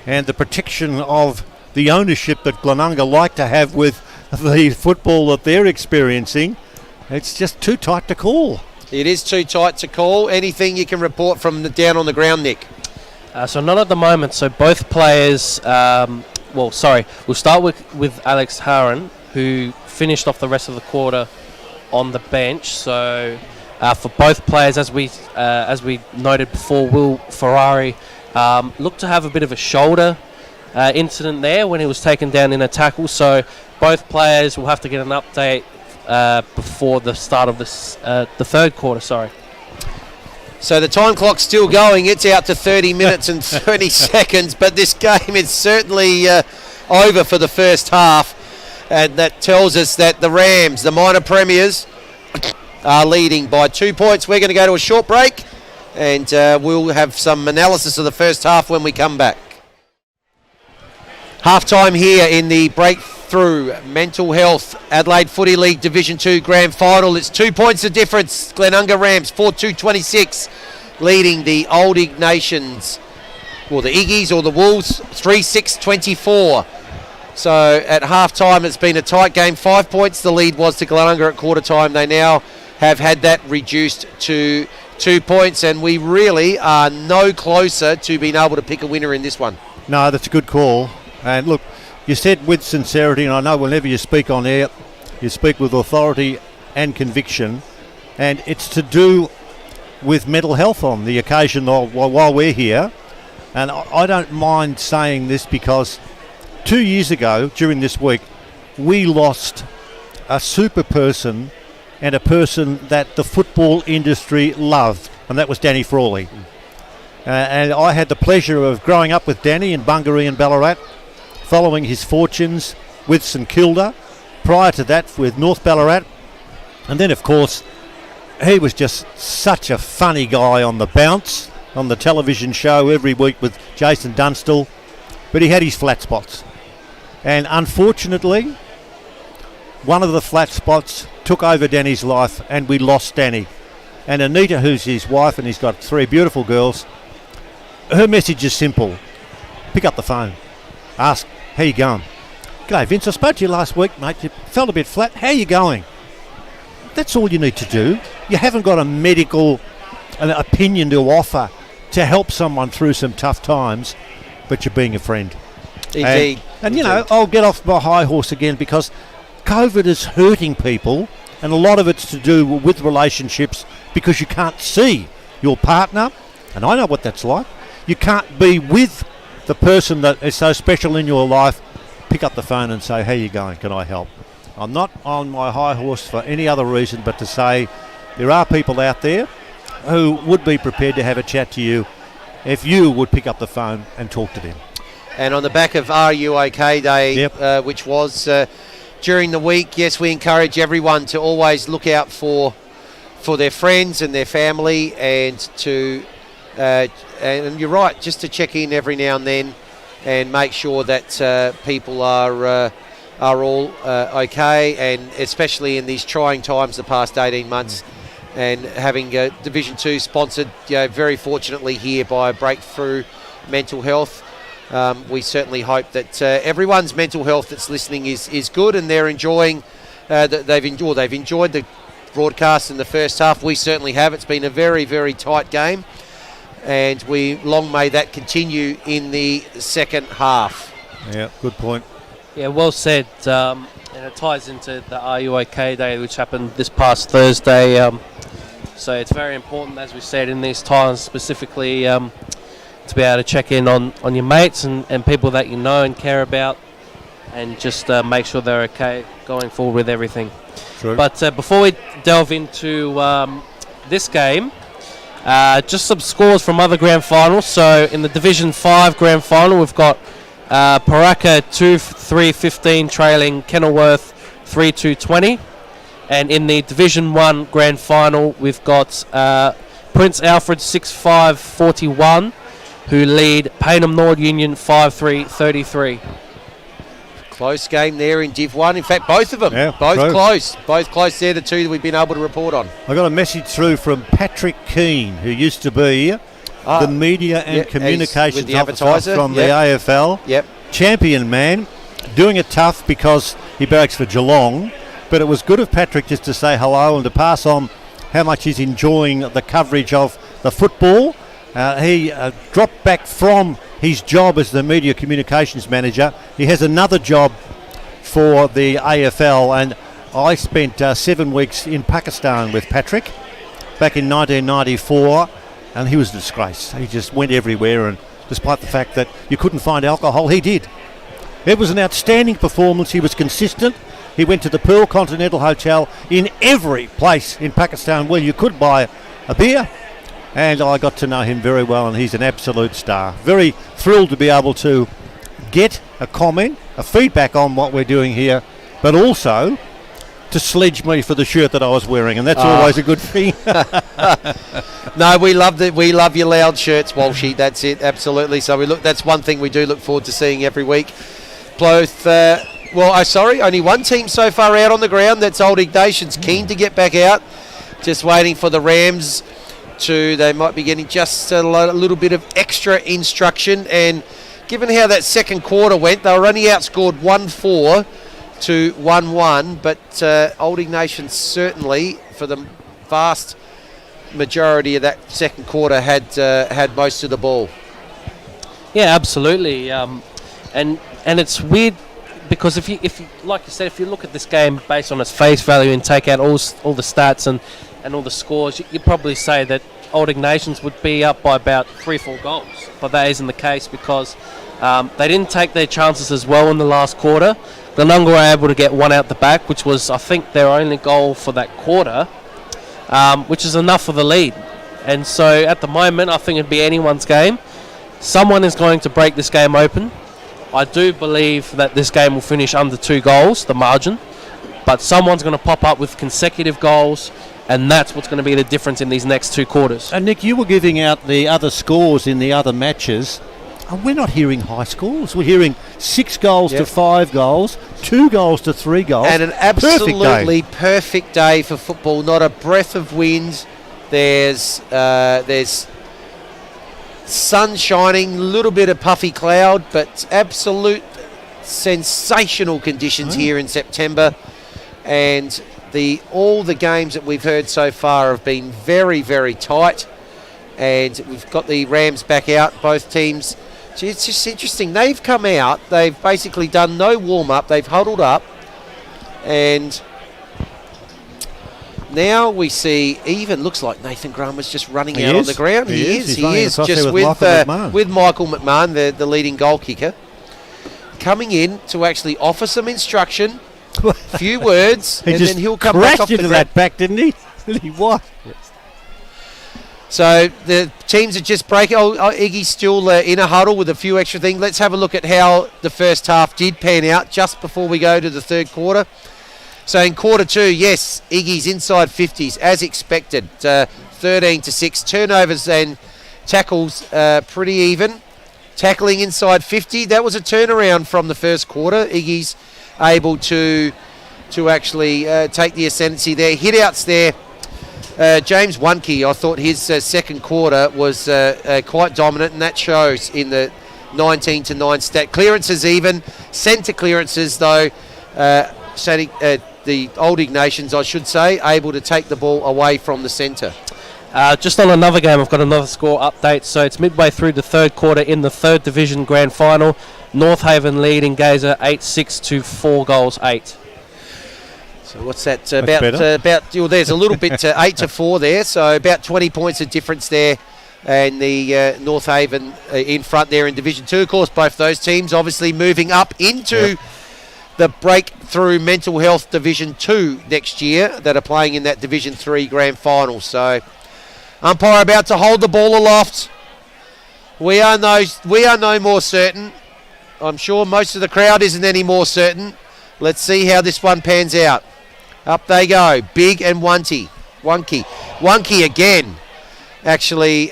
and the protection of the ownership that Glenunga like to have with the football that they're experiencing. It's just too tight to call. It is too tight to call. Anything you can report from down on the ground, Nick? So not at the moment. So both players, we'll start with Alex Haran, who finished off the rest of the quarter on the bench. So for both players, as we noted before, Will Ferrari looked to have a bit of a shoulder incident there when he was taken down in a tackle. So both players will have to get an update before the start of this, the third quarter. So the time clock's still going. It's out to 30 minutes and 30 seconds, but this game is certainly over for the first half. And that tells us that the Rams, the minor premiers, are leading by 2 points. We're going to go to a short break, and we'll have some analysis of the first half when we come back. Half-time here in the Breakthrough Mental Health Adelaide Footy League Division 2 Grand Final. It's 2 points of difference. Glenunga Rams 4-2-26 leading the old Ignatians, or the Iggies or the Wolves 3-6-24. So at half-time it's been a tight game. 5 points the lead was to Glenunga at quarter-time. They now have had that reduced to 2 points, and we really are no closer to being able to pick a winner in this one. No, that's a good call. And look, you said with sincerity, and I know whenever you speak on air, you speak with authority and conviction, and it's to do with mental health on the occasion while we're here. And I don't mind saying this because 2 years ago, during this week, we lost a super person and a person that the football industry loved, and that was Danny Frawley. And I had the pleasure of growing up with Danny in Bungaree and Ballarat, following his fortunes with St Kilda, prior to that with North Ballarat. And then, of course, he was just such a funny guy on the bounce, on the television show every week with Jason Dunstall. But he had his flat spots. And unfortunately, one of the flat spots took over Danny's life, and we lost Danny. And Anita, who's his wife, and he's got 3 beautiful girls, her message is simple. Pick up the phone. Ask, how you going? G'day, Vince, I spoke to you last week, mate. You felt a bit flat. How you going? That's all you need to do. You haven't got a medical opinion to offer to help someone through some tough times, but you're being a friend. Indeed. And you know, I'll get off my high horse again because COVID is hurting people, and a lot of it's to do with relationships because you can't see your partner, and I know what that's like. You can't be with the person that is so special in your life. Pick up the phone and say, how you going? Can I help? I'm not on my high horse for any other reason but to say there are people out there who would be prepared to have a chat to you if you would pick up the phone and talk to them. And on the back of Are You OK Day, which was during the week, yes, we encourage everyone to always look out for their friends and their family, and to and you're right, just to check in every now and then and make sure that people are all okay, and especially in these trying times the past 18 months. And having Division 2 sponsored, very fortunately here by Breakthrough Mental Health, we certainly hope that everyone's mental health that's listening is good, and they're enjoying they've enjoyed the broadcast in the first half. We certainly have. It's been a very, very tight game, and long may that continue in the second half. Yeah, good point. Yeah, well said. And it ties into the Are You OK Day, which happened this past Thursday. So it's very important, as we said, in these times specifically, to be able to check in on your mates and people that you know and care about, and just make sure they're okay going forward with everything. True. But before we delve into this game, just some scores from other grand finals. So in the Division 5 grand final, we've got Paraka 2-3-15 trailing Kenilworth 3-2-20. And in the Division 1 grand final, we've got Prince Alfred 6-5-41, who lead Payneham Nord Union 5-3-33. Close game there in Div 1. In fact, both of them. Yeah, both true. close. Both close. They're the two that we've been able to report on. I got a message through from Patrick Keane, who used to be the media and communications officer from the AFL. Yep. Champion man, doing it tough because he barracks for Geelong. But it was good of Patrick just to say hello and to pass on how much he's enjoying the coverage of the football. He dropped back from his job as the media communications manager. He has another job for the AFL, and I spent 7 weeks in Pakistan with Patrick back in 1994, and he was a disgrace. He just went everywhere, and despite the fact that you couldn't find alcohol, he did. It was an outstanding performance. He was consistent. He went to the Pearl Continental Hotel in every place in Pakistan where you could buy a beer, and I got to know him very well, and he's an absolute star. Very thrilled to be able to get a comment, a feedback on what we're doing here, but also to sledge me for the shirt that I was wearing, and that's always a good thing. No, we love your loud shirts, Walshy. That's it, absolutely. So that's one thing we do look forward to seeing every week. Both, only one team so far out on the ground. That's Old Ignatians, keen to get back out. Just waiting for the Rams they might be getting just a little bit of extra instruction. And given how that second quarter went, they were only outscored 1-4 to 1-1. But Old Ignatians certainly, for the vast majority of that second quarter, had most of the ball. Yeah, absolutely. And it's weird because if you like you said, if you look at this game based on its face value and take out all the stats and all the scores, you probably say that Old Ignatians would be up by about 3-4 goals. But that isn't the case because they didn't take their chances as well in the last quarter. Glenunga were able to get one out the back, which was, I think, their only goal for that quarter, which is enough for the lead. And so at the moment, I think it'd be anyone's game. Someone is going to break this game open. I do believe that this game will finish under 2 goals, the margin. But someone's going to pop up with consecutive goals, and that's what's going to be the difference in these next 2 quarters. And Nick, you were giving out the other scores in the other matches. And we're not hearing high scores. We're hearing 6 goals to 5 goals, 2 goals to 3 goals. And an absolutely perfect day for football. Not a breath of wind. There's sun shining, a little bit of puffy cloud, but absolute sensational conditions here in September. And all the games that we've heard so far have been very, very tight. And we've got the Rams back out, both teams. Gee, it's just interesting. They've come out. They've basically done no warm-up. They've huddled up. And now we see, even looks like Nathan Graham was just running out on the ground. He is just with Michael McMahon, the leading goal kicker, coming in to actually offer some instruction, a few words, and then he'll come back off the ground. That back, didn't he? What? So the teams are just breaking. Iggy's still in a huddle with a few extra things. Let's have a look at how the first half did pan out just before we go to the third quarter. So in quarter 2, yes, Iggy's inside 50s as expected, 13-6. Turnovers and tackles pretty even. Tackling inside 50, that was a turnaround from the first quarter. Iggy's able to actually take the ascendancy there. Hit-outs there. James Wunke, I thought his second quarter was quite dominant, and that shows in the 19-9 stat. Clearances even. Centre clearances, though, the Old Ignatians, I should say, able to take the ball away from the centre. Just on another game, I've got another score update. So it's midway through the third quarter in the 3rd Division Grand Final. North Haven leading Gazer 8-6 to 4 goals 8. So what's that? There's a little bit 8-4 there. So about 20 points of difference there. And the North Haven in front there in Division 2. Of course, both those teams obviously moving up into the Breakthrough Mental Health Division 2 next year that are playing in that Division 3 Grand Final. So umpire about to hold the ball aloft. We are no more certain. I'm sure most of the crowd isn't any more certain. Let's see how this one pans out. Up they go. Big and Wunke. Wunke again actually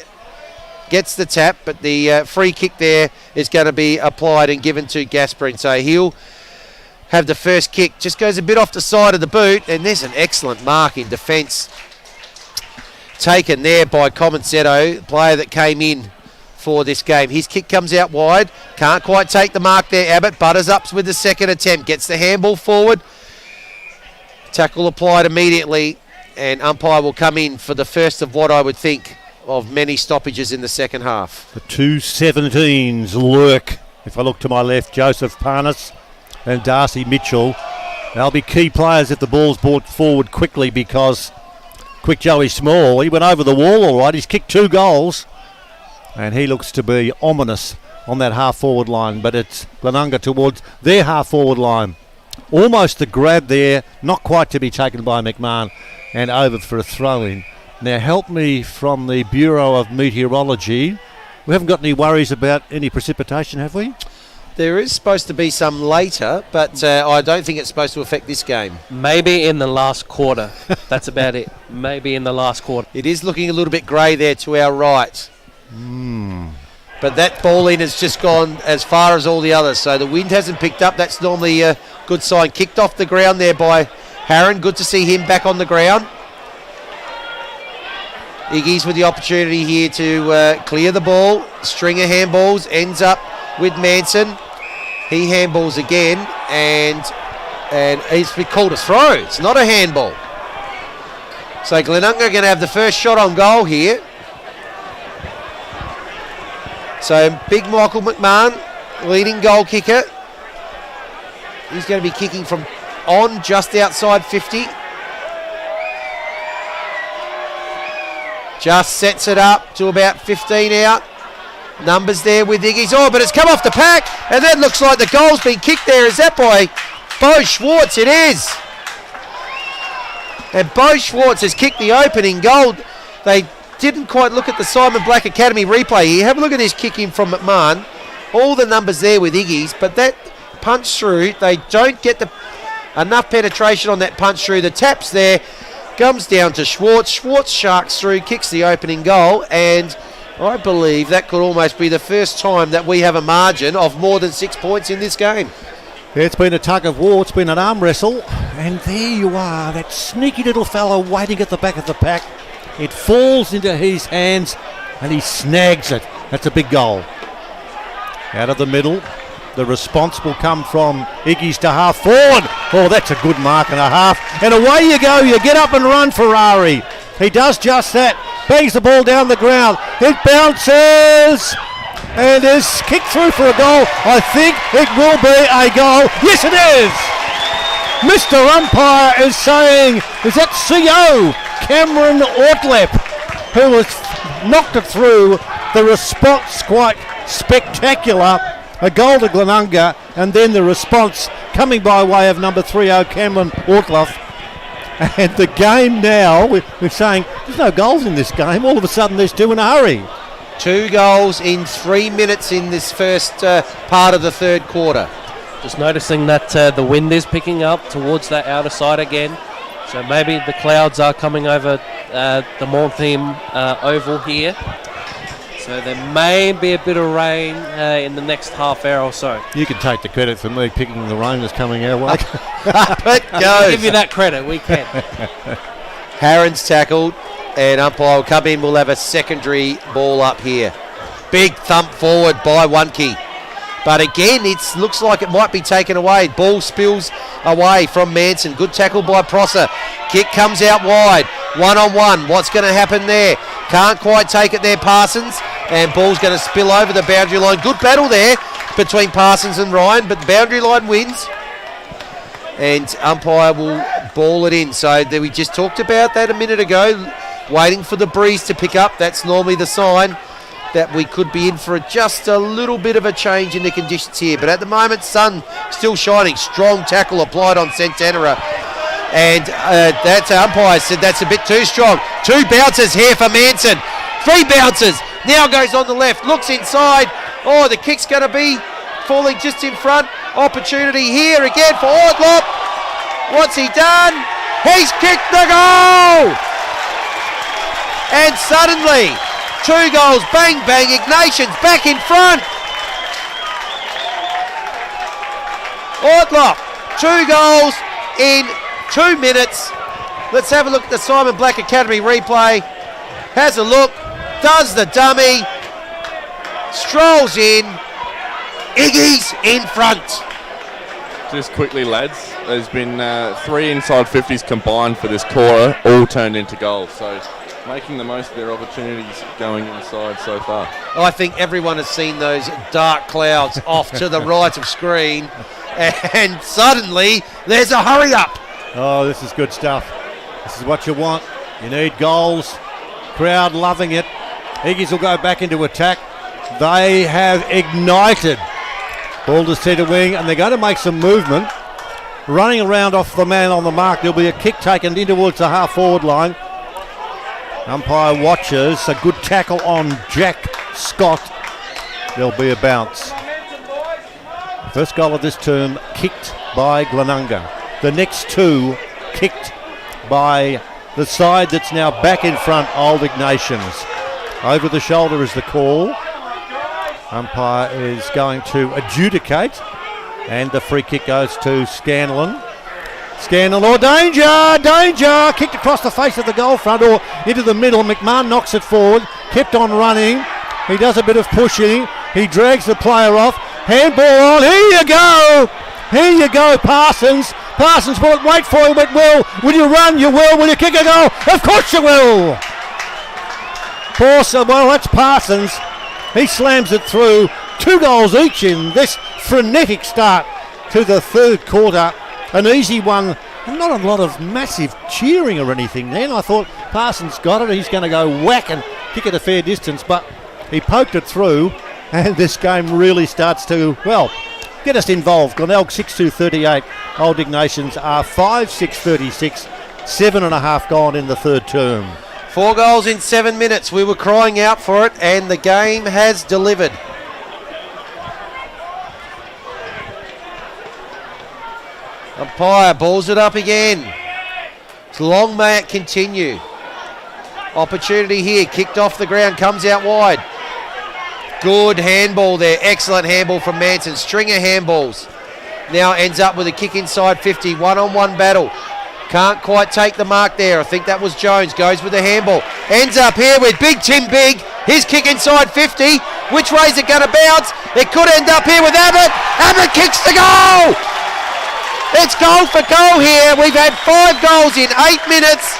gets the tap, but the free kick there is going to be applied and given to Gasperin. So he'll have the first kick. Just goes a bit off the side of the boot, and there's an excellent mark in defence taken there by Comensetto, player that came in for this game. His kick comes out wide. Can't quite take the mark there, Abbott. Butters up with the second attempt. Gets the handball forward. Tackle applied immediately, and umpire will come in for the first of what I would think of many stoppages in the second half. The 2 17s lurk. If I look to my left, Joseph Parnas and Darcy Mitchell. They'll be key players if the ball's brought forward quickly, because Quick Joey Small, he went over the wall all right. He's kicked 2 goals, and he looks to be ominous on that half-forward line, but it's Glenunga towards their half-forward line. Almost the grab there, not quite to be taken by McMahon, and over for a throw-in. Now help me from the Bureau of Meteorology. We haven't got any worries about any precipitation, have we? There is supposed to be some later, but I don't think it's supposed to affect this game. Maybe in the last quarter. That's about it. Maybe in the last quarter. It is looking a little bit grey there to our right. But that ball in has just gone as far as all the others, so the wind hasn't picked up. That's normally a good sign. Kicked off the ground there by Harron. Good to see him back on the ground. Iggy's with the opportunity here to clear the ball. String of handballs, ends up with Manson. He handballs again, and he's been called a throw. It's not a handball. So Glenunga are going to have the first shot on goal here. So big Michael McMahon, leading goal kicker. He's going to be kicking from on just outside 50. Just sets it up to about 15 out. Numbers there with Iggy's. Oh, but it's come off the pack, and that looks like the goal's been kicked there. Is that by Bo Schwartz? It is. And Bo Schwartz has kicked the opening goal. They didn't quite look at the Simon Black Academy replay here. Have a look at this kick in from McMahon. All the numbers there with Iggy's, but that punch through, they don't get enough penetration on that punch through. The taps there, comes down to Schwartz. Schwartz sharks through, kicks the opening goal, and I believe that could almost be the first time that we have a margin of more than 6 points in this game. Yeah, it's been a tug of war, it's been an arm wrestle, and there you are, that sneaky little fellow waiting at the back of the pack. It falls into his hands and he snags it. That's a big goal. Out of the middle, the response will come from Iggy's to half forward. Oh, that's a good mark and a half. And away you go, you get up and run, Ferrari. He does just that. Bangs the ball down the ground. It bounces. And is kicked through for a goal. I think it will be a goal. Yes, it is. Mr. Umpire is saying, is that CO Cameron Ortlepp, who has knocked it through. The response quite spectacular. A goal to Glenunga, and then the response coming by way of number 30 Cameron Ortlepp. And the game now, we're saying there's no goals in this game. All of a sudden there's two in a hurry. 2 goals in 3 minutes in this first part of the third quarter. Just noticing that the wind is picking up towards that outer side again. So maybe the clouds are coming over the Anthem Oval here. So there may be a bit of rain in the next half hour or so. You can take the credit for me picking the rain that's coming our way. Up it goes. We'll give you that credit, we can. Harron's tackled, and umpire will come in. We'll have a secondary ball up here. Big thump forward by Wunke. But again, it looks like it might be taken away. Ball spills away from Manson. Good tackle by Prosser. Kick comes out wide. 1-on-1. What's going to happen there? Can't quite take it there, Parsons. And ball's going to spill over the boundary line. Good battle there between Parsons and Ryan, but the boundary line wins. And umpire will ball it in. So we just talked about that a minute ago. Waiting for the breeze to pick up. That's normally the sign that we could be in for just a little bit of a change in the conditions here. But at the moment, sun still shining. Strong tackle applied on Santana. And that umpire said that's a bit too strong. 2 bounces here for Manson. 3 bounces. Now goes on the left. Looks inside. Oh, the kick's going to be falling just in front. Opportunity here again for Ortlepp. What's he done? He's kicked the goal! And suddenly, 2 goals, bang, bang, Ignatians back in front. Ortlepp, 2 goals in 2 minutes. Let's have a look at the Simon Black Academy replay. Has a look, does the dummy, strolls in, Iggy's in front. Just quickly, lads, there's been 3 inside 50s combined for this quarter, all turned into goals. So making the most of their opportunities going inside so far. I think everyone has seen those dark clouds off to the right of screen, and suddenly there's a hurry up. Oh, this is good stuff. This is what you want. You need goals. Crowd loving it. Iggy's will go back into attack. They have ignited. Ball to centre wing, and they're going to make some movement. Running around off the man on the mark. There'll be a kick taken in towards the half-forward line. Umpire watches. A good tackle on Jack Scott. There'll be a bounce. First goal of this term kicked by Glenunga. The next two kicked by the side that's now back in front, Old Ignatians. Over the shoulder is the call. Umpire is going to adjudicate, and the free kick goes to Scanlon. Scanlon, danger! Kicked across the face of the goal front or into the middle. McMahon knocks it forward, kept on running. He does a bit of pushing. He drags the player off. Handball on. Here you go, Parsons. Parsons will wait for him, but will you run? You will. Will you kick a goal? Of course you will. Well, that's Parsons. He slams it through. 2 goals each in this frenetic start to the third quarter. An easy one. Not a lot of massive cheering or anything then. I thought Parsons got it. He's going to go whack and kick it a fair distance, but he poked it through, and this game really starts to, well, get us involved. Glenelg 6-2-38. Old Ignatians are 5-6-36. 7.5 gone in the third term. 4 goals in 7 minutes. We were crying out for it, and the game has delivered. Umpire balls it up again. Long may it continue. Opportunity here, kicked off the ground, comes out wide. Good handball there, excellent handball from Manson. String of handballs. Now ends up with a kick inside 50, one-on-one battle. Can't quite take the mark there. I think that was Jones, goes with the handball. Ends up here with Big Tim Big. His kick inside 50. Which way is it going to bounce? It could end up here with Abbott. Abbott kicks the goal! It's goal for goal here. We've had 5 goals in 8 minutes.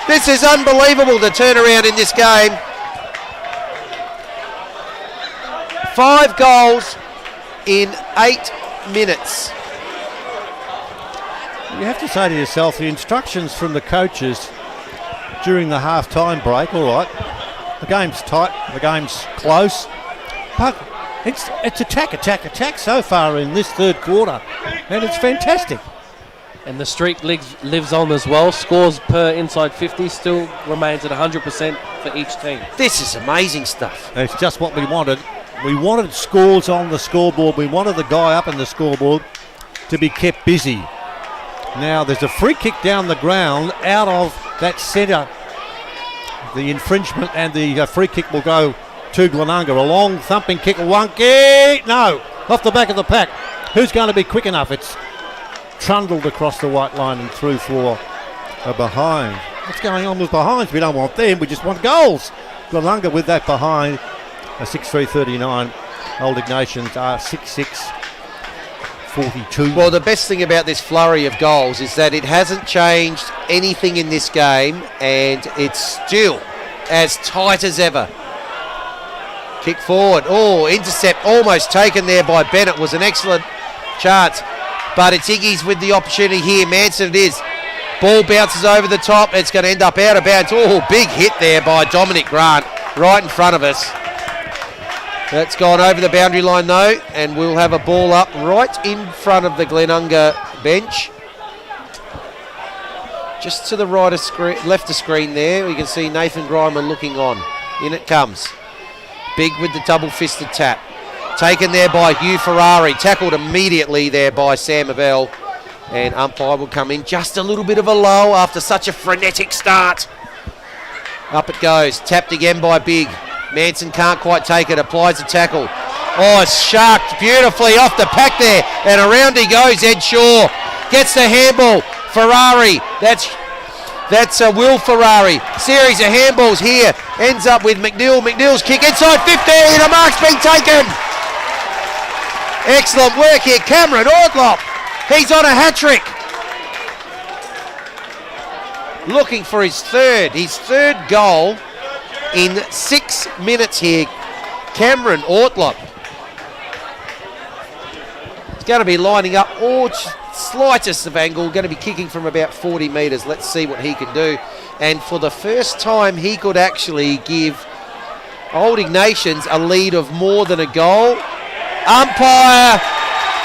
This is unbelievable, the turnaround in this game. 5 goals in 8 minutes. You have to say to yourself, the instructions from the coaches during the half-time break, all right, the game's tight, the game's close, but it's attack so far in this third quarter, and it's fantastic. And the streak lives on as well. Scores per inside 50 still remains at 100% for each team. This is amazing stuff. It's just what we wanted. We wanted scores on the scoreboard. We wanted the guy up in the scoreboard to be kept busy. Now there's a free kick down the ground out of that centre. The infringement and the free kick will go to Glenunga. A long thumping kick, Wonky. No, off the back of the pack. Who's going to be quick enough? It's trundled across the white line and through for a behind. What's going on with behinds? We don't want them. We just want goals. Glenunga with that behind. A 6-3-39. Old Ignatians are 6-6-42. Well, the best thing about this flurry of goals is that it hasn't changed anything in this game, and it's still as tight as ever. Kick forward. Oh, intercept almost taken there by Bennett. Was an excellent chance. But it's Iggy's with the opportunity here. Manson it is. Ball bounces over the top. It's going to end up out of bounds. Oh, big hit there by Dominic Grant right in front of us. That's gone over the boundary line though, and we'll have a ball up right in front of the Glenunga bench. Just to the right of screen, left of screen there, we can see Nathan Grimer looking on. In it comes. Big with the double-fisted tap. Taken there by Hugh Ferrari. Tackled immediately there by Sam Avell. And umpire will come in. Just a little bit of a lull after such a frenetic start. Up it goes. Tapped again by Big. Manson can't quite take it. Applies the tackle. Oh, it's sharked beautifully off the pack there. And around he goes, Ed Shaw. Gets the handball. Ferrari. That's Will Ferrari. Series of handballs here. Ends up with McNeil. McNeil's kick inside 15. A mark's been taken. Excellent work here. Cameron Ortlepp. He's on a hat-trick. Looking for his third goal in 6 minutes here. Cameron Ortlepp. He's going to be lining up slightest of angle, going to be kicking from about 40 metres. Let's see what he can do. And for the first time, he could actually give Old Ignatians a lead of more than a goal. Umpire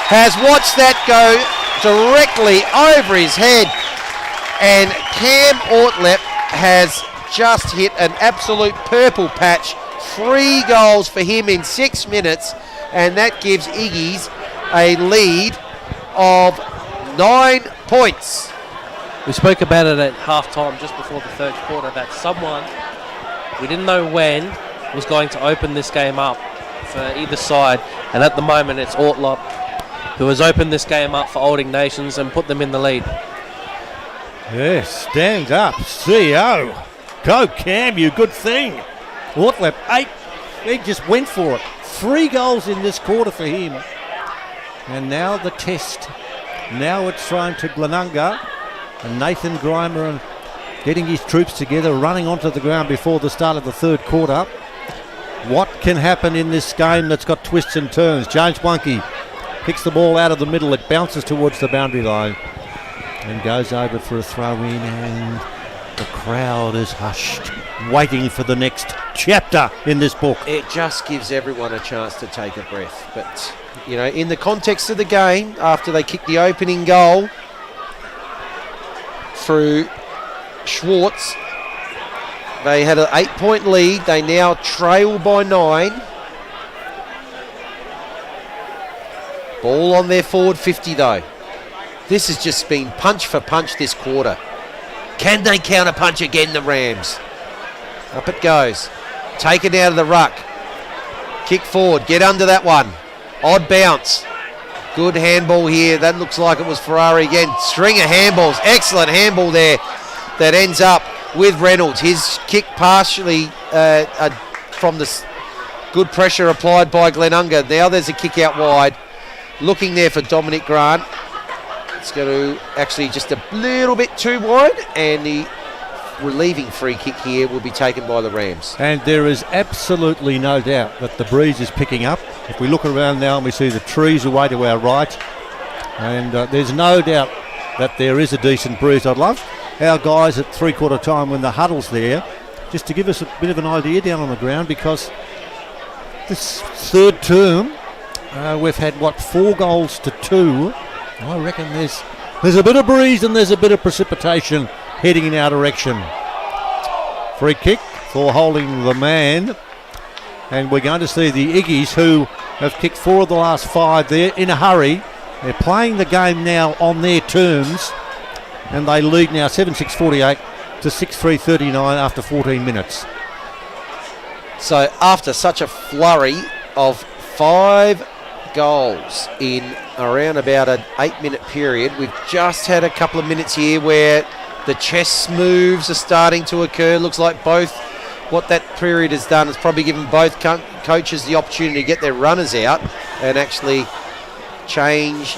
has watched that go directly over his head, and Cam Ortlepp has just hit an absolute purple patch. 3 goals for him in 6 minutes, and that gives Iggy's a lead of 9 points. We spoke about it at half-time just before the third quarter that someone, we didn't know when, was going to open this game up for either side, and at the moment it's Ortlepp who has opened this game up for Old Ignatians and put them in the lead. Yes, stand up, CEO. Go Cam, you good thing. Ortlepp, 8. He just went for it. 3 goals in this quarter for him. And now the test. Now it's thrown to Glenunga. And Nathan Grimer and getting his troops together, running onto the ground before the start of the third quarter. What can happen in this game that's got twists and turns? James Blunky picks the ball out of the middle. It bounces towards the boundary line and goes over for a throw in, and the crowd is hushed, waiting for the next chapter in this book. It just gives everyone a chance to take a breath. But, you know, in the context of the game, after they kicked the opening goal through Schwartz, they had an 8-point lead. They now trail by 9. Ball on their forward 50 though. This has just been punch for punch this quarter. Can they counter punch again, the Rams? Up it goes. Taken out of the ruck. Kick forward. Get under that one. Odd bounce. Good handball here. That looks like it was Ferrari again. String of handballs. Excellent handball there. That ends up with Reynolds. His kick partially from the good pressure applied by Glenunga. Now there's a kick out wide. Looking there for Dominic Grant. It's going to actually just a little bit too wide, and the relieving free kick here will be taken by the Rams. And there is absolutely no doubt that the breeze is picking up. If we look around now and we see the trees away to our right, and there's no doubt that there is a decent breeze. I'd love our guys at three-quarter time when the huddle's there, just to give us a bit of an idea down on the ground, because this third term, we've had, 4 goals to 2. I reckon there's a bit of breeze and there's a bit of precipitation heading in our direction. Free kick for holding the man. And we're going to see the Iggies, who have kicked 4 of the last 5 there in a hurry. They're playing the game now on their terms, and they lead now 7-6-48 to 6-3-39 after 14 minutes. So after such a flurry of 5 goals in around about an 8-minute period, we've just had a couple of minutes here where the chess moves are starting to occur. Looks like what that period has done has probably given both coaches the opportunity to get their runners out and actually change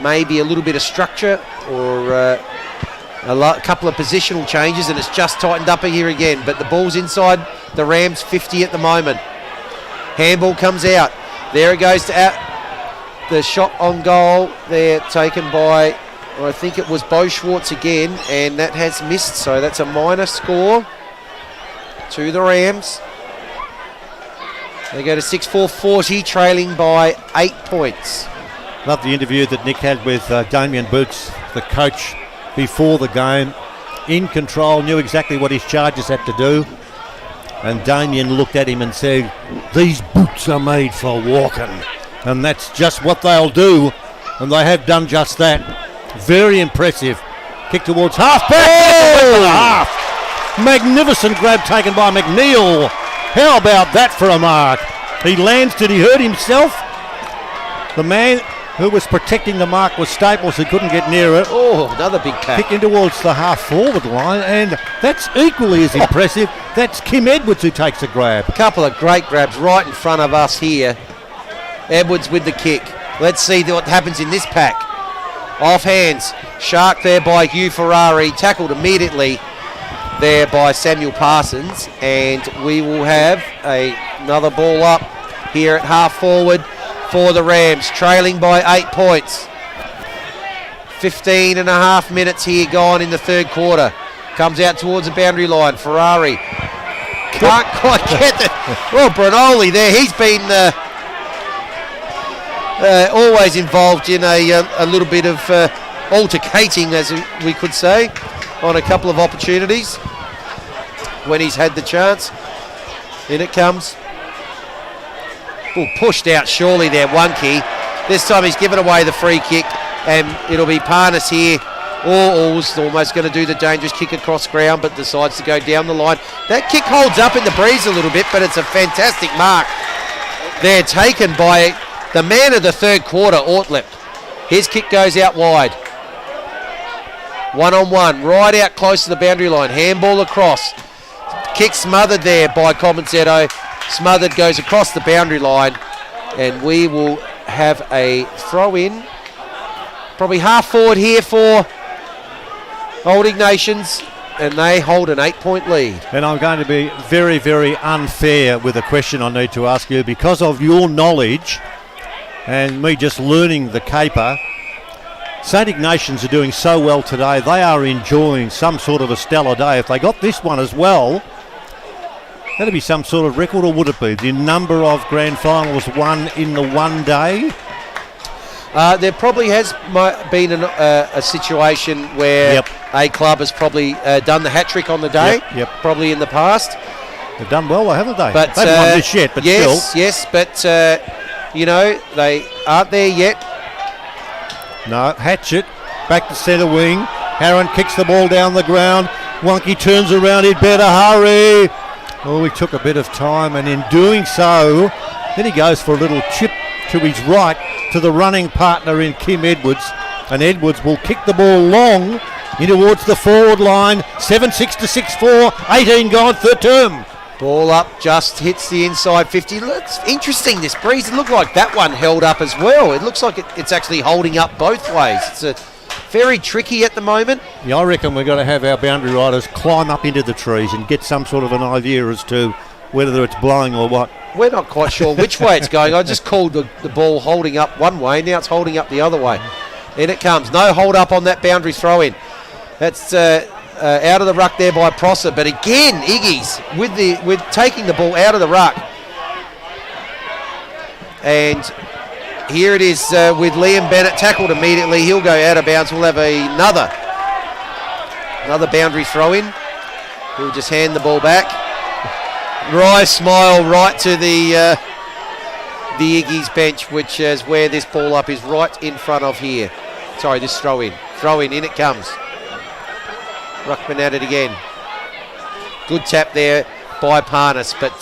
maybe a little bit of structure or a couple of positional changes, and it's just tightened up here again. But the ball's inside the Rams 50 at the moment. Handball comes out. There it goes to the shot on goal there, taken by, I think it was Bo Schwartz again, and that has missed, so that's a minor score to the Rams. They go to 6-4-40, trailing by 8 points. Love the interview that Nick had with Damien Boots, the coach, before the game. In control, knew exactly what his charges had to do. And Damien looked at him and said, "These boots are made for walking." And that's just what they'll do. And they have done just that. Very impressive. Kick towards half back. Half. Magnificent grab taken by McNeil. How about that for a mark? He lands. Did he hurt himself? The man who was protecting the mark was Staples, who couldn't get near it. Oh, another big pack. Kick in towards the half-forward line, and that's equally as impressive. That's Kim Edwards who takes a grab. A couple of great grabs right in front of us here. Edwards with the kick. Let's see what happens in this pack. Off hands. Shark there by Hugh Ferrari. Tackled immediately there by Samuel Parsons. And we will have another ball up here at half-forward for the Rams, trailing by 8 points. 15 and a half minutes here gone in the third quarter. Comes out towards the boundary line. Ferrari can't quite get it. Well, Brinoli there, he's been always involved in a little bit of altercating, as we could say, on a couple of opportunities when he's had the chance. In it comes. pushed out surely there, Wonky. This time he's given away the free kick, and it'll be Parnas here. All's almost going to do the dangerous kick across ground, but decides to go down the line. That kick holds up in the breeze a little bit, but it's a fantastic mark. They're taken by the man of the third quarter, Ortlepp. His kick goes out wide. 1-on-1, right out close to the boundary line. Handball across. Kick smothered there by Compensato. Smothered goes across the boundary line, and we will have a throw in. Probably half forward here for Old Ignatians, and they hold an 8-point lead. And I'm going to be very, very unfair with a question I need to ask you because of your knowledge and me just learning the caper. St Ignatians are doing so well today. They are enjoying some sort of a stellar day. If they got this one as well, that'd be some sort of record, or would it be the number of grand finals won in the one day? There probably has been a situation where a club has probably done the hat trick on the day, probably in the past. They've done well, haven't they? But, they haven't won this yet, but yes, still. Yes, but, they aren't there yet. No, Hatchett back to centre wing. Harron kicks the ball down the ground. Wonky turns around, he'd better hurry. Oh, he took a bit of time, and in doing so, then he goes for a little chip to his right to the running partner in Kim Edwards, and Edwards will kick the ball long in towards the forward line. 7-6 to 6-4, 18 gone, third term. Ball up, just hits the inside 50. It's interesting, this breeze. It looked like that one held up as well. It looks like it's actually holding up both ways. It's very tricky at the moment. Yeah, I reckon we've got to have our boundary riders climb up into the trees and get some sort of an idea as to whether it's blowing or what. We're not quite sure which way it's going. I just called the ball holding up one way. Now it's holding up the other way. In it comes. No hold up on that boundary throw in. That's out of the ruck there by Prosser. But again, Iggy's with taking the ball out of the ruck. And here it is with Liam Bennett tackled immediately. He'll go out of bounds. We'll have another boundary throw in. He'll just hand the ball back. Wry smile right to the Iggy's bench, which is where this ball up is right in front of here. Sorry, this throw in. In it comes. Ruckman at it again. Good tap there by Parnas, but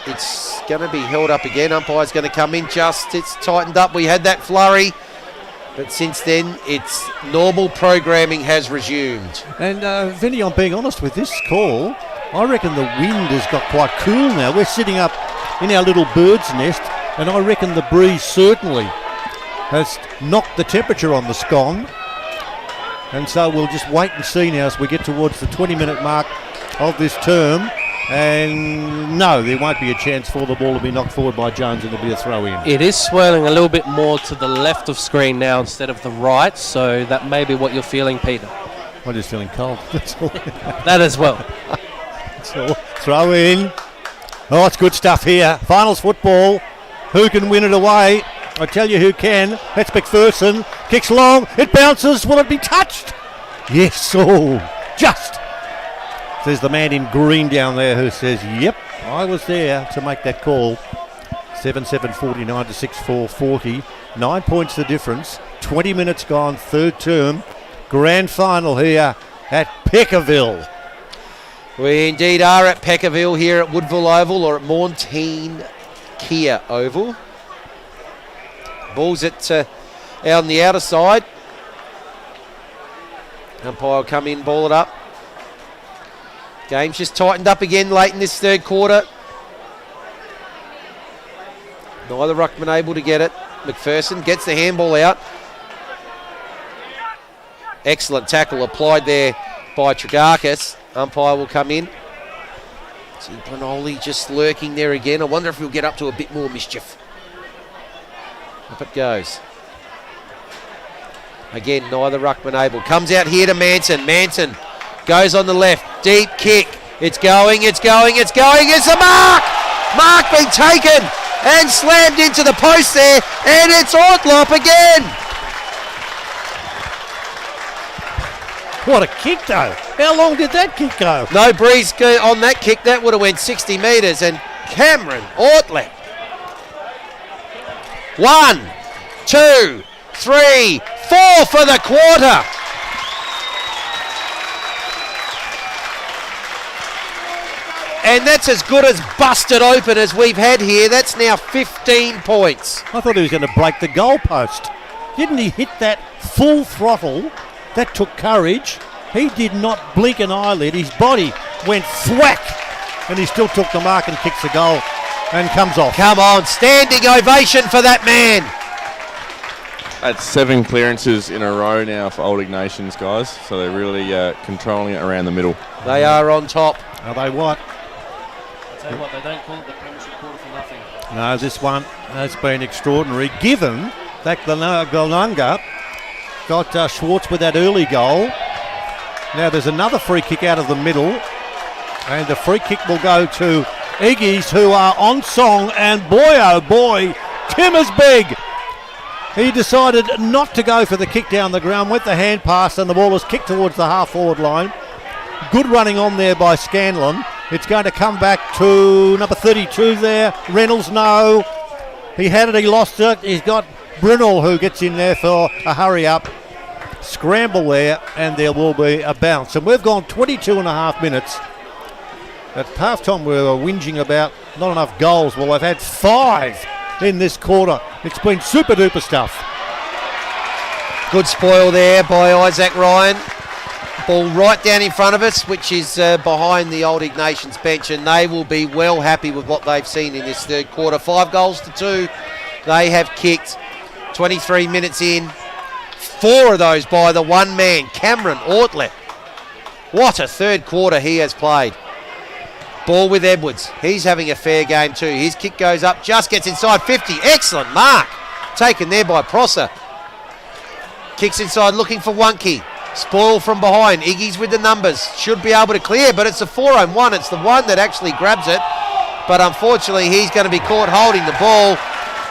it's going to be held up again. Umpire's going to come in it's tightened up. We had that flurry, but since then, it's normal programming has resumed. And Vinny, I'm being honest with this call. I reckon the wind has got quite cool now. We're sitting up in our little bird's nest, and I reckon the breeze certainly has knocked the temperature on the scone. And so we'll just wait and see now as we get towards the 20-minute mark of this term. And no, there won't be a chance for the ball to be knocked forward by Jones, and there'll be a throw in. It is swirling a little bit more to the left of screen now instead of the right, so that may be what you're feeling, Peter. I'm just feeling cold. That's all. That as well. So, throw in. Oh, it's good stuff here. Finals football. Who can win it away? I tell you who can. That's McPherson. Kicks long. It bounces. Will it be touched? Yes. Oh, just. There's the man in green down there who says, yep, I was there to make that call. 7-7 49 to 6-4 40. 9 points the difference. 20 minutes gone. Third term. Grand final here at Peckerville. We indeed are at Peckerville here at Woodville Oval, or at Montine Kia Oval. Ball's out on the outer side. Umpire will come in, ball it up. Game's just tightened up again late in this third quarter. Neither ruckman able to get it. McPherson gets the handball out. Excellent tackle applied there by Tregakis. Umpire will come in. See Panoli just lurking there again. I wonder if he'll get up to a bit more mischief. Up it goes. Again, neither ruckman able. Comes out here to Manson. Manson goes on the left. Deep kick. It's going. It's a mark! Mark being taken and slammed into the post there. And it's Ortlepp again. What a kick, though. How long did that kick go? No breeze on that kick. That would have went 60 metres. And Cameron Ortlepp 1, 2, 3, 4 for the quarter. And that's as good as busted open as we've had here. That's now 15 points. I thought he was going to break the goalpost. Didn't he hit that full throttle? That took courage. He did not blink an eyelid. His body went thwack, and he still took the mark and kicks the goal and comes off. Come on, standing ovation for that man. That's 7 clearances in a row now for Old Ignatians, guys. So they're really controlling it around the middle. They are on top. Are they what? I'll tell you what, they don't call it the Premiership quarter for nothing. No, this one has been extraordinary, given that Glenunga got Schwartz with that early goal. Now there's another free kick out of the middle, and the free kick will go to Iggies, who are on song, and boy oh boy, Tim is big. He decided not to go for the kick down the ground, went the hand pass, and the ball was kicked towards the half-forward line. Good running on there by Scanlon. It's going to come back to number 32 there. Reynolds, no. He had it, he lost it. He's got Brunel who gets in there for a hurry-up. Scramble there, and there will be a bounce. And we've gone 22 and a half minutes. At half-time we were whinging about not enough goals. Well, they've had 5 in this quarter. It's been super-duper stuff. Good spoil there by Isaac Ryan. Ball right down in front of us, which is behind the Old Ignatians bench, and they will be well happy with what they've seen in this third quarter. 5 goals to 2 they have kicked. 23 minutes in. 4 of those by the one man, Cameron Ortlepp. What a third quarter he has played. Ball with Edwards. He's having a fair game too. His kick goes up, just gets inside 50. Excellent mark. Taken there by Prosser. Kicks inside looking for Wonky. Spoil from behind. Iggy's with the numbers. Should be able to clear, but it's a 4-on-1. It's the one that actually grabs it. But unfortunately, he's going to be caught holding the ball.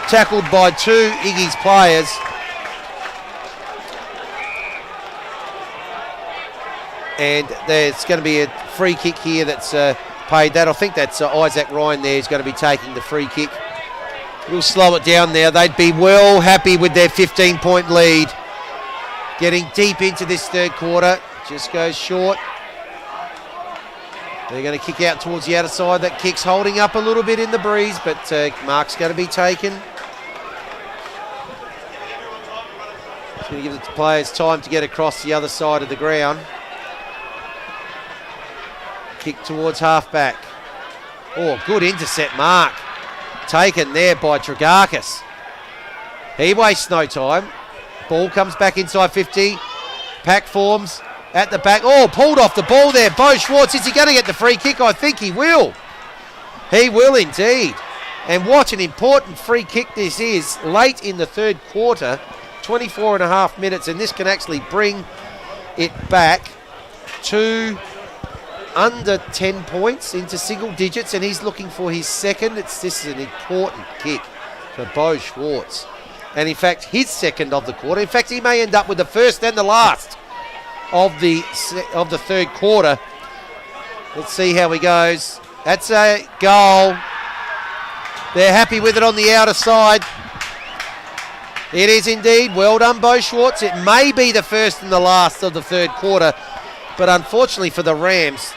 Tackled by 2 Iggy's players. And there's going to be a free kick here that's paid that. I think that's Isaac Ryan there who's going to be taking the free kick. We'll slow it down there. They'd be well happy with their 15-point lead. Getting deep into this third quarter. Just goes short. They're going to kick out towards the outer side. That kick's holding up a little bit in the breeze, but mark's going to be taken. It's going to give the players time to get across the other side of the ground. Kick towards half-back. Oh, good intercept mark. Taken there by Tragakis. He wastes no time. Ball comes back inside 50. Pack forms at the back. Oh, pulled off the ball there. Bo Schwartz, is he going to get the free kick? I think he will. He will indeed. And what an important free kick this is late in the third quarter. 24 and a half minutes, and this can actually bring it back to under 10 points into single digits, and he's looking for his second. This is an important kick for Bo Schwartz. And in fact, his second of the quarter. In fact, he may end up with the first and the last of the third quarter. Let's see how he goes. That's a goal. They're happy with it on the outer side. It is indeed. Well done, Bo Schwartz. It may be the first and the last of the third quarter, but unfortunately for the Rams,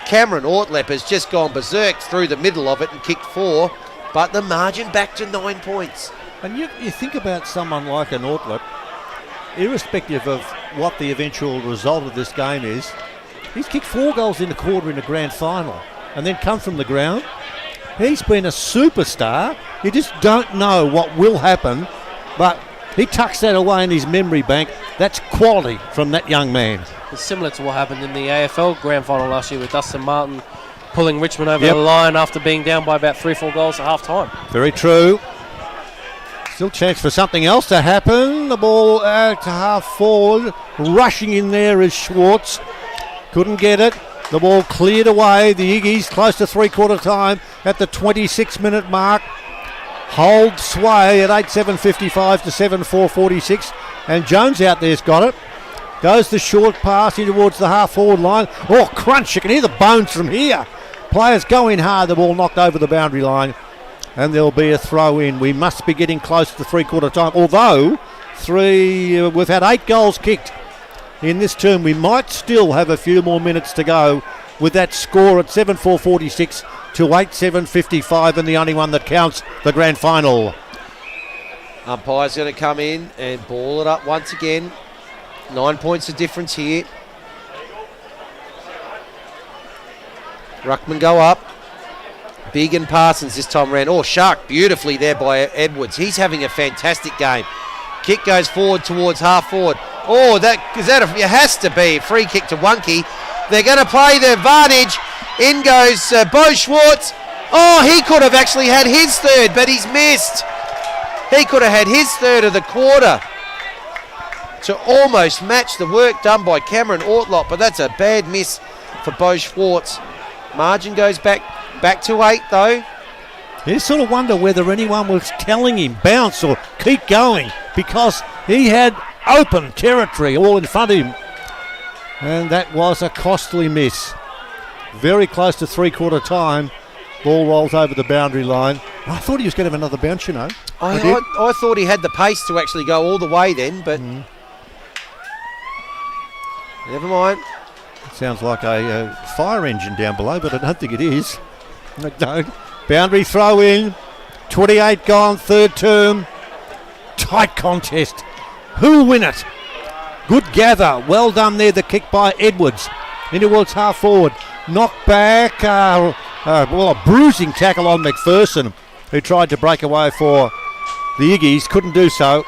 Cameron Ortlepp has just gone berserk through the middle of it and kicked 4, but the margin back to 9 points. And you think about someone like an Ortlepp, irrespective of what the eventual result of this game is, he's kicked 4 goals in the quarter in a grand final and then come from the ground. He's been a superstar. You just don't know what will happen, but he tucks that away in his memory bank. That's quality from that young man. It's similar to what happened in the AFL grand final last year with Dustin Martin pulling Richmond over the line after being down by about 3-4 goals at half time. Very true. Still chance for something else to happen. The ball out to half forward. Rushing in there is Schwartz. Couldn't get it. The ball cleared away. The Iggies close to three-quarter time at the 26-minute mark. Hold sway at 8:7:55 to 7:4:46. And Jones out there's got it. Goes the short pass in towards the half-forward line. Oh, crunch. You can hear the bones from here. Players go in hard. The ball knocked over the boundary line. And there'll be a throw in. We must be getting close to three-quarter time. Although we've had 8 goals kicked in this term. We might still have a few more minutes to go with that score at 7-4-46 to 8-7-55, and the only one that counts, the grand final. Umpire's going to come in and ball it up once again. 9 points of difference here. Ruckman go up. Big and Parsons this time around. Oh, Shark beautifully there by Edwards. He's having a fantastic game. Kick goes forward towards half forward. Oh, it has to be a free kick to Wonky. They're going to play the advantage. In goes Bo Schwartz. Oh, he could have actually had his third, but he's missed. He could have had his third of the quarter to almost match the work done by Cameron Ortlepp, but that's a bad miss for Bo Schwartz. Margin goes back to 8 though. You sort of wonder whether anyone was telling him bounce or keep going, because he had open territory all in front of him. And that was a costly miss. Very close to three-quarter time. Ball rolls over the boundary line. I thought he was going to have another bounce, you know. I thought he had the pace to actually go all the way then, but never mind. Sounds like a fire engine down below, but I don't think it is. No. Boundary throw in. 28 gone, third term. Tight contest. Who'll win it? Good gather. Well done there, the kick by Edwards. In towards half forward. Knock back. A bruising tackle on McPherson, who tried to break away for the Iggies. Couldn't do so.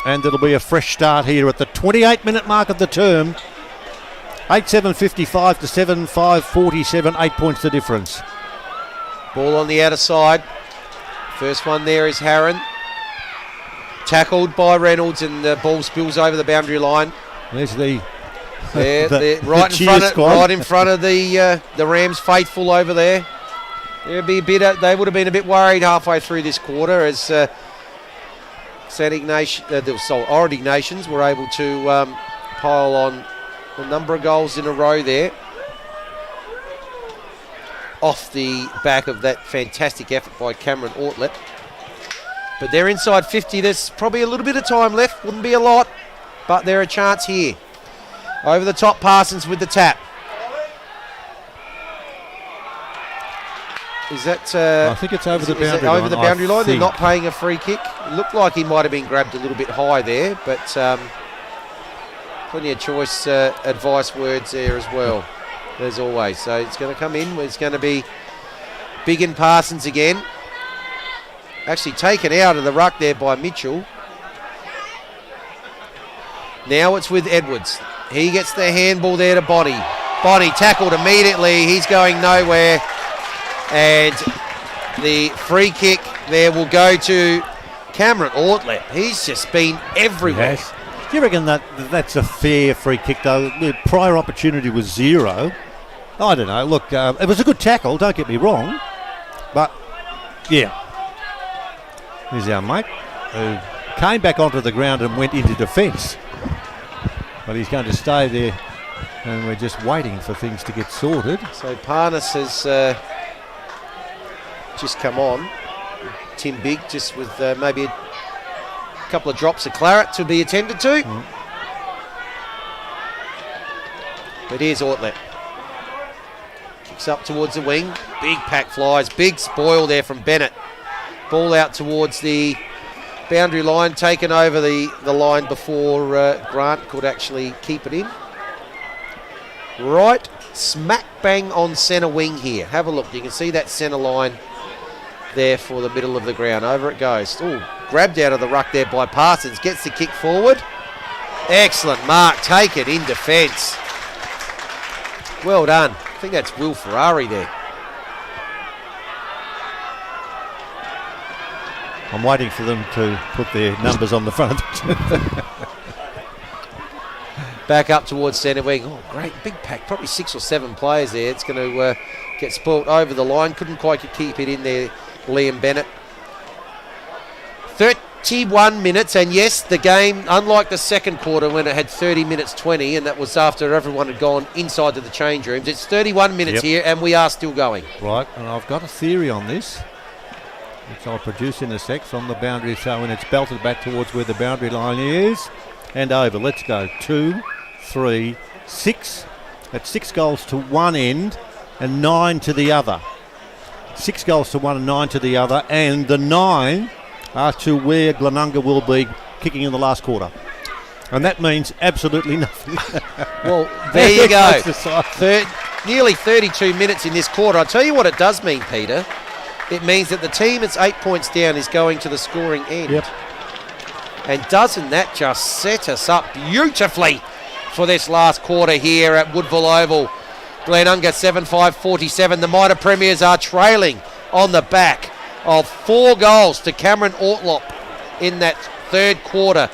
And it'll be a fresh start here at the 28-minute mark of the term. 8-7-55 to 7-5-47. 8 points the difference. Ball on the outer side. First one there is Harron. Tackled by Reynolds, and the ball spills over the boundary line. There's the right in front of the Rams faithful over there. They would have been a bit worried halfway through this quarter as Ignatians were able to pile on a number of goals in a row there, off the back of that fantastic effort by Cameron Ortlepp. But they're inside 50. There's probably a little bit of time left. Wouldn't be a lot, but they're a chance here. Over the top, Parsons with the tap. Is that... I think it's over the boundary line. Over the boundary line. They're not paying a free kick. It looked like he might have been grabbed a little bit high there, but plenty of choice advice words there as well, as always. So it's going to come in. It's going to be Big and Parsons again. Actually taken out of the ruck there by Mitchell. Now it's with Edwards. He gets the handball there to Bonnie. Bonnie tackled immediately. He's going nowhere. And the free kick there will go to Cameron Ortlepp. He's just been everywhere. Yes. Do you reckon that's a fair free kick, though? The prior opportunity was 0. I don't know. Look, it was a good tackle, don't get me wrong. But, yeah. Here's our mate, who came back onto the ground and went into defence. But he's going to stay there, and we're just waiting for things to get sorted. So Parnas has just come on. Tim Big just with maybe a couple of drops of claret to be attended to. But here's Ortlepp. Kicks up towards the wing. Big pack flies. Big spoil there from Bennett. Ball out towards the boundary line, taken over the line before Grant could actually keep it in. Right smack bang on centre wing here. Have a look. You can see that centre line there for the middle of the ground. Over it goes. Ooh, grabbed out of the ruck there by Parsons. Gets the kick forward. Excellent mark. Take it in defence. Well done. I think that's Will Ferrari there. I'm waiting for them to put their numbers on the front. Back up towards centre wing. Oh, great. Big pack. Probably 6 or 7 players there. It's going to get spoilt over the line. Couldn't quite keep it in there, Liam Bennett. 31 minutes. And yes, the game, unlike the second quarter when it had 30 minutes 20, and that was after everyone had gone inside to the change rooms. It's 31 minutes here, and we are still going. Right. And I've got a theory on this. which I'll produce in a sec from the boundary. So when it's belted back towards where the boundary line is and over. Let's go 2, 3, 6. That's 6 goals to one end and 9 to the other. 6 goals to one and 9 to the other, and the 9 are to where Glenunga will be kicking in the last quarter. And that means absolutely nothing. Well, there you go. Nearly 32 minutes in this quarter. I'll tell you what it does mean, Peter. It means that the team that's 8 points down is going to the scoring end. Yep. And doesn't that just set us up beautifully for this last quarter here at Woodville Oval? Glenunga 7-5-47. The Mitre Premiers are trailing on the back of 4 goals to Cameron Ortlepp in that third quarter,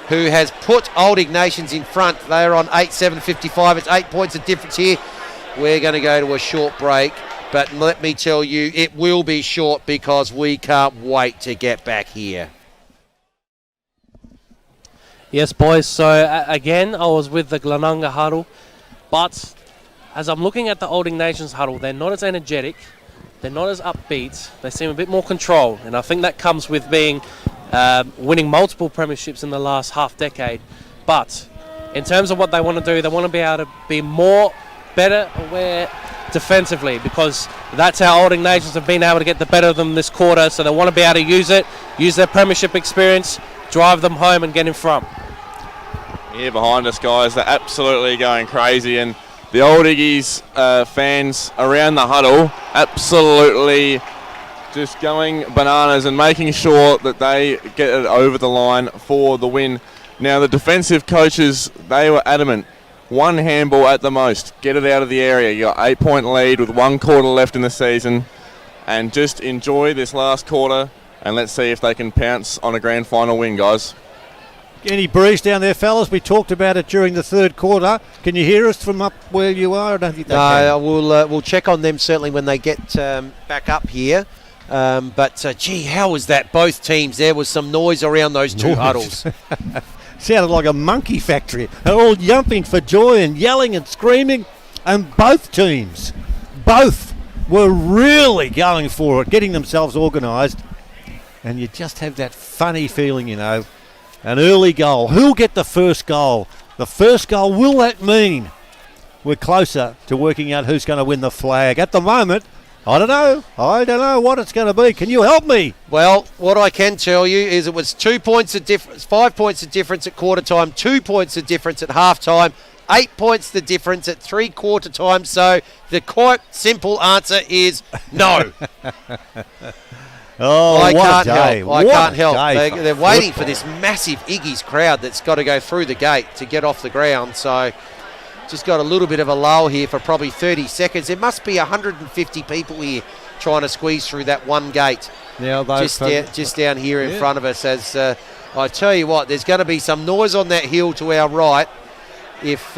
who has put Old Ignatians in front. They're on 8-7-55. It's 8 points of difference here. We're going to go to a short break, but let me tell you, it will be short because we can't wait to get back here. Yes, boys. So, again, I was with the Glenunga huddle, but as I'm looking at the Old Ignatians huddle, they're not as energetic, they're not as upbeat, they seem a bit more controlled, and I think that comes with being winning multiple premierships in the last half decade. But in terms of what they want to do, they want to be able to be better aware defensively, because that's how Old Ignatians have been able to get the better of them this quarter. So they want to be able to use it, use their premiership experience, drive them home and get in front. Here behind us, guys, they're absolutely going crazy, and the Old Iggies fans around the huddle absolutely just going bananas and making sure that they get it over the line for the win. Now, the defensive coaches, they were adamant. 1 handball at the most. Get it out of the area. You got 8 point lead with 1 quarter left in the season. And just enjoy this last quarter, and let's see if they can pounce on a grand final win, guys. Any breeze down there, fellas? We talked about it during the third quarter. Can you hear us from up where you are? I don't think they can. We'll check on them certainly when they get back up here. But gee, how was that? Both teams, there was some noise around those two huddles. Sounded like a monkey factory. They're all jumping for joy and yelling and screaming. And both teams, were really going for it, getting themselves organised. And you just have that funny feeling, you know. An early goal. Who'll get the first goal? The first goal, will that mean we're closer to working out who's going to win the flag? At the moment, I don't know what it's going to be. Can you help me? Well, what I can tell you is it was 2 points of difference, 5 points of difference at quarter time, 2 points of difference at half time, 8 points the difference at 3/4 time. So the quite simple answer is no. Oh, I what can't a day. help. I can't help. They're waiting football. for this massive Iggy's crowd that's got to go through the gate to get off the ground. So just got a little bit of a lull here for probably 30 seconds. There must be 150 people here trying to squeeze through that one gate. Now just down here in front of us. As I tell you what, there's going to be some noise on that hill to our right if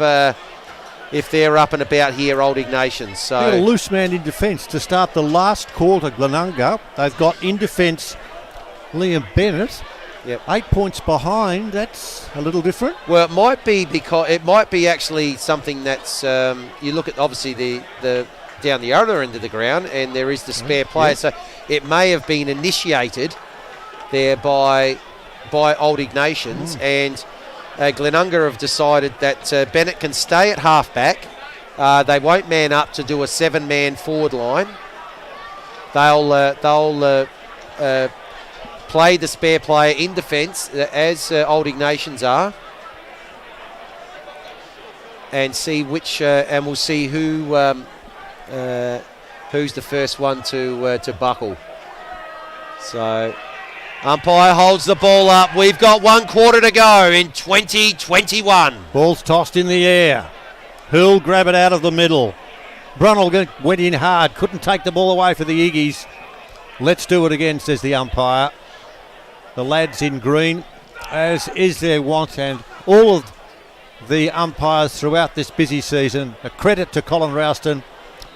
they're up and about here, Old Ignatians. So they've got a loose man in defence to start the last quarter. Glenunga, they've got in defence Liam Bennett. Yep. 8 points behind. That's a little different. Well, it might be because it might be actually something that's you look at obviously the down the other end of the ground, and there is the spare player. So it may have been initiated there by Old Ignatians, and Glenunga have decided that Bennett can stay at halfback. They won't man up to do a 7-man forward line. They'll play the spare player in defence as Old Ignatians are, and see which and we'll see who's the first one to buckle. So umpire holds the ball up. We've got 1 quarter to go in 2021. Ball's tossed in the air. Who'll grab it out of the middle? Brunel went in hard, couldn't take the ball away for the Iggies. Let's do it again, says the umpire. The lads in green, as is their wont, and all of the umpires throughout this busy season. A credit to Colin Rouston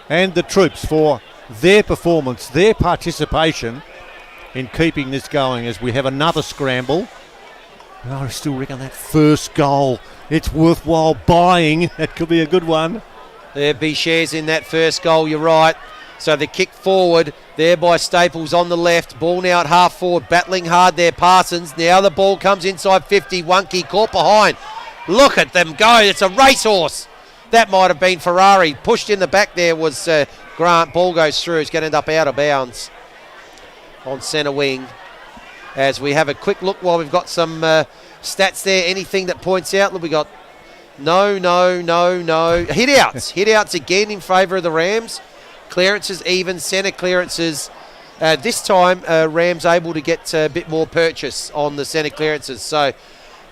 and the troops for their performance, their participation in keeping this going as we have another scramble. I still reckon that first goal, it's worthwhile buying. That could be a good one. There'd be shares in that first goal, you're right. So the kick forward there by Staples on the left. Ball now at half forward, battling hard there, Parsons. Now the ball comes inside 50. Wonky caught behind. Look at them go. It's a racehorse. That might have been Ferrari. Pushed in the back there was Grant. Ball goes through. It's going to end up out of bounds on centre wing. As we have a quick look while we've got some stats there. Anything that points out? Look, we got no. Hit outs again in favour of the Rams. Clearances even, centre clearances. This time, Rams able to get a bit more purchase on the centre clearances. So,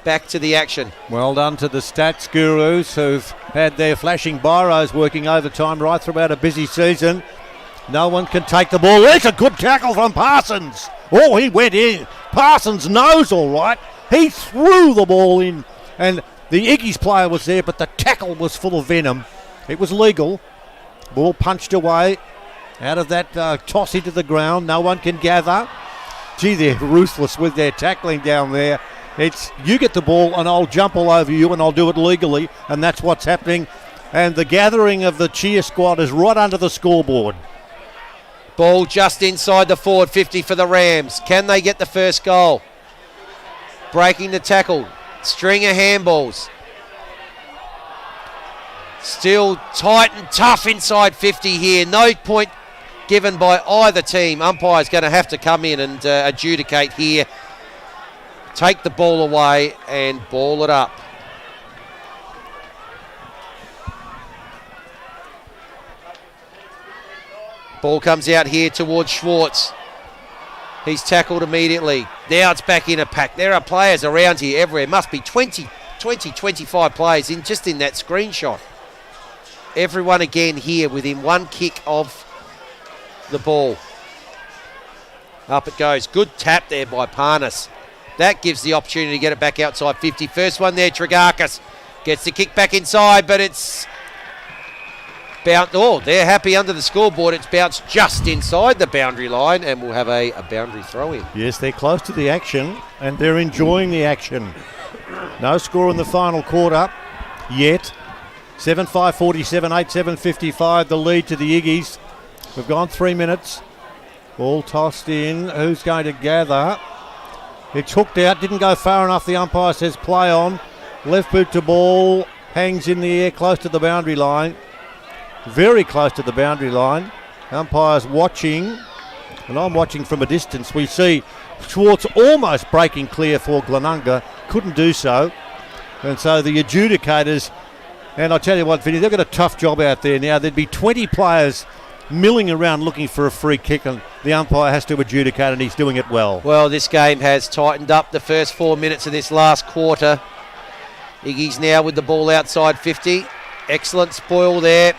back to the action. Well done to the stats gurus who've had their flashing biros working overtime right throughout a busy season. No one can take the ball. There's a good tackle from Parsons. Oh, he went in. Parsons knows all right. He threw the ball in. And the Iggy's player was there, but the tackle was full of venom. It was legal. Ball punched away out of that toss into the ground. No one can gather. Gee, they're ruthless with their tackling down there. It's you get the ball and I'll jump all over you and I'll do it legally. And that's what's happening. And the gathering of the cheer squad is right under the scoreboard. Ball just inside the forward 50 for the Rams. Can they get the first goal? Breaking the tackle. String of handballs. Still tight and tough inside 50 here. No point given by either team. Umpire's going to have to come in and adjudicate here. Take the ball away and ball it up. Ball comes out here towards Schwartz. He's tackled immediately. Now it's back in a pack. There are players around here everywhere. Must be 25 players just in that screenshot. Everyone again here within one kick of the ball. Up it goes. Good tap there by Parnas. That gives the opportunity to get it back outside 50. First one there, Trigarkas. Gets the kick back inside, but it's bounced. Oh, they're happy under the scoreboard. It's bounced just inside the boundary line, and we'll have a boundary throw in. Yes, they're close to the action, and they're enjoying the action. No score in the final quarter yet. 7-5 47, 8-7 55, the lead to the Iggies. We've gone 3 minutes. Ball tossed in. Who's going to gather? It's hooked out. Didn't go far enough. The umpire says play on. Left boot to ball. Hangs in the air close to the boundary line. Very close to the boundary line. Umpire's watching. And I'm watching from a distance. We see Schwartz almost breaking clear for Glenunga. Couldn't do so. And so the adjudicators... And I tell you what, Vinny, they've got a tough job out there now. There'd be 20 players milling around looking for a free kick, and the umpire has to adjudicate, and he's doing it well. Well, this game has tightened up the first 4 minutes of this last quarter. Iggy's now with the ball outside 50. Excellent spoil there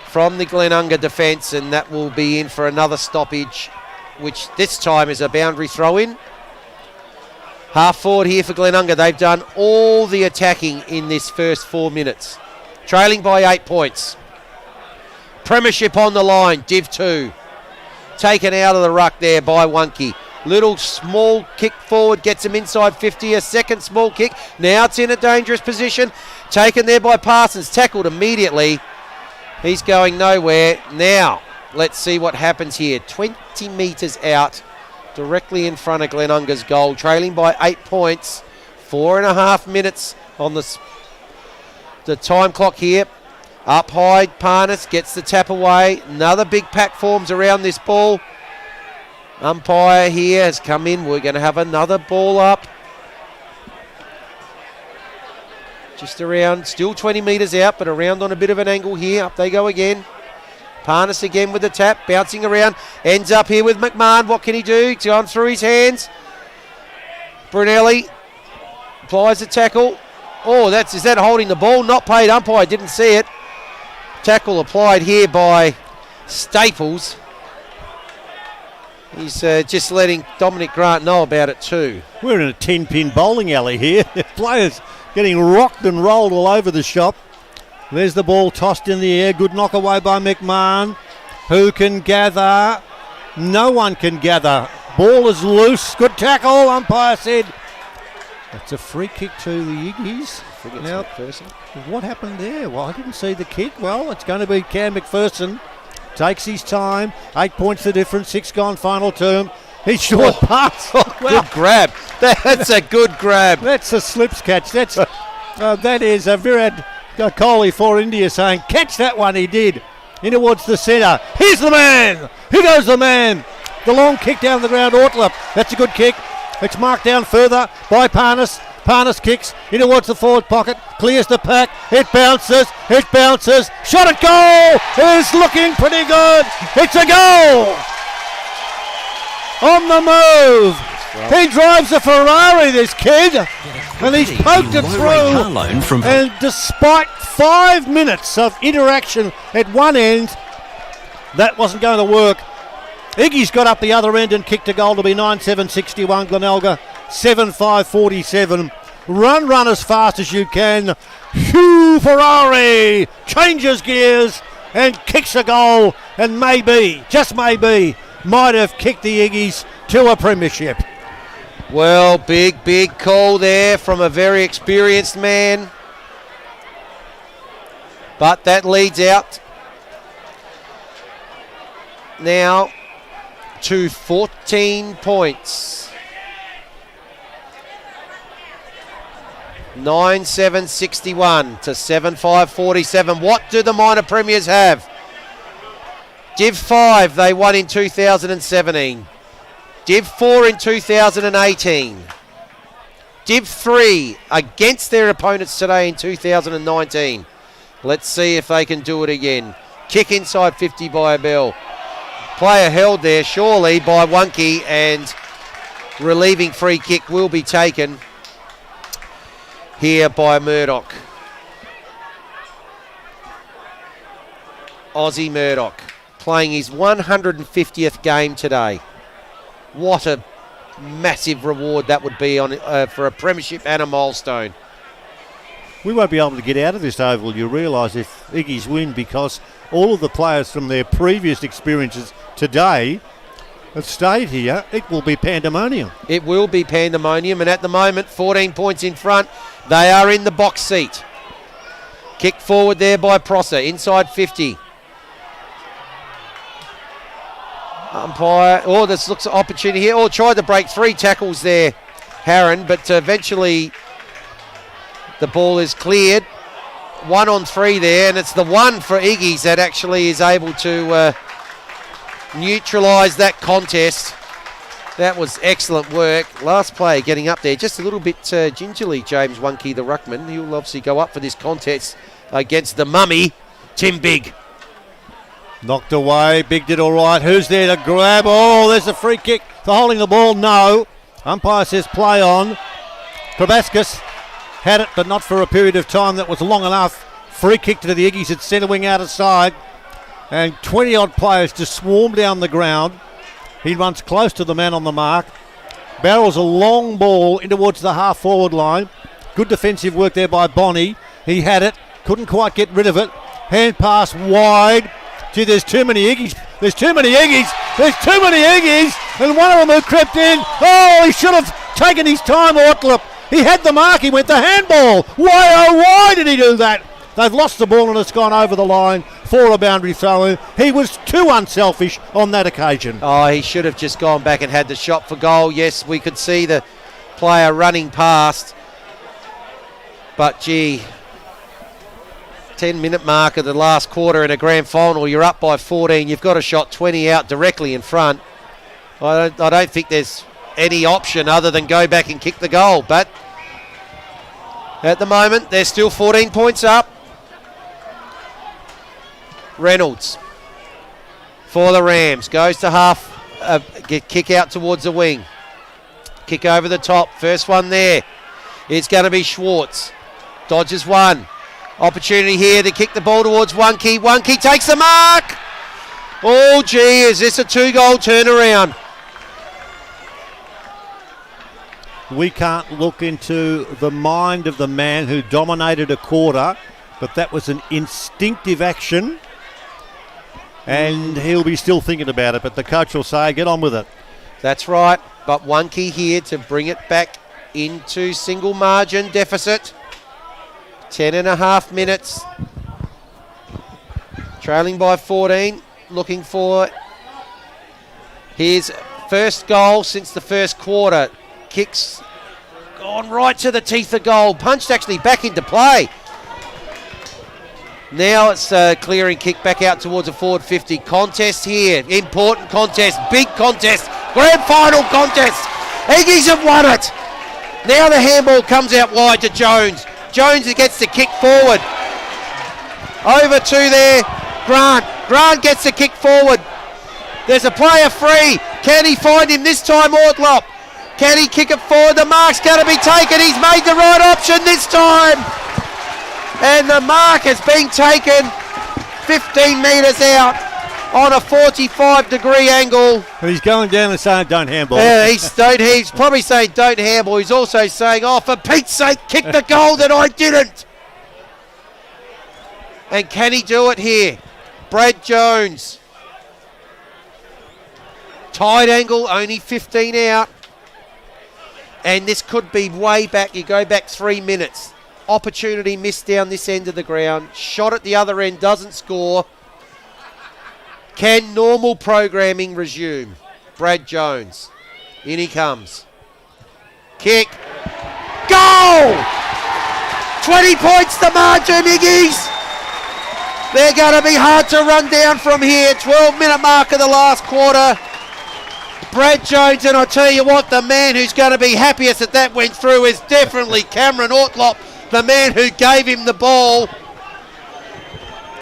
from the Glenunga defence, and that will be in for another stoppage, which this time is a boundary throw-in. Half forward here for Glenunga. They've done all the attacking in this first 4 minutes. Trailing by 8 points. Premiership on the line, Div 2. Taken out of the ruck there by Wonky. Little small kick forward, gets him inside 50. A second small kick. Now it's in a dangerous position. Taken there by Parsons. Tackled immediately. He's going nowhere. Now, let's see what happens here. 20 metres out. Directly in front of Glenunga's goal, trailing by 8 points. 4.5 minutes on the time clock here. Up high, Parnas gets the tap away. Another big pack forms around this ball. Umpire here has come in. We're going to have another ball up. Just around, still 20 metres out, but around on a bit of an angle here. Up they go again. Parnas again with the tap, bouncing around. Ends up here with McMahon. What can he do? It's gone through his hands. Brunelli applies the tackle. Oh, is that holding the ball? Not paid. Umpire didn't see it. Tackle applied here by Staples. He's just letting Dominic Grant know about it too. We're in a 10-pin bowling alley here. Players getting rocked and rolled all over the shop. There's the ball tossed in the air. Good knock away by McMahon. Who can gather? No one can gather. Ball is loose. Good tackle. Umpire said it's a free kick to the Iggies. Now, what happened there? Well, I didn't see the kick. Well, it's going to be Cam McPherson takes his time. 8 points the difference, 6 gone final term. He's short pass. Good grab. That's a good grab. That's a slips catch. That is a Virat Kohli for India saying, catch that one. He did. In towards the centre. Here's the man. Here goes the man. The long kick down the ground, Ortlepp. That's a good kick. It's marked down further by Parnas. Parnas kicks in towards the forward pocket. Clears the pack. It bounces. Shot at goal. It's looking pretty good. It's a goal. On the move. He drives a Ferrari, this kid. And he's poked it through. And despite 5 minutes of interaction at one end, that wasn't going to work. Iggy's got up the other end and kicked a goal to be 9-7-61. Glenelga 7-5-47. Run as fast as you can. Hugh Ferrari changes gears and kicks a goal, and maybe, just maybe, might have kicked the Iggies to a premiership. Well, big call there from a very experienced man. But that leads out now to 14 points. 9-7-61 to 7-5-47. What do the minor premiers have? Div 5 they won in 2017. Div 4 in 2018. Div 3 against their opponents today in 2019. Let's see if they can do it again. Kick inside 50 by a Bell. Player held there surely by Wonky, and relieving free kick will be taken here by Murdoch. Aussie Murdoch playing his 150th game today. What a massive reward that would be on for a premiership and a milestone. We won't be able to get out of this oval, you realise, if Iggy's win, because all of the players from their previous experiences today have stayed here. It will be pandemonium. It will be pandemonium, and at the moment, 14 points in front. They are in the box seat. Kick forward there by Prosser, inside 50. Umpire, this looks an opportunity here. Tried to break 3 tackles there, Harron, but eventually the ball is cleared. 1 on 3 there, and it's the one for Iggy's that actually is able to neutralise that contest. That was excellent work. Last player getting up there just a little bit gingerly, James Wonky, the ruckman. He'll obviously go up for this contest against the mummy, Tim Big. Knocked away. Big did all right. Who's there to grab? There's a free kick for holding the ball. No. Umpire says play on. Probascus had it, but not for a period of time that was long enough. Free kick to the Iggies at centre wing out of side. And 20-odd players just swarm down the ground. He runs close to the man on the mark. Barrels a long ball in towards the half-forward line. Good defensive work there by Bonnie. He had it. Couldn't quite get rid of it. Hand pass wide. Gee, there's too many Iggies. There's too many Iggies. And one of them who crept in. He should have taken his time, Ortlepp. He had the mark. He went to handball. Why did he do that? They've lost the ball and it's gone over the line for a boundary throw. He was too unselfish on that occasion. He should have just gone back and had the shot for goal. Yes, we could see the player running past. But, 10-minute mark of the last quarter in a grand final. You're up by 14. You've got a shot 20 out directly in front. I don't think there's any option other than go back and kick the goal. But at the moment, they're still 14 points up. Reynolds for the Rams. Goes to half. Kick out towards the wing. Kick over the top. First one there. It's going to be Schwartz. Dodges one. Opportunity here to kick the ball towards Wonky. Wonky takes the mark. Is this a 2-goal turnaround? We can't look into the mind of the man who dominated a quarter, but that was an instinctive action, and he'll be still thinking about it, but the coach will say, get on with it. That's right, but Wonky here to bring it back into single margin deficit. 10.5 minutes. Trailing by 14. looking for his first goal since the first quarter. Kicks gone right to the teeth of goal. Punched actually back into play. Now it's a clearing kick back out towards a forward 50. Contest here. Important contest. Big contest. Grand final contest. Eagles have won it. Now the handball comes out wide to Jones. Jones gets the kick forward. Over to there. Grant. Grant gets the kick forward. There's a player free. Can he find him this time, Ortlepp? Can he kick it forward? The mark's going to be taken. He's made the right option this time. And the mark has been taken 15 metres out on a 45-degree angle. He's going down and saying, don't handball. Yeah, he's probably saying, don't handball. He's also saying, oh, for Pete's sake, kick the goal that I didn't. And can he do it here? Brad Jones. Tight angle, only 15 out. And this could be way back. You go back 3 minutes. Opportunity missed down this end of the ground. Shot at the other end, doesn't score. Can normal programming resume? Brad Jones. In he comes. Kick. Goal! 20 points the margin, Iggies. They're going to be hard to run down from here. 12-minute mark of the last quarter. Brad Jones, and I tell you what, the man who's going to be happiest that that went through is definitely Cameron Ortlepp, the man who gave him the ball.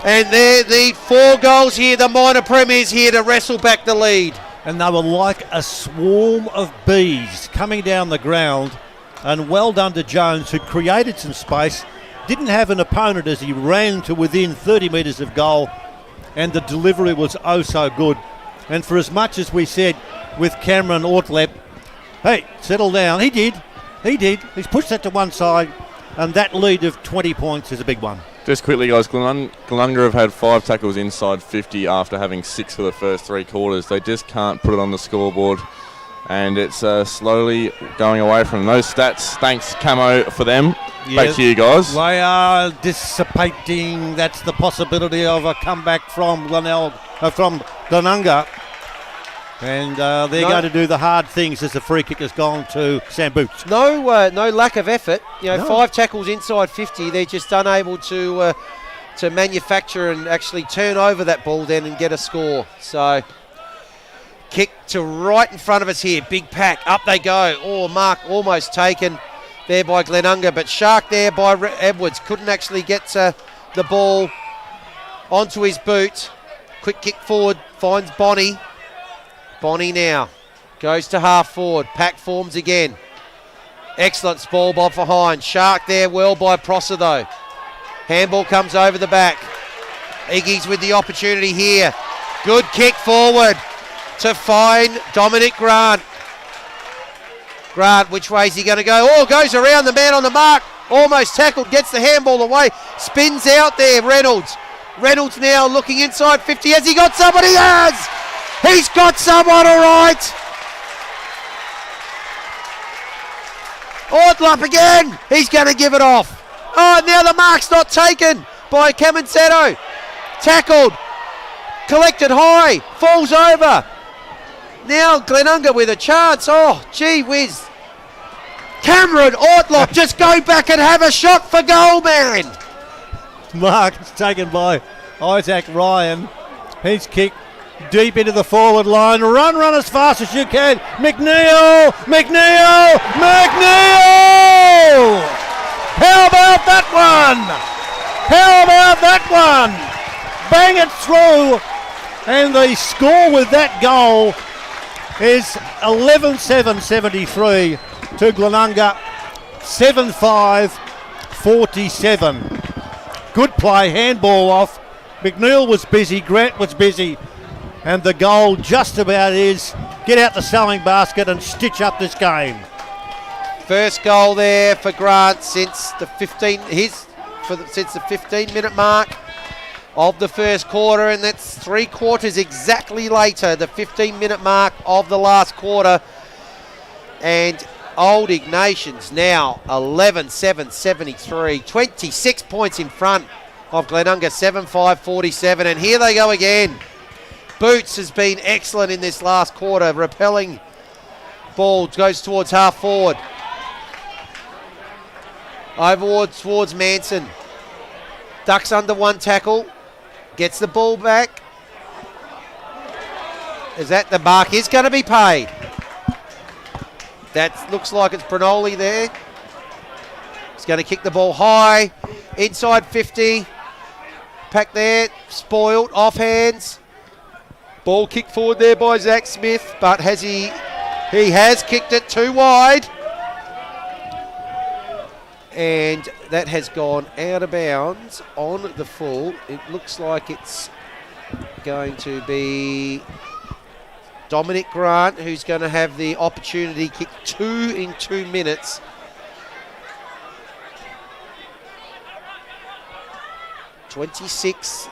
And they're the 4 goals here. The minor premiers here to wrestle back the lead. And they were like a swarm of bees coming down the ground. And well done to Jones, who created some space, didn't have an opponent as he ran to within 30 metres of goal. And the delivery was oh so good. And for as much as we said with Cameron Ortlepp, hey, settle down. He did. He's pushed that to one side, and that lead of 20 points is a big one. Just quickly, guys, Glenunga have had 5 tackles inside 50 after having 6 for the first 3 quarters. They just can't put it on the scoreboard, and it's slowly going away from those stats. Thanks, Camo, for them. Yeah, back to you guys. They are dissipating. That's the possibility of a comeback from Glenunga. And they're going to do the hard things as the free kick has gone to Sam Boots. No lack of effort. 5 tackles inside 50. They're just unable to manufacture and actually turn over that ball then and get a score. So kick to right in front of us here. Big pack. Up they go. Oh, mark almost taken there by Glenunga, but Shark there by Edwards. Couldn't actually get the ball onto his boot. Quick kick forward. Finds Bonnie. Bonnie now goes to half forward. Pack forms again. Excellent ball by behind. Shark there well by Prosser though. Handball comes over the back. Iggy's with the opportunity here. Good kick forward to find Dominic Grant. Grant, which way is he going to go? Oh, goes around the man on the mark. Almost tackled, gets the handball away. Spins out there, Reynolds. Reynolds now looking inside 50. Has he got somebody? He has! He's got someone, all right. Ortlepp again. He's going to give it off. Oh, now the mark's not taken by Camonsetto. Tackled. Collected high. Falls over. Now Glenunga with a chance. Oh, gee whiz. Cameron Ortlepp, just go back and have a shot for goal, man. Mark is taken by Isaac Ryan. He's kicked deep into the forward line. Run as fast as you can. McNeil! How about that one? Bang it through. And the score with that goal is 11-7-73 to Glenunga. 7-5-47. Good play, handball off. McNeil was busy, Grant was busy. And the goal just about is get out the sewing basket and stitch up this game. First goal there for Grant since the 15-minute mark of the first quarter, and that's 3 quarters exactly later, the 15-minute mark of the last quarter. And Old Ignatians now 11-7-73, 26 points in front of Glenunga, 7-5-47, and here they go again. Boots has been excellent in this last quarter. Repelling ball goes towards half forward. Over towards Manson. Ducks under one tackle. Gets the ball back. Is that the mark is going to be paid? That looks like it's Brinoli there. He's going to kick the ball high. Inside 50. Pack there. Spoiled. Off hands. Ball kicked forward there by Zach Smith. But has he has kicked it too wide. And that has gone out of bounds on the full. It looks like it's going to be Dominic Grant, who's going to have the opportunity to kick 2 in 2 minutes. (26).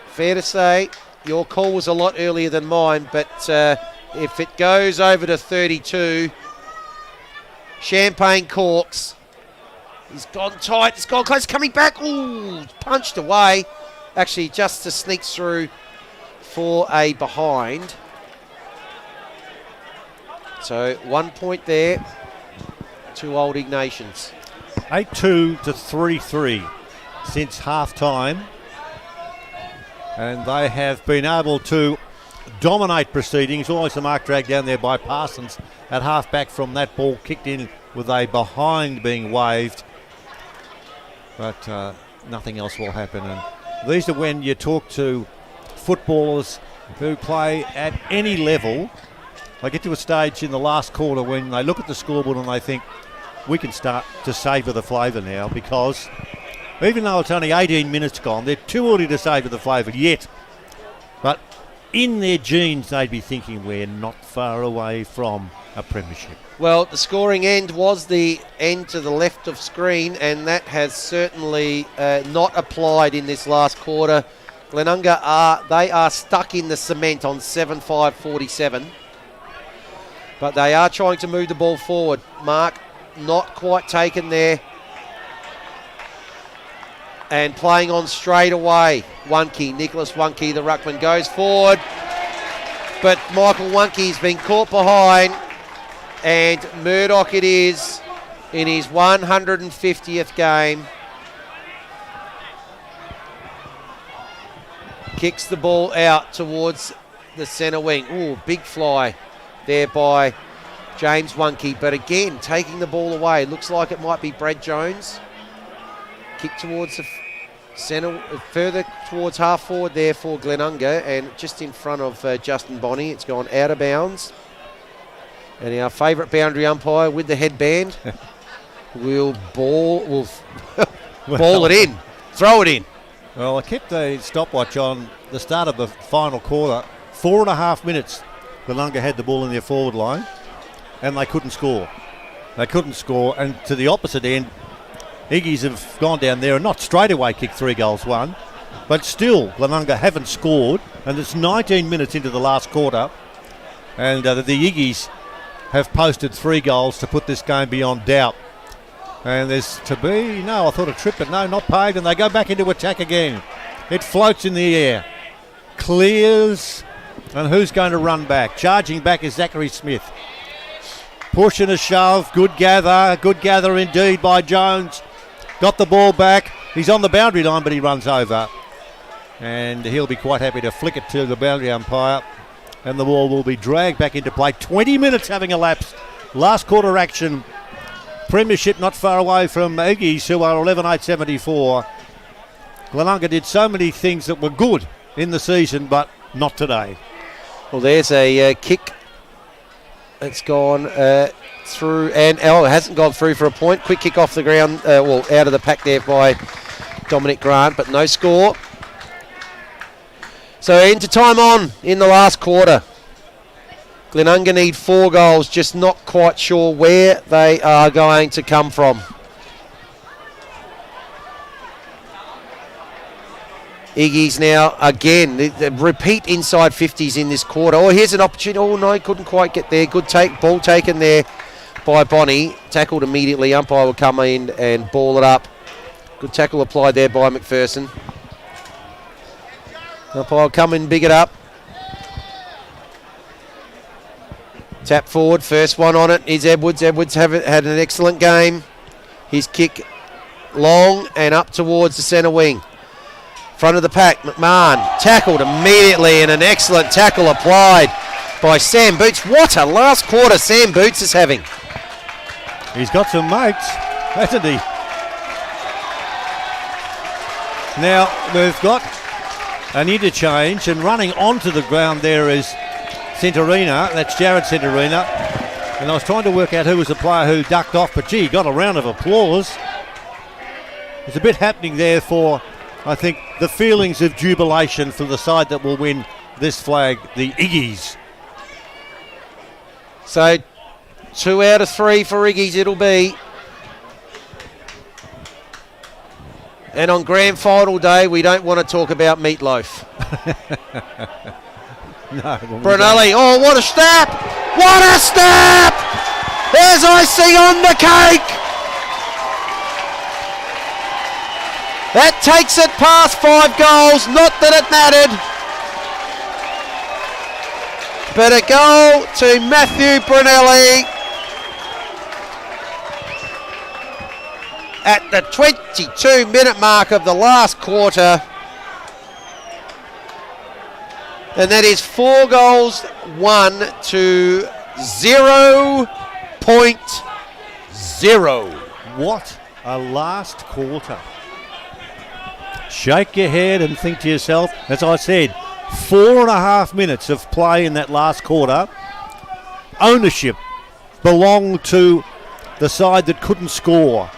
Fair to say, your call was a lot earlier than mine, but if it goes over to 32, Champagne corks. He's gone tight. He's gone close. Coming back. Ooh, punched away. Actually, just to sneak through for a behind. So 1 point there to Old Ignatians. 8-2 to 3-3 since half time. And they have been able to dominate proceedings. Always the mark dragged down there by Parsons at half back from that ball kicked in with a behind being waved. But nothing else will happen. And these are when you talk to footballers who play at any level. They get to a stage in the last quarter when they look at the scoreboard and they think, we can start to savour the flavour now, because even though it's only 18 minutes gone, they're too early to savour the flavour yet. But in their genes, they'd be thinking we're not far away from a premiership. Well, the scoring end was the end to the left of screen, and that has certainly not applied in this last quarter. Glenunga are stuck in the cement on 7-5-47. But they are trying to move the ball forward. Mark not quite taken there. And playing on straight away. Nicholas Wunke, the ruckman, goes forward. But Michael Wunke's been caught behind. And Murdoch it is in his 150th game. Kicks the ball out towards the centre wing. Ooh, big fly there by James Wunke. But again, taking the ball away. Looks like it might be Brad Jones. Kick towards the centre, further towards half forward there for Glenunga. And just in front of Justin Bonney. It's gone out of bounds. And our favourite boundary umpire with the headband will ball it in, throw it in. Well, I kept the stopwatch on the start of the final quarter. 4.5 minutes, Glenunga had the ball in their forward line, and they couldn't score. And to the opposite end, Iggies have gone down there and not straight away kicked 3 goals, won, but still Glenunga haven't scored, and it's 19 minutes into the last quarter, and the Iggies have posted 3 goals to put this game beyond doubt. And there's to be, I thought a trip, but no, not paid, and they go back into attack again. It floats in the air, clears, and who's going to run back? Charging back is Zachary Smith. Push and a shove, good gather indeed by Jones. Got the ball back, he's on the boundary line, but he runs over. And he'll be quite happy to flick it to the boundary umpire. And the ball will be dragged back into play. 20 minutes having elapsed. Last quarter action. Premiership not far away from Iggies, who are 11-8-74. Glenunga did so many things that were good in the season, but not today. Well, there's a kick. It's gone through, and it hasn't gone through for a point. Quick kick off the ground, out of the pack there by Dominic Grant, but no score. So into time on in the last quarter. Glenunga need 4 goals, just not quite sure where they are going to come from. Iggy's now again, the repeat inside 50s in this quarter. Oh, here's an opportunity. Oh no, couldn't quite get there. Good ball taken there by Bonney. Tackled immediately. Umpire will come in and ball it up. Good tackle applied there by McPherson. Umpire come and big it up. Tap forward, first one on it is Edwards. Edwards had an excellent game. His kick long and up towards the centre wing. Front of the pack, McMahon tackled immediately and an excellent tackle applied by Sam Boots. What a last quarter Sam Boots is having. He's got some mates, hasn't he? Now, we've got an interchange, and running onto the ground there is Centurina. That's Jared Centurina. And I was trying to work out who was the player who ducked off, but gee, got a round of applause. There's a bit happening there for, I think, the feelings of jubilation for the side that will win this flag, the Iggies. So 2 out of 3 for Iggies it'll be. And on grand final day, we don't want to talk about meatloaf. No. Brunelli, oh, what a snap! What a snap! There's icing on the cake! That takes it past 5 goals, not that it mattered. But a goal to Matthew Brunelli at the 22-minute mark of the last quarter. And that is 4 goals, 1 to 0.0. What a last quarter. Shake your head and think to yourself, as I said, 4.5 minutes of play in that last quarter. Ownership belonged to the side that couldn't score,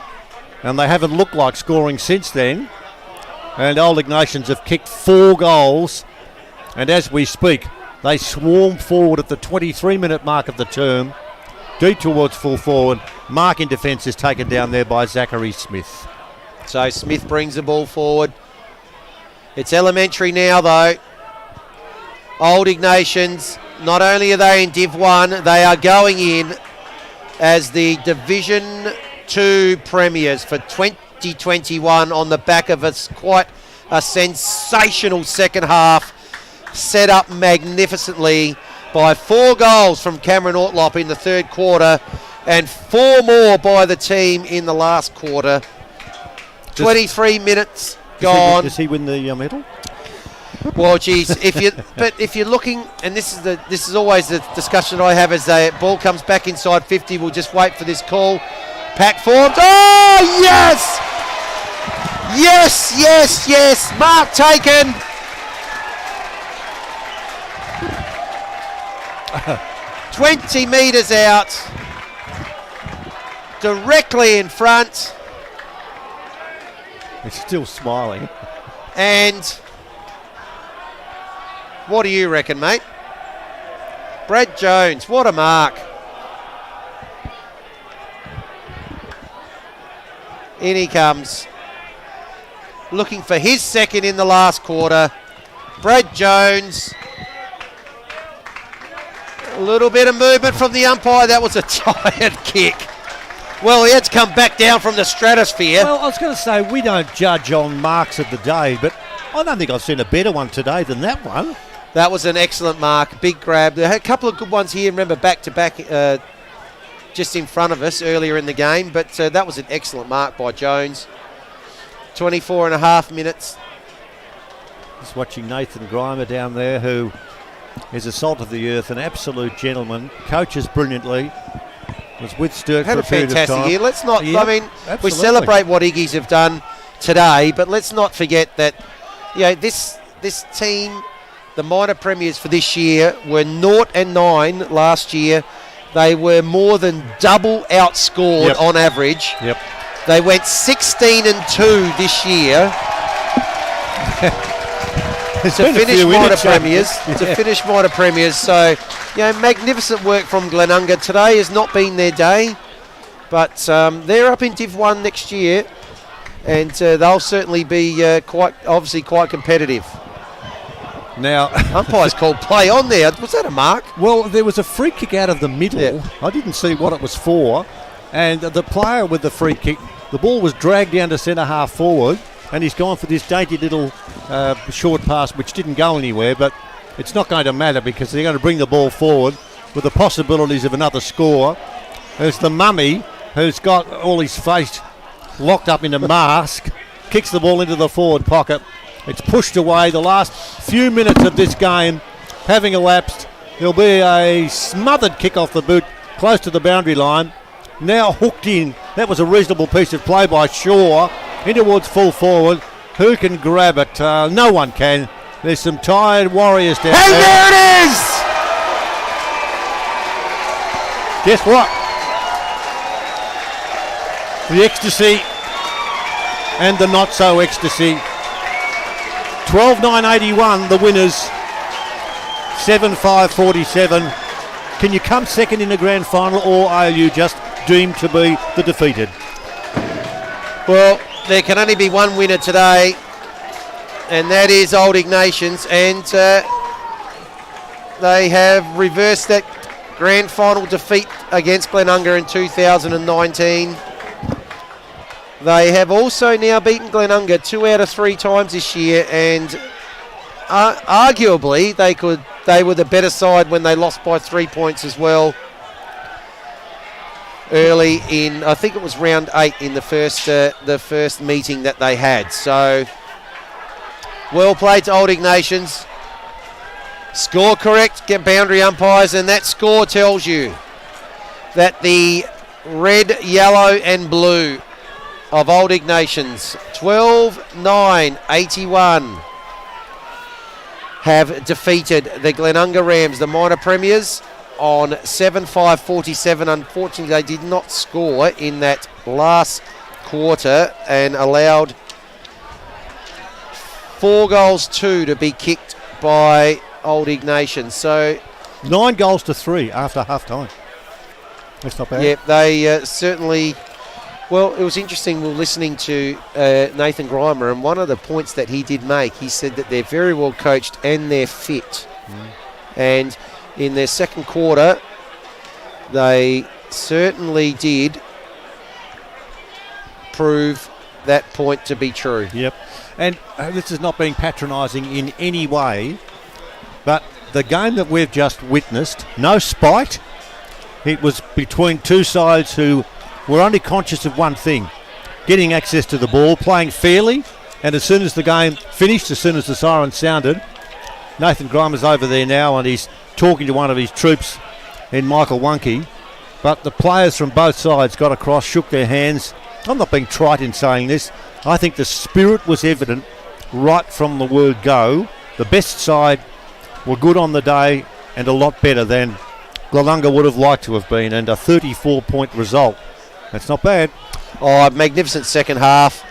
and they haven't looked like scoring since then. And Old Ignatians have kicked 4 goals, and as we speak, they swarm forward at the 23-minute mark of the term, deep towards full forward. Mark in defence is taken down there by Zachary Smith. So Smith brings the ball forward. It's elementary now, though. Old Ignatians, not only are they in Div 1, they are going in as the Division 2 premiers for 2021 on the back of quite a sensational second half, set up magnificently by 4 goals from Cameron Ortlepp in the third quarter and 4 more by the team in the last quarter. 23 minutes gone. Does he win the medal? Well, geez, if you're looking, and this is always the discussion I have as the ball comes back inside 50. We'll just wait for this call. Pack formed. Oh yes, yes, yes, yes. Mark taken. 20 metres out, directly in front. He's still smiling. And what do you reckon, mate? Brad Jones, what a mark. In he comes, looking for his second in the last quarter. Brad Jones. A little bit of movement from the umpire. That was a tired kick. Well, he had to come back down from the stratosphere. Well, I was going to say, we don't judge on marks of the day, but I don't think I've seen a better one today than that one. That was an excellent mark. Big grab. There had a couple of good ones here. Remember, back-to-back just in front of us earlier in the game. But that was an excellent mark by Jones. 24.5 minutes. Just watching Nathan Grimer down there, who is a salt of the earth, an absolute gentleman, coaches brilliantly. Was with Sturk had for a period of time. fantastic year. Let's not, Yeah, I mean, absolutely. we celebrate what Iggies have done today, but let's not forget that, you know, this team, the minor premiers for this year, were 0-9 last year. They were more than double outscored on average. Yep. They went 16-2 this year. to finish minor premiers. To finish minor premiers. So, you know, magnificent work from Glenunga. Today has not been their day, but they're up in Div 1 next year, and they'll certainly be quite competitive. Now, umpires called play on there. Was that a mark? Well, there was a free kick out of the middle. Yeah. I didn't see what it was for, and the player with the free kick, the ball was dragged down to centre half forward. and he's gone for this dainty little short pass which didn't go anywhere, but it's not going to matter because they're going to bring the ball forward with the possibilities of another score. There's the mummy who's got all his face locked up in a mask, kicks the ball into the forward pocket. It's pushed away. The last few minutes of this game having elapsed. There'll be a smothered kick off the boot close to the boundary line. Now hooked in. That was a reasonable piece of play by Shaw in towards full forward. Who can grab it? No one can. There's some tired warriors down there. And there it is! Guess what? The ecstasy and the not so ecstasy. 12-9-81, the winners. 7-5-47. Can you come second in the grand final, or are you just deemed to be the defeated? Well, there can only be one winner today, and that is Old Ignatians, and they have reversed that grand final defeat against Glenunga in 2019. They have also now beaten Glenunga 2 out of 3 times this year, and arguably they were the better side when they lost by 3 points as well. Early in, I think it was round 8 in the first meeting that they had. So, well played to Old Ignatians. Score correct, get boundary umpires, and that score tells you that the red, yellow and blue of Old Ignatians, 12-9-81, have defeated the Glenunga Rams, the minor premiers, on 7-5-47. Unfortunately, they did not score in that last quarter and allowed 4-2 to be kicked by Old Ignatians. So 9-3 after half time. That's not bad. Yeah, they certainly. Well, it was interesting. We were listening to Nathan Grimer, and one of the points that he did make, he said that they're very well coached and they're fit. And in their second quarter, they certainly did prove that point to be true. Yep. And this is not being patronising in any way, but the game that we've just witnessed, no spite. It was between two sides who were only conscious of one thing, getting access to the ball, playing fairly, and as soon as the game finished, as soon as the siren sounded, Nathan Grimer's over there now and he's talking to one of his troops in Michael Wunke, but the players from both sides got across, shook their hands. I'm not being trite in saying this. I think the spirit was evident right from the word go. The best side were good on the day and a lot better than Glenunga would have liked to have been, and a 34-point result. That's not bad. Oh, magnificent second half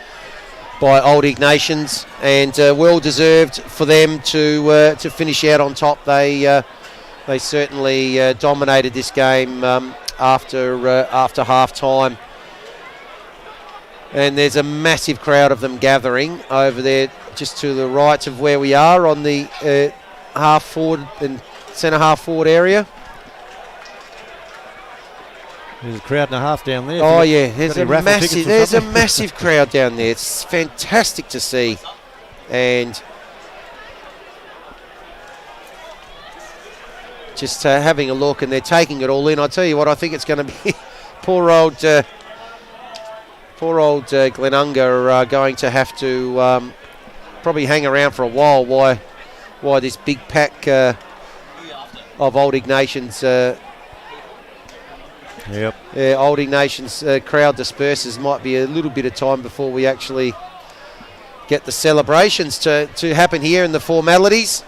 by Old Ignatians, and well deserved for them to finish out on top. They certainly dominated this game after half time. And there's a massive crowd of them gathering over there just to the right of where we are on the half forward and centre half forward area. There's a crowd and a half down there. Oh yeah, there's a massive crowd down there. It's fantastic to see, and just having a look, and they're taking it all in. I tell you what, I think it's going to be poor old Glenunga are going to have to probably hang around for a while. Why this big pack of Old Ignatians. Yep. Old Ignatians crowd disperses. Might be a little bit of time before we actually get the celebrations to happen here in the formalities.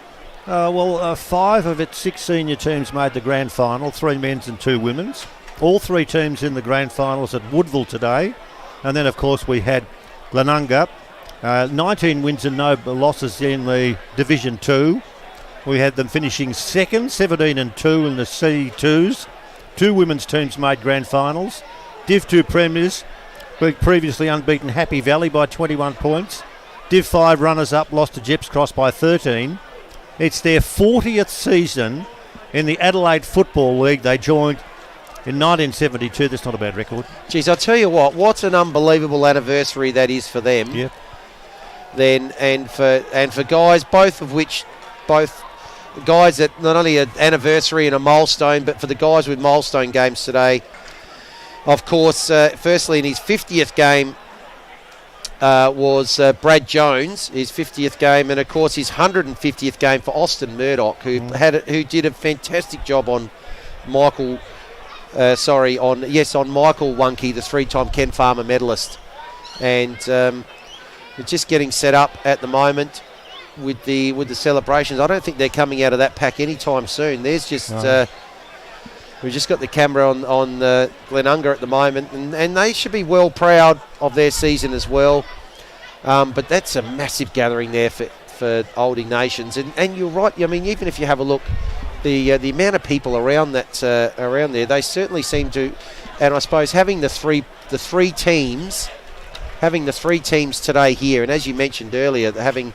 5 of its 6 senior teams made the grand final, 3 men's and 2 women's. All 3 teams in the grand finals at Woodville today. And then, of course, we had Glenunga, 19 wins and no losses in the Division 2. We had them finishing second, 17-2 in the C2s. 2 women's teams made grand finals. Div 2 premiers, previously unbeaten Happy Valley by 21 points. Div 5 runners-up lost to Jeps Cross by 13. It's their 40th season in the Adelaide Football League. They joined in 1972. That's not a bad record. Geez, I'll tell you what an unbelievable anniversary that is for them. Yep. then, and for guys, both guys that not only an anniversary and a milestone, but for the guys with milestone games today. Of course, firstly in his 50th game was Brad Jones, his 50th game, and of course his 150th game for Austin Murdoch, who did a fantastic job on Michael. On Michael Wunke, the 3-time Ken Farmer medalist, and we're just getting set up at the moment with the celebrations. I don't think they're coming out of that pack anytime soon. There's just we've just got the camera on Glenunga at the moment, and they should be well proud of their season as well. But that's a massive gathering there for Old Ignatians, and you're right. I mean, even if you have a look, the amount of people around there, they certainly seem to, and I suppose having the three teams today here, and as you mentioned earlier, having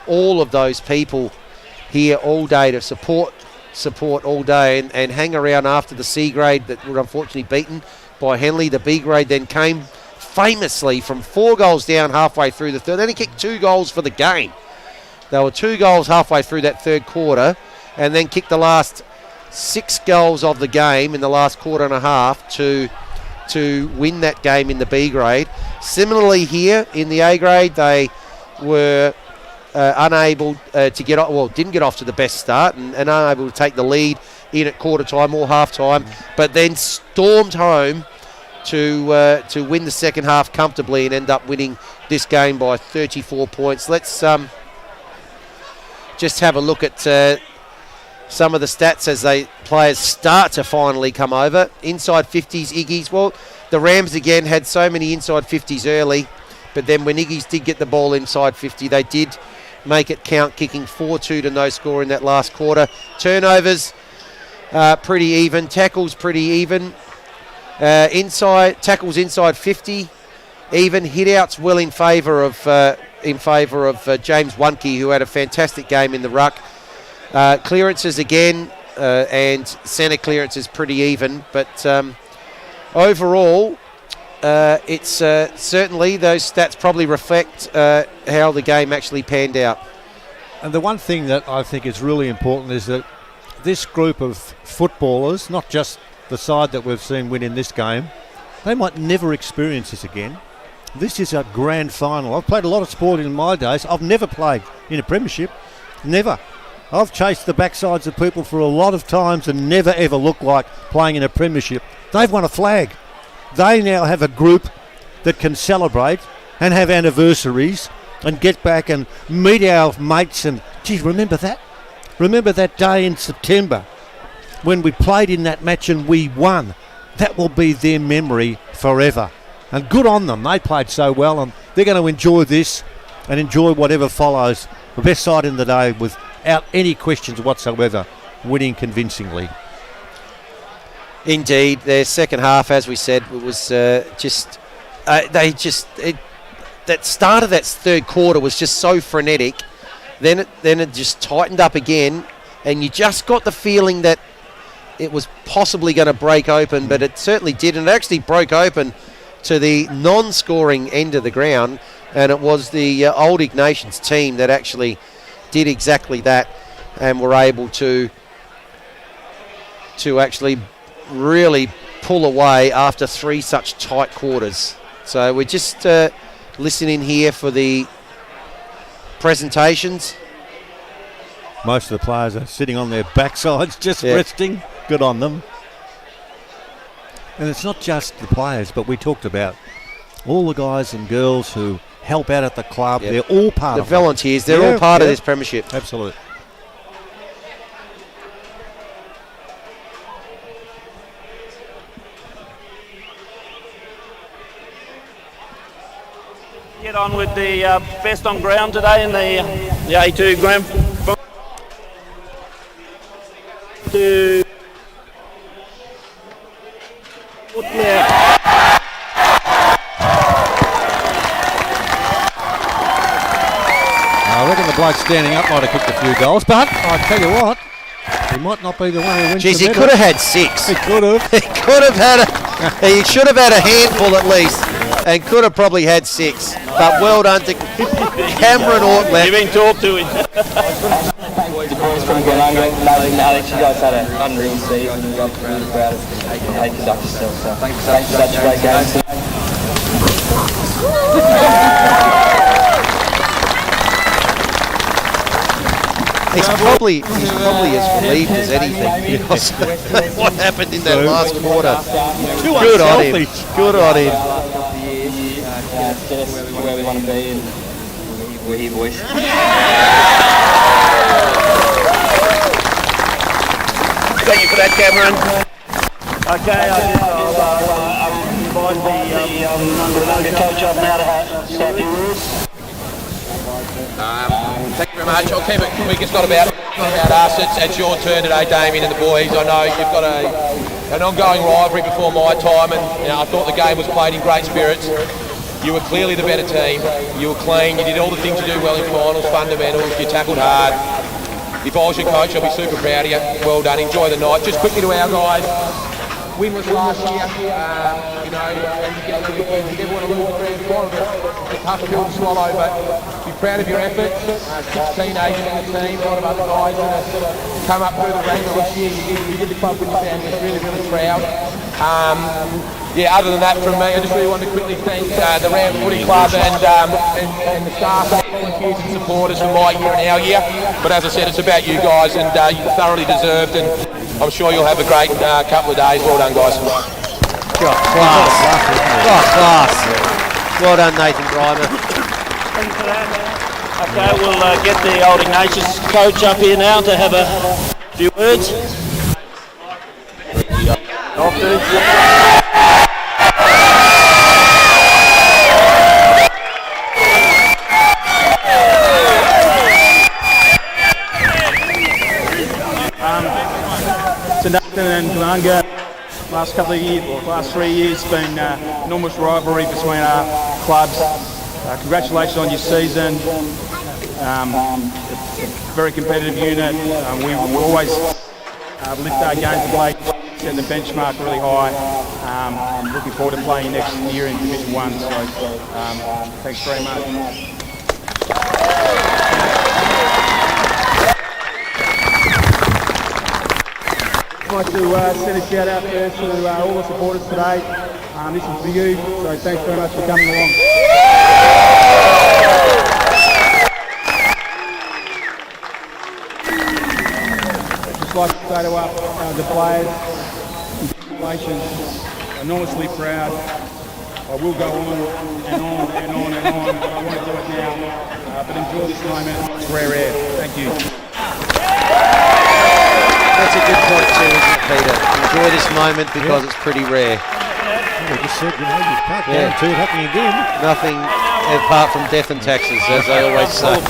all of those people here all day to support all day and hang around after the C grade that were unfortunately beaten by Henley. The B grade then came famously from 4 goals down halfway through the third. They only kicked 2 goals for the game. There were 2 goals halfway through that third quarter, and then kicked the last 6 goals of the game in the last quarter and a half to win that game in the B grade. Similarly here in the A grade, they were unable to get off, didn't get off to the best start and unable to take the lead in at quarter time or half time, but then stormed home to win the second half comfortably and end up winning this game by 34 points. Let's just have a look at some of the stats as players start to finally come over. Inside 50s, Iggy's. Well, the Rams again had so many inside 50s early, but then when Iggy's did get the ball inside 50, they did make it count, kicking 4-2 to no score in that last quarter. Turnovers, pretty even. Tackles, pretty even. Tackles inside 50, even. Hit-outs well in favour of James Wunke, who had a fantastic game in the ruck. Clearances again, and centre clearances pretty even, but overall, it's certainly those stats probably reflect how the game actually panned out. And the one thing that I think is really important is that this group of footballers, not just the side that we've seen win in this game, they might never experience this again. This is a grand final. I've played a lot of sport in my days. I've never played in a premiership. Never. I've chased the backsides of people for a lot of times and never ever looked like playing in a premiership. They've won a flag. They now have a group that can celebrate and have anniversaries and get back and meet our mates. And, gee, remember that? Remember that day in September when we played in that match and we won? That will be their memory forever. And good on them. They played so well, and they're going to enjoy this and enjoy whatever follows. The best side in the day without any questions whatsoever, winning convincingly. Indeed, their second half, as we said, was that start of that third quarter was just so frenetic. Then it just tightened up again, and you just got the feeling that it was possibly going to break open, but it certainly did, and it actually broke open to the non-scoring end of the ground, and it was the Old Ignatians team that actually did exactly that and were able to actually really pull away after 3 such tight quarters. So we're just listening here for the presentations. Most of the players are sitting on their backsides, just resting. Good on them. And it's not just the players, but we talked about all the guys and girls who help out at the club. They're all part of it. The volunteers, they're all part of this premiership. Absolutely. Get on with the best on ground today in the A2 Grand Final. I reckon the bloke standing up might have kicked a few goals, but I tell you what, he might not be the one who wins. Geez, the he medal. could have had 6. He could have. He should have had a handful at least. and could have probably had 6. But well done to Cameron Ortlepp. You've been talked to him. From Glenunga, Alex, you guys had an unreal season. You guys are really proud of how you conduct yourself. So thanks for such a great game. He's probably as relieved as anything because what happened in that last quarter. Good on him. Good on him. Get us where we want to be, and we're here, boys. Thank you for that, Cameron. Okay, I'll invite the Glenunga coach up now to start the rules. Thank you very much. I'll keep it quick. It's not about us. It's your turn today, Damien and the boys. I know you've got an ongoing rivalry before my time, and I thought the game was played in great spirits. You were clearly the better team. You were clean. You did all the things you do well in finals, fundamentals. You tackled hard. If I was your coach, I'd be super proud of you. Well done. Enjoy the night. Just quickly to our guys. Win was last year. And everyone will lose the grand final. It's a tough pill to swallow, but be proud of your efforts. 6 teenagers in the team, a lot of other guys that come up through the ranks this year. You did the club with your family. Really, really proud. Other than that from me, I just really want to quickly thank the Ram Footy Club and the staff, volunteers and supporters for my year and our year. But as I said, it's about you guys, and you thoroughly deserved, and I'm sure you'll have a great couple of days. Well done, guys. Class. Well done, Nathan Grimer. Thank you for that. Okay, we'll get the old Ignatians coach up here now to have a few words. To Nathan and Glenunga, last couple of years, or last 3 years, been enormous rivalry between our clubs. Congratulations on your season. It's a very competitive unit. We always lift our game to play, set the benchmark really high. Looking forward to playing next year in Division 1. So thanks very much. I'd like to send a shout out first to all the supporters today. This is for you, so thanks very much for coming along. I'd just like to say to the players, congratulations, enormously proud. I will go on and on and on and on. I want to do it now, but enjoy this moment. It's rare air. Thank you. That's a good point too, isn't it, Peter? Enjoy this moment because it's pretty rare. I just said, you can't guarantee it happening again. Nothing apart from death and taxes, as they always say.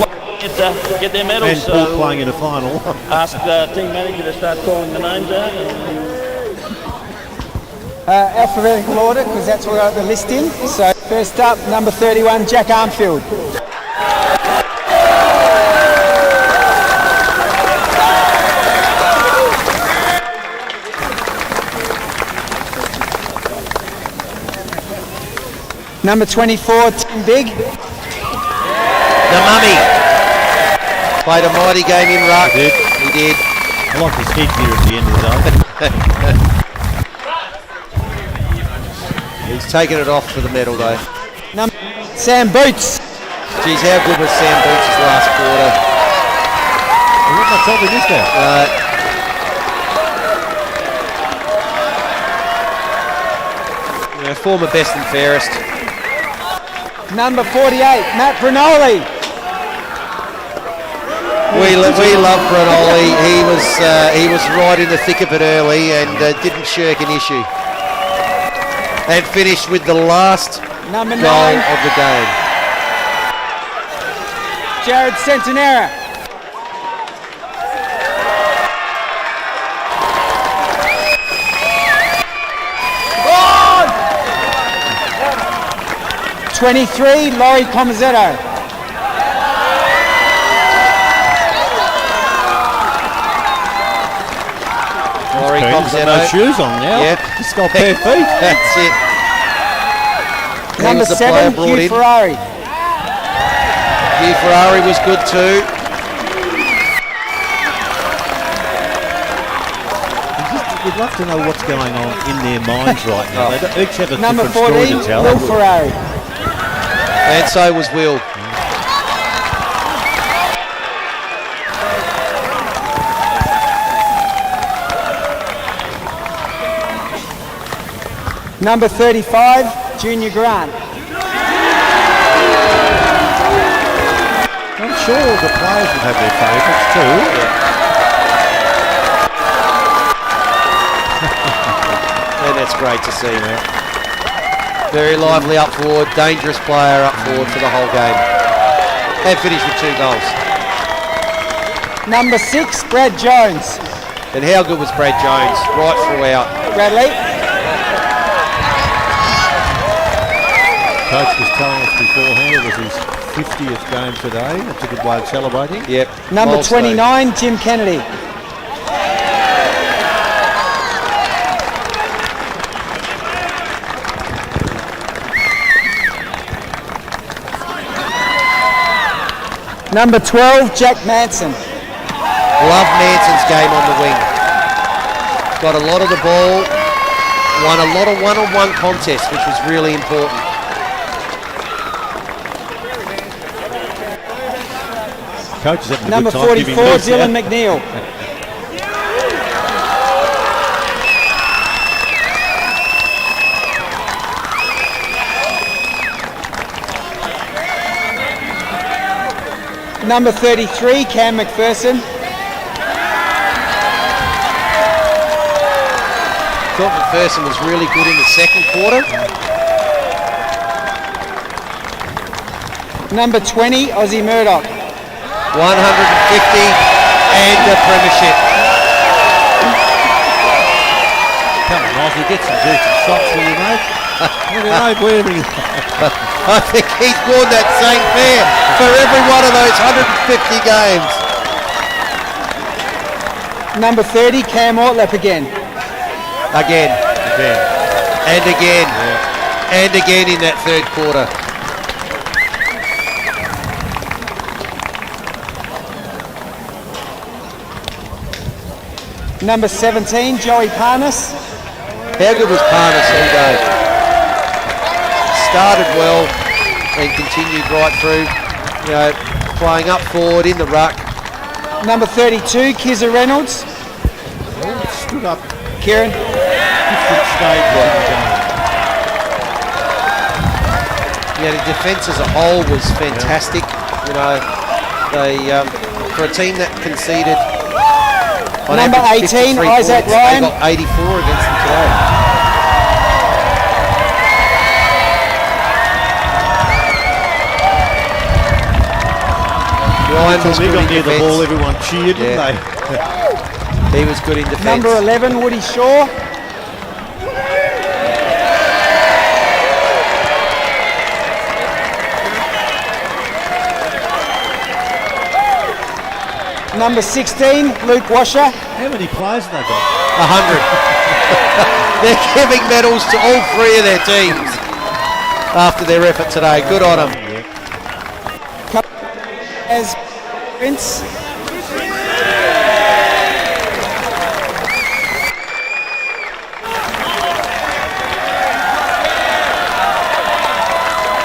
Get their medals. And Paul playing in a final. Ask the team manager to start calling the names out. Alphabetical order, because that's where I got the list in. So first up, number 31, Jack Armfield. Number 24, Tim Big. The Mummy. Played a mighty game in ruck. He did. I like his head gear at the end of the day. He's taken it off for the medal though. Number Sam Boots. Geez, how good was Sam Boots' last quarter? I'm not much help in this now. Former best and fairest. Number 48, Matt Brinoli. We love Brinoli. He was right in the thick of it early and didn't shirk an issue. And finished with the last number goal 9 of the game. Jared Centenera. 23, Laurie Comazetto. Laurie Comazetto. No shoes on now. Yep. Just got bare feet. That's it. He Number was the 7, player brought Hugh in. Ferrari. Hugh Ferrari was good too. We'd love to know what's going on in their minds right now. They each have a Number different story 14, to tell. Will Ferrari. And so was Will. Number 35, Junior Grant. I'm sure the players will have their favourites too. And that's great to see. Very lively up forward, dangerous player up forward for the whole game. And finished with 2 goals. Number 6, Brad Jones. And how good was Brad Jones right throughout? Bradley. Coach was telling us beforehand it was his 50th game today. That's a good way of celebrating. Yep. Number Milestone. 29, Jim Kennedy. Number 12, Jack Manson. Love Manson's game on the wing. Got a lot of the ball, won a lot of one-on-one contests, which was really important. Coach is having a Number good time giving 44, these Dylan out. McNeil. Number 33, Cam McPherson. Thought McPherson was really good in the second quarter. Number 20, Ozzy Murdoch. 150 and a premiership. Come on, Ozzy, get some decent shots for you, mate. I think he's worn that same pair for every one of those 150 games. Number 30, Cam Ortlepp again. Again. And again. And again in that third quarter. Number 17, Joey Parnas. How good was Parnas all day? Started well and continued right through, you know, playing up forward in the ruck. Number 32, Kizza Reynolds. Stood up. Kieran. Different stage of the game. Yeah, the defence as a whole was fantastic. You know, they for a team that conceded on Number average 18, 53 Isaac points, Ryan. they got 84 against them today. Ryan was They good got in near the defence. ball, everyone cheered, didn't Yeah. they? He was good in defence. Number 11, Woody Shaw. Number 16, Luke Washer. How many players have they got? 100. They're giving medals to all 3 of their teams after their effort today. Good on them. As Prince.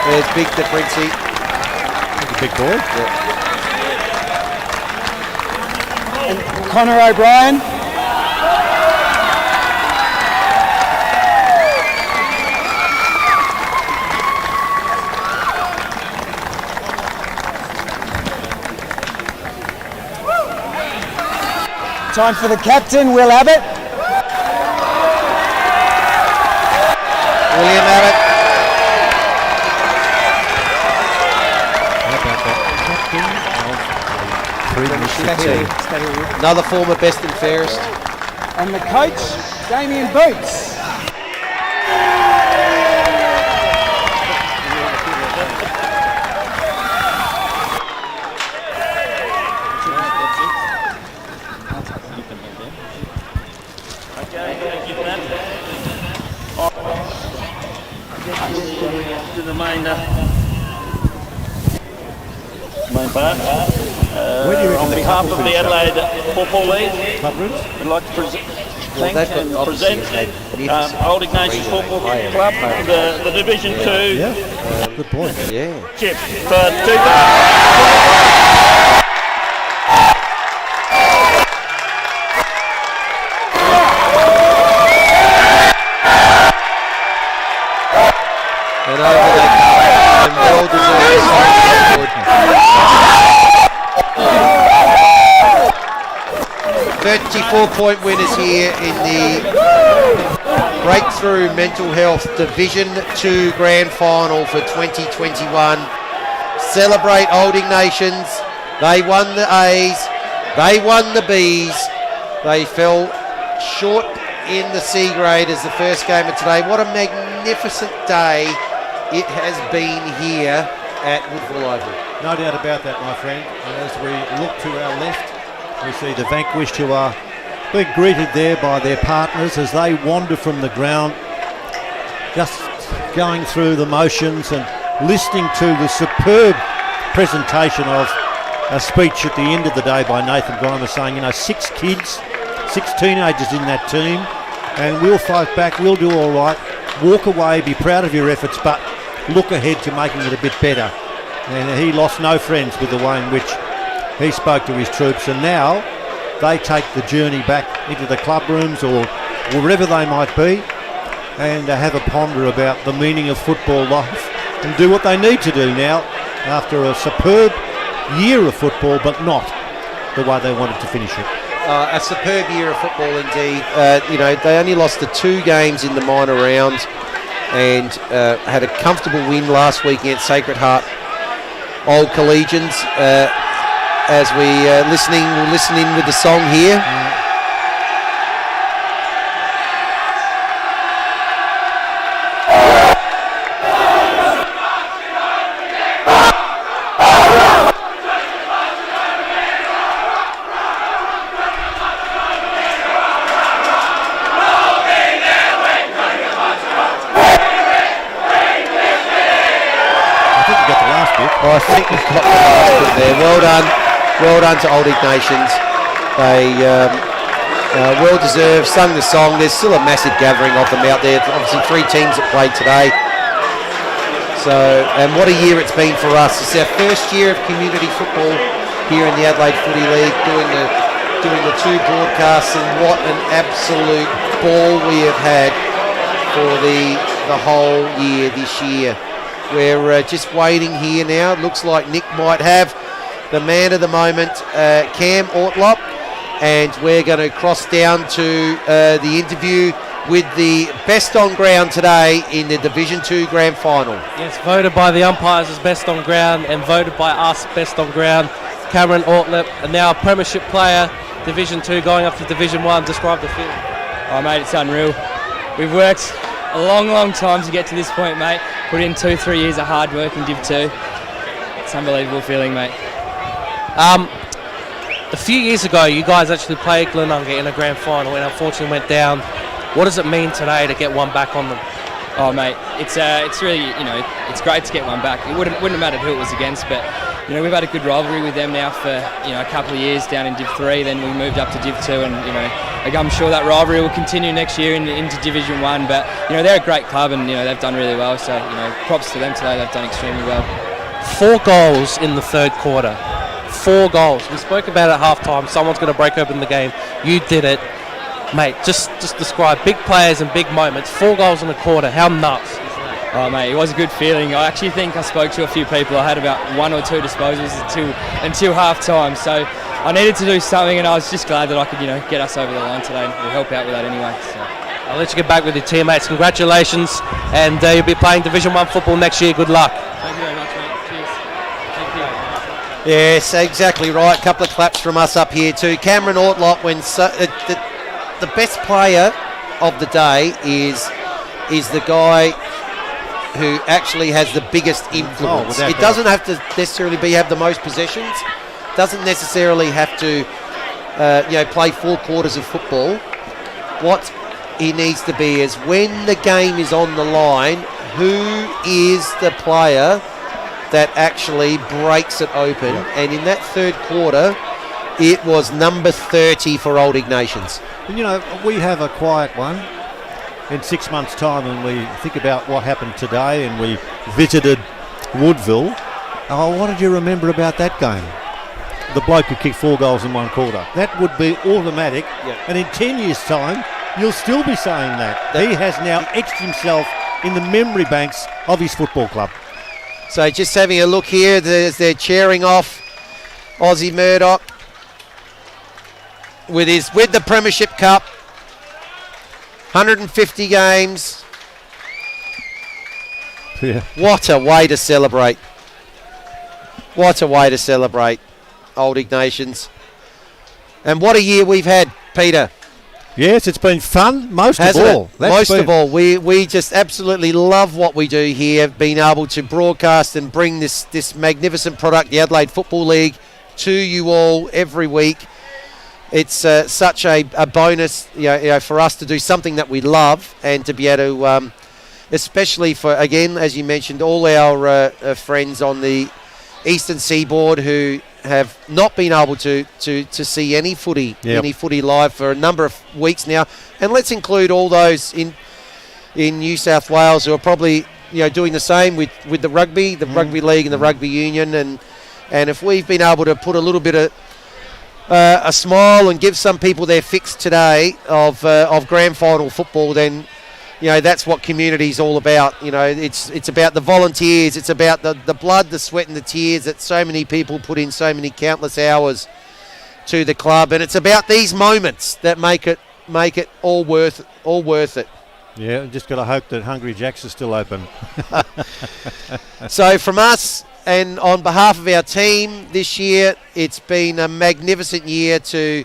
There's Big the Princey. He's a big boy. Connor O'Brien. Time for the captain, Will Abbott. William Abbott. How about that? Captain of Premiership. Another former best and fairest. And the coach, Damien Boots. to the main part. On behalf of the Adelaide Football League, we'd like to thank and present Old Ignatians Football Club, the Division 2 Good point. chip for 2000. And over they come, and well deserved. 34-point winners here in the Breakthrough Mental Health Division 2 Grand Final for 2021. Celebrate Old Ignatians. They won the A's. They won the B's. They fell short in the C grade as the first game of today. What a magnificent day it has been here at Woodville Oval. No doubt about that, my friend. And as we look to our left, we see the vanquished who are being greeted there by their partners as they wander from the ground, just going through the motions and listening to the superb presentation of a speech at the end of the day by Nathan Grimer saying, 6 kids, 6 teenagers in that team, and we'll fight back, we'll do all right, walk away, be proud of your efforts, but look ahead to making it a bit better. And he lost no friends with the way in which he spoke to his troops, and now they take the journey back into the club rooms or wherever they might be and have a ponder about the meaning of football life and do what they need to do now after a superb year of football, but not the way they wanted to finish it. A superb year of football indeed. They only lost the 2 games in the minor round and had a comfortable win last week against Sacred Heart Old Collegians. As we'll listen in with the song here. I think we've got the last bit there. Well done to Old Ignatians. They well deserved, sung the song. There's still a massive gathering of them out there. Obviously 3 teams that played today. So, and what a year it's been for us. It's our first year of community football here in the Adelaide Footy League, doing the 2 broadcasts, and what an absolute ball we have had for the whole year this year. We're just waiting here now. It looks like Nick might have the man of the moment, Cam Ortlepp, and we're going to cross down to the interview with the best on ground today in the Division 2 Grand Final. Yes, voted by the umpires as best on ground and voted by us best on ground. Cameron Ortlepp, and now a premiership player, Division 2 going up to Division 1. Describe the feeling. Oh mate, it's unreal. We've worked a long time to get to this point, mate. Put in 2-3 years of hard work in Div 2. It's an unbelievable feeling, mate. A few years ago, you guys actually played Glenunga in a grand final and unfortunately went down. What does it mean today to get one back on them? Oh, mate, it's really, it's great to get one back. It wouldn't have mattered who it was against, but we've had a good rivalry with them now for a couple of years down in Div 3. Then we moved up to Div 2, and I'm sure that rivalry will continue next year into Division 1. But they're a great club, and they've done really well. So props to them today. They've done extremely well. 4 goals in the third quarter. 4 goals. We spoke about it at halftime. Someone's going to break open the game. You did it, mate. Just describe big players and big moments. 4 goals in a quarter. How nuts is that? Oh mate, it was a good feeling. I actually think I spoke to a few people. I had about 1 or 2 disposals until half time. So I needed to do something, and I was just glad that I could get us over the line today and we'll help out with that anyway. So. I'll let you get back with your teammates. Congratulations, and you'll be playing Division 1 football next year. Good luck. Thank you very much, mate. Cheers. Thank you. Yes, exactly right. A couple of claps from us up here too. Cameron Ortlepp, the best player of the day is the guy who actually has the biggest influence. It doesn't have to necessarily have the most possessions. Doesn't necessarily have to play 4 quarters of football. What he needs to be is, when the game is on the line, who is the player that actually breaks it open. And in that third quarter, it was number 30 for Old Ignatians. And, you know, we have a quiet one in 6 months' time, and we think about what happened today, and we visited Woodville. Oh, what did you remember about that game? The bloke who kicked 4 goals in 1 quarter. That would be automatic. And in 10 years' time, you'll still be saying that. He has now etched himself in the memory banks of his football club. So just having a look here, they're cheering off Aussie Murdoch with the Premiership Cup. 150 games. Yeah. What a way to celebrate. What a way to celebrate, Old Ignatians. And what a year we've had, Peter. Yes, it's been fun, most of all. We just absolutely love what we do here, being able to broadcast and bring this magnificent product, the Adelaide Football League, to you all every week. It's such a bonus, you know, for us to do something that we love, and to be able to, especially for, again, as you mentioned, all our friends on the Eastern Seaboard who have not been able to see any footy live for a number of weeks now. And let's include all those in New South Wales who are probably, you know, doing the same with the rugby league and the rugby union. And if we've been able to put a little bit of a smile and give some people their fix today of grand final football, then, you know, that's what community is all about. You know, it's about the volunteers, it's about the blood, the sweat and the tears that so many people put in so many countless hours to the club, and it's about these moments that make it all worth it. Yeah, just got to hope that Hungry Jack's are still open. So from us and on behalf of our team this year, it's been a magnificent year to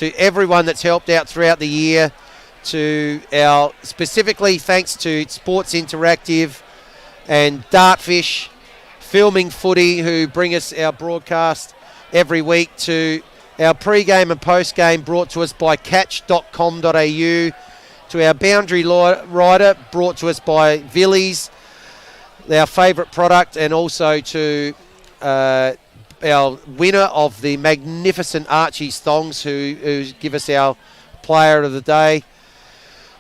everyone that's helped out throughout the year. To our, specifically thanks to Sports Interactive and Dartfish, Filming Footy, who bring us our broadcast every week, to our pre-game and post-game brought to us by catch.com.au, to our boundary rider brought to us by Villies, our favourite product, and also to our winner of the magnificent Archie's Thongs, who give us our player of the day.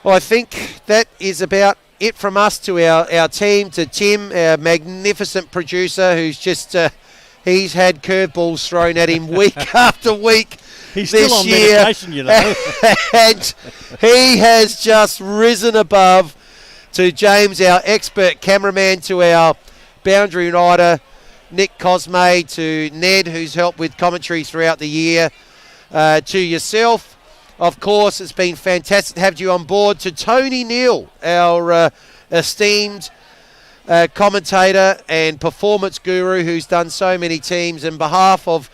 Well, I think that is about it from us, to our team, to Tim, our magnificent producer, who's just he's had curveballs thrown at him week after week. He's this still on year, medication, you know. And he has just risen above, to James, our expert cameraman, to our boundary rider, Nick Cosme, to Ned, who's helped with commentary throughout the year, to yourself. Of course, it's been fantastic to have you on board. To Tony Neal, our esteemed commentator and performance guru, who's done so many teams. On behalf of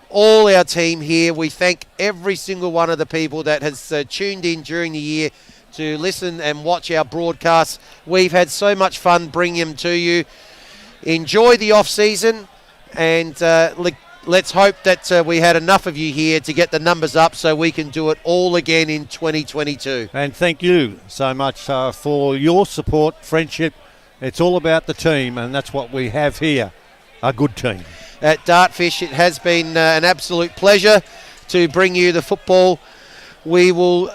all our team here, we thank every single one of the people that has tuned in during the year to listen and watch our broadcasts. We've had so much fun bringing them to you. Enjoy the off-season, and let's hope that we had enough of you here to get the numbers up so we can do it all again in 2022. And thank you so much for your support, friendship. It's all about the team, and that's what we have here, a good team. At Dartfish, it has been an absolute pleasure to bring you the football. We will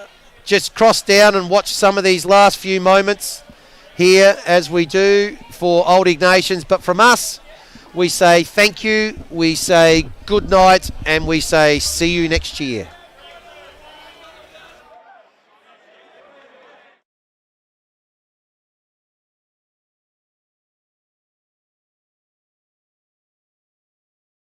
just cross down and watch some of these last few moments here as we do for Old Ignatians. But from us, we say thank you, we say good night, and we say see you next year.